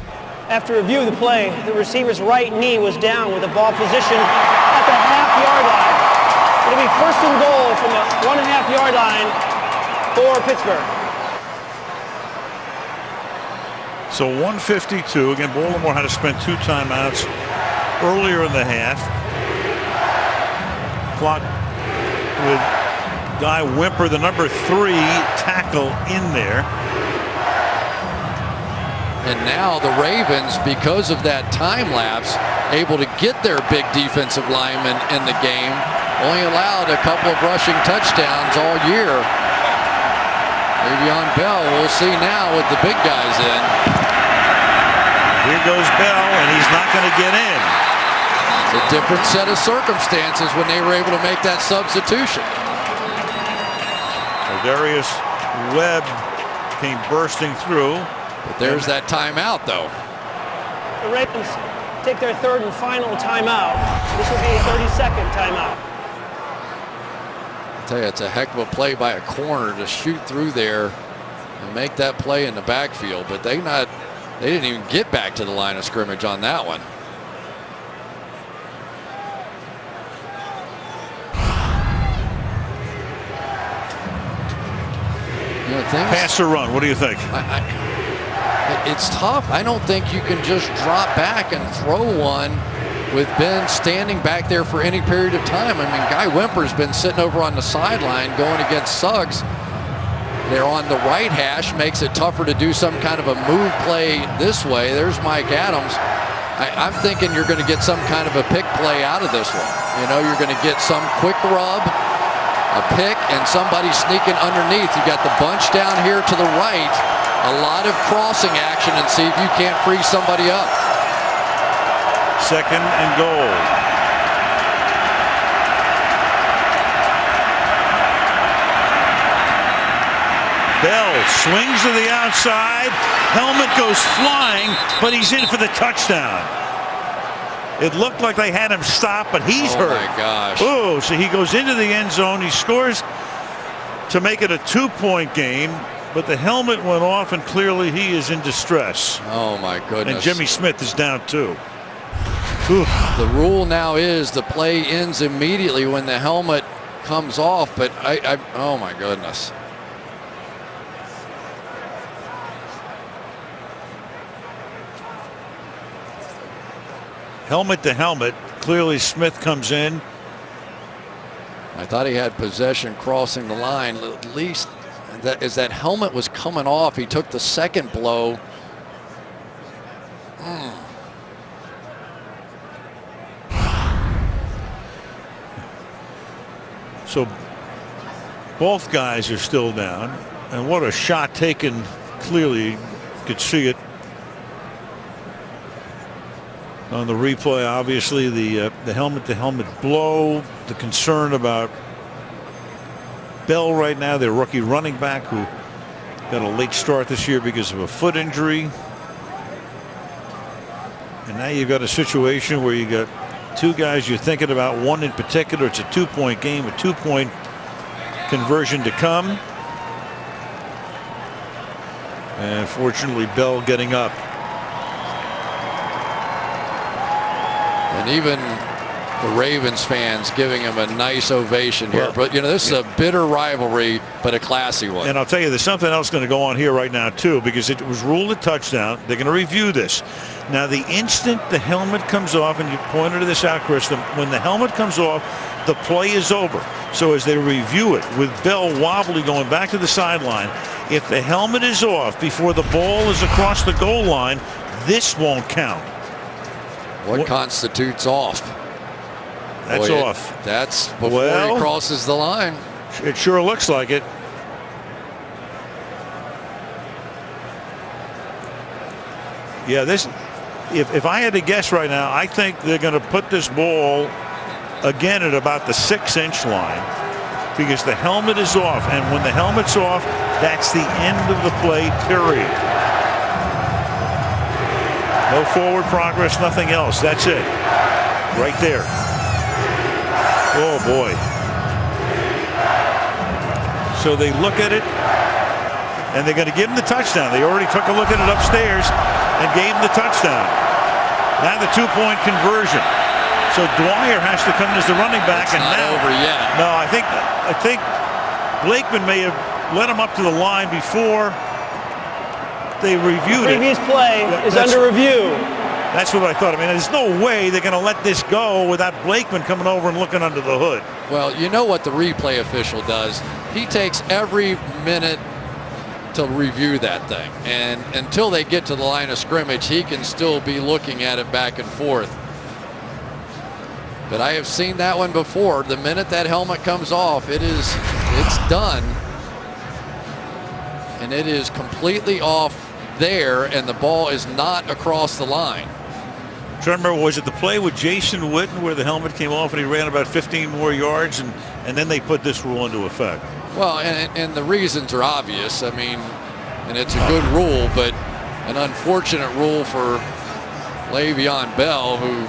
After review of the play, the receiver's right knee was down with the ball positioned at the half-yard line. It'll be 1st and goal from the 1.5-yard line for Pittsburgh. So 1:52. Again, Baltimore had to spend 2 timeouts earlier in the half. Clock with Guy Wimper, the number 3 tackle, in there. And now the Ravens, because of that time lapse, able to get their big defensive lineman in the game. Only allowed a couple of rushing touchdowns all year. Le'Veon Bell, we'll see now with the big guys in. Here goes Bell, and he's not going to get in. It's a different set of circumstances when they were able to make that substitution. Darius Webb came bursting through. But there's that timeout, though. The Ravens take their 3rd and final timeout. This will be a 30-second timeout. I tell you, it's a heck of a play by a corner to shoot through there and make that play in the backfield. But they didn't even get back to the line of scrimmage on that one. You know, pass or run, what do you think? It's tough. I don't think you can just drop back and throw one with Ben standing back there for any period of time. I mean, Guy Wimper's been sitting over on the sideline going against Suggs. They're on the right hash, makes it tougher to do some kind of a move play this way. There's Mike Adams. I'm thinking you're going to get some kind of a pick play out of this one. You know, you're going to get some quick rub, a pick, and somebody sneaking underneath. You got the bunch down here to the right. A lot of crossing action, and see if you can't free somebody up. 2nd and goal. Bell swings to the outside. Helmet goes flying, but he's in for the touchdown. It looked like they had him stopped, but he's hurt. Oh my gosh. Oh, so he goes into the end zone. He scores to make it a 2-point game. But the helmet went off, and clearly he is in distress. Oh, my goodness. And Jimmy Smith is down, too. The rule now is the play ends immediately when the helmet comes off, but oh, my goodness. Helmet to helmet. Clearly Smith comes in. I thought he had possession crossing the line. At least as that helmet was coming off, he took the second blow. So both guys are still down, and what a shot taken. Clearly you could see it on the replay. Obviously the helmet to helmet blow, the concern about Bell right now, their rookie running back, who got a late start this year because of a foot injury. And now you've got a situation where you got two guys you're thinking about, one in particular. It's a 2-point game, a 2-point conversion to come. And fortunately, Bell getting up. And even the Ravens fans giving him a nice ovation here. But, this is a bitter rivalry, but a classy one. And I'll tell you, there's something else going to go on here right now, too, because it was ruled a touchdown. They're going to review this. Now, the instant the helmet comes off, and you pointed this out, Chris, when the helmet comes off, the play is over. So as they review it, with Bell wobbly going back to the sideline, if the helmet is off before the ball is across the goal line, this won't count. What constitutes off? That's off. That's before he crosses the line. It sure looks like it. Yeah, this. If I had to guess right now, I think they're going to put this ball again at about the 6-inch line, because the helmet is off, and when the helmet's off, that's the end of the play, period. No forward progress, nothing else. That's it. Right there. Oh, boy. So they look at it, and they're going to give him the touchdown. They already took a look at it upstairs and gave him the touchdown. Now the 2-point conversion. So Dwyer has to come as the running back. It's not over yet. No, I think Blakeman may have led him up to the line before they reviewed it. Previous play is under review. That's what I thought. I mean, there's no way they're going to let this go without Blakeman coming over and looking under the hood. Well, you know what the replay official does? He takes every minute to review that thing. And until they get to the line of scrimmage, he can still be looking at it back and forth. But I have seen that one before. The minute that helmet comes off, it's done. And it is completely off there, and the ball is not across the line. Remember, was it the play with Jason Witten where the helmet came off and he ran about 15 more yards, and then they put this rule into effect? Well, and the reasons are obvious. I mean, and it's a good rule, but an unfortunate rule for Le'Veon Bell, who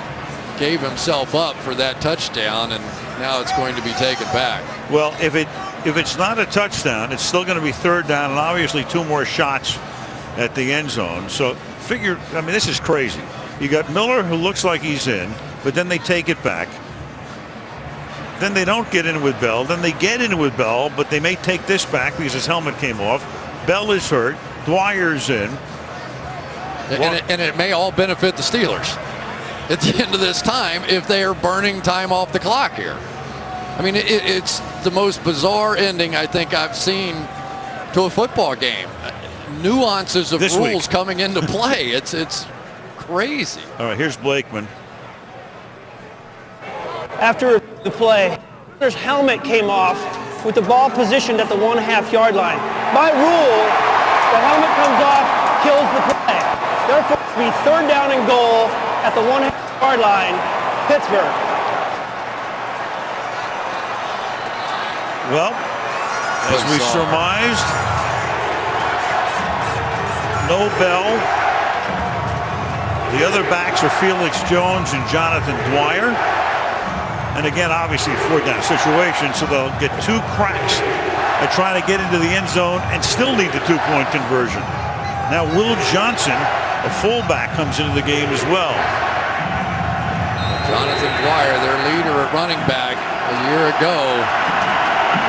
gave himself up for that touchdown, and now it's going to be taken back. Well, if it's not a touchdown, it's still going to be 3rd down, and obviously 2 more shots at the end zone. So figure, I mean, this is crazy. You got Miller, who looks like he's in, but then they take it back. Then they don't get in with Bell. Then they get in with Bell, but they may take this back because his helmet came off. Bell is hurt. Dwyer's in. And it may all benefit the Steelers at the end of this time if they are burning time off the clock here. I mean, it's the most bizarre ending I think I've seen to a football game. Nuances of This rules week. coming into play. It's crazy. All right, here's Blakeman. After the play, his helmet came off with the ball positioned at the 1.5 yard line. By rule, the helmet comes off, kills the play. Therefore, it will be 3rd down and goal at the 1.5 yard line, Pittsburgh. Well, as we surmised, no Bell. The other backs are Felix Jones and Jonathan Dwyer. And again, obviously a 4th down situation, so they'll get 2 cracks at trying to get into the end zone and still need the 2-point conversion. Now Will Johnson, a fullback, comes into the game as well. Jonathan Dwyer, their leader at running back a year ago.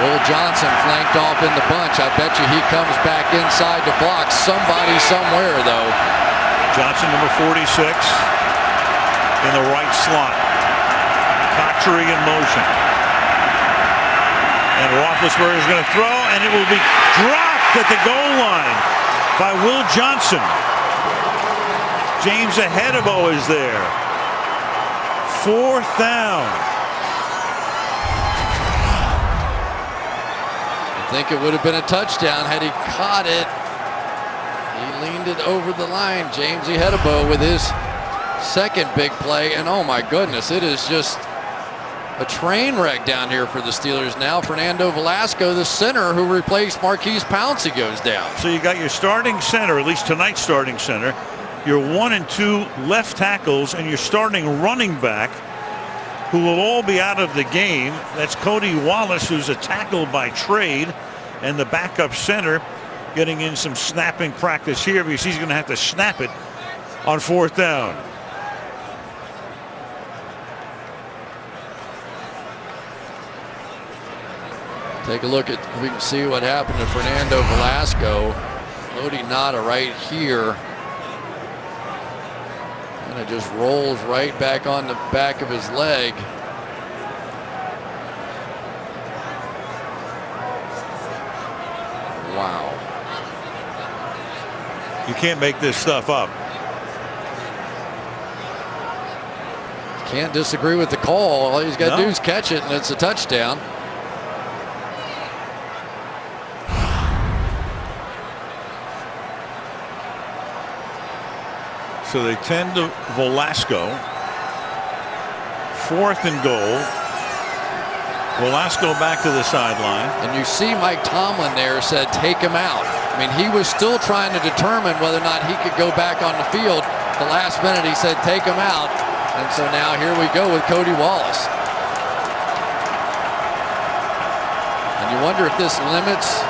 Will Johnson flanked off in the bunch. I bet you he comes back inside to block somebody somewhere, though. Johnson, number 46, in the right slot. Cotchery in motion. And Roethlisberger is going to throw, and it will be dropped at the goal line by Will Johnson. James Ahedebo is there. 4th down. I think it would have been a touchdown had he caught it. He leaned it over the line. James Ahedebo with his 2nd big play, and oh my goodness, it is just a train wreck down here for the Steelers now. Fernando Velasco, the center who replaced Marquise Pouncey, goes down. So you got your starting center, at least tonight's starting center, your 1 and 2 left tackles, and your starting running back, who will all be out of the game. That's Cody Wallace, who's a tackle by trade, and the backup center getting in some snapping practice here because he's going to have to snap it on 4th down. Take a look at, we can see what happened to Fernando Velasco. Lodi Nada right here. And it just rolls right back on the back of his leg. Wow. You can't make this stuff up. Can't disagree with the call. All he's got to do is catch it, and it's a touchdown. So they tend to Velasco. 4th and goal. Velasco back to the sideline. And you see Mike Tomlin there said take him out. I mean, he was still trying to determine whether or not he could go back on the field. The last minute he said take him out. And so now here we go with Cody Wallace. And you wonder if this limits,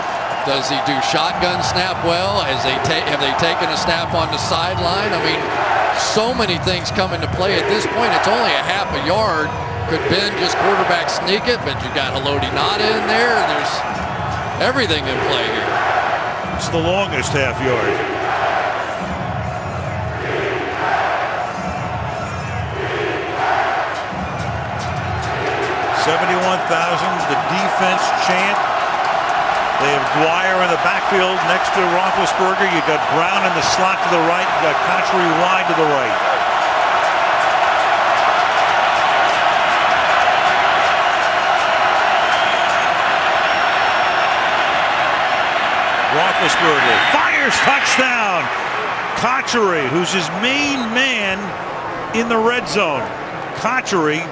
does he do shotgun snap well? Have they taken a snap on the sideline? I mean, so many things come into play at this point. It's only a half a yard. Could Ben just quarterback sneak it? But you got Haloti Ngata in there. There's everything in play here. It's the longest half yard. $71,000. The defense chant. They have Dwyer in the backfield next to Roethlisberger. You got Brown in the slot to the right. You got Cotchery wide to the right. Roethlisberger fires, touchdown. Cotchery, who's his main man in the red zone. Cotchery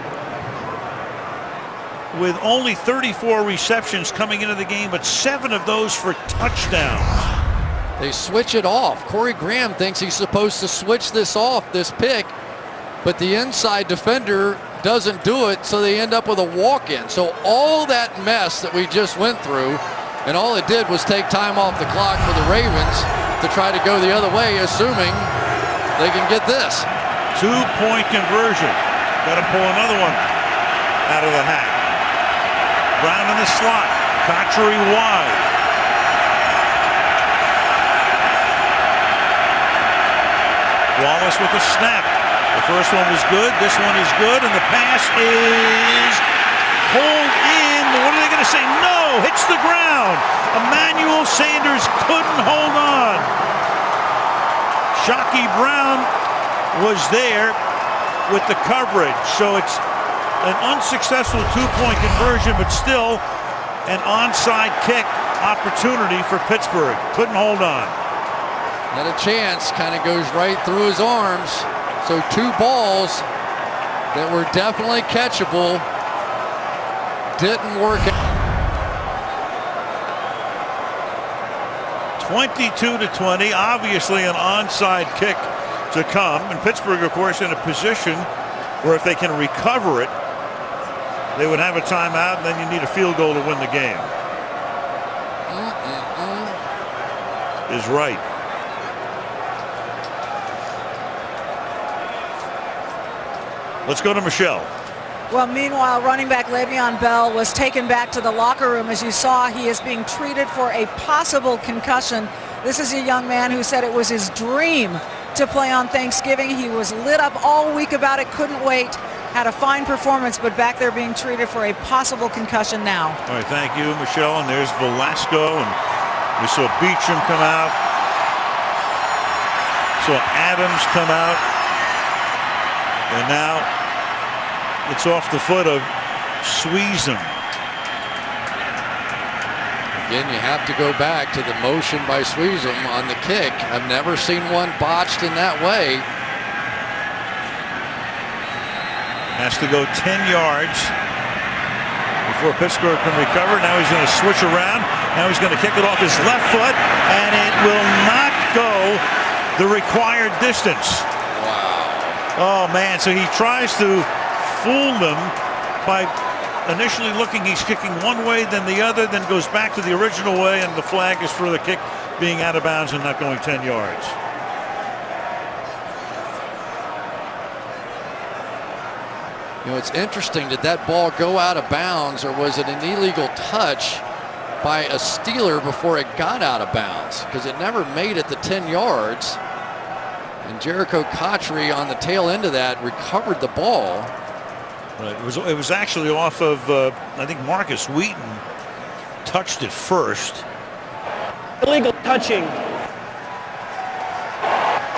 with only 34 receptions coming into the game, but 7 of those for touchdowns. They switch it off. Corey Graham thinks he's supposed to switch this off, this pick, but the inside defender doesn't do it, so they end up with a walk-in. So all that mess that we just went through, and all it did was take time off the clock for the Ravens to try to go the other way, assuming they can get this. 2-point conversion. Got to pull another one out of the hat. Brown in the slot. Cotchery wide. Wallace with the snap. The first one was good. This one is good. And the pass is pulled in. What are they going to say? No! Hits the ground. Emmanuel Sanders couldn't hold on. Shockey Brown was there with the coverage. So it's an unsuccessful 2-point conversion, but still an onside kick opportunity for Pittsburgh. Couldn't hold on. Had a chance, kind of goes right through his arms. So 2 balls that were definitely catchable didn't work out. 22-20, obviously an onside kick to come. And Pittsburgh, of course, in a position where if they can recover it, they would have a timeout, and then you need a field goal to win the game. Is right. Let's go to Michelle. Well, meanwhile, running back Le'Veon Bell was taken back to the locker room. As you saw, he is being treated for a possible concussion. This is a young man who said it was his dream to play on Thanksgiving. He was lit up all week about it, couldn't wait. Had a fine performance, but back there being treated for a possible concussion now. All right, thank you, Michelle. And there's Velasco, and we saw Beecham come out. Saw Adams come out. And now it's off the foot of Suisham. Again, you have to go back to the motion by Suisham on the kick. I've never seen one botched in that way. Has to go 10 yards before Pittsburgh can recover. Now he's going to switch around. Now he's going to kick it off his left foot, and it will not go the required distance. Wow. Oh, man. So he tries to fool them by initially looking he's kicking one way, then the other, then goes back to the original way, and the flag is for the kick being out of bounds and not going 10 yards. You know, it's interesting, did that ball go out of bounds, or was it an illegal touch by a Steeler before it got out of bounds? Because it never made it the 10 yards. And Jericho Cotchery on the tail end of that recovered the ball. Right. It was actually off of, I think Marcus Wheaton touched it first. Illegal touching.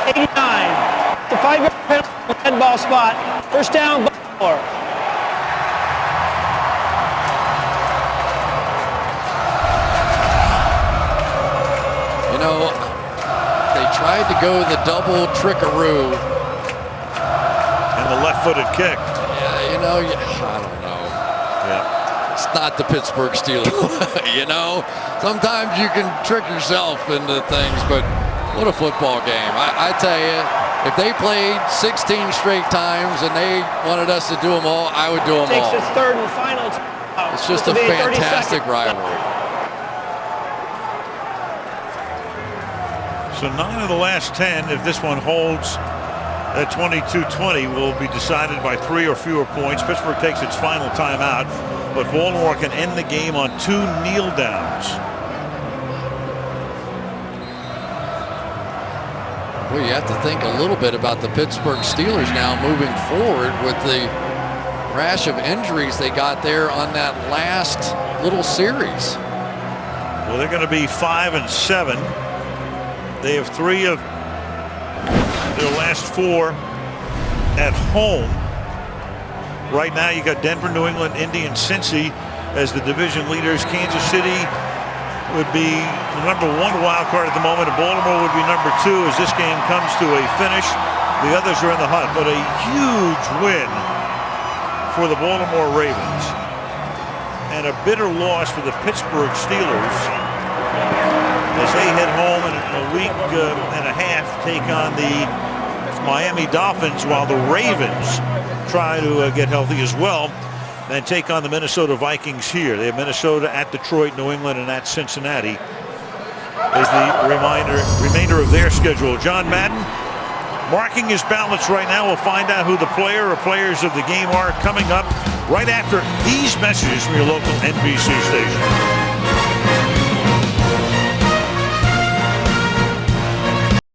89. The 5-yard penalty on the head ball spot. First down, Baltimore. You know, they tried to go the double trickaroo. And the left-footed kick. Yeah, you know, I don't know. Yeah. It's not the Pittsburgh Steelers. You know, sometimes you can trick yourself into things, but what a football game. I tell you, if they played 16 straight times and they wanted us to do them all, I would do them all. Takes its third and final. It's just a fantastic rivalry. So 9 of the last 10, if this one holds at 22-20, will be decided by 3 or fewer points. Pittsburgh takes its final timeout, but Baltimore can end the game on 2 kneel downs. Well, you have to think a little bit about the Pittsburgh Steelers now moving forward with the rash of injuries they got there on that last little series. Well, they're going to be 5-7. They have 3 of their last 4 at home. Right now, you got Denver, New England, Indy, and Cincy as the division leaders. Kansas City would be the number 1 wild card at the moment, and Baltimore would be number 2 as this game comes to a finish. The others are in the hunt, but a huge win for the Baltimore Ravens and a bitter loss for the Pittsburgh Steelers as they head home in a week and a half, take on the Miami Dolphins, while the Ravens try to get healthy as well and take on the Minnesota Vikings here. They have Minnesota at Detroit, New England, and at Cincinnati as the remainder of their schedule. John Madden marking his ballots right now. We'll find out who the player or players of the game are coming up right after these messages from your local NBC station.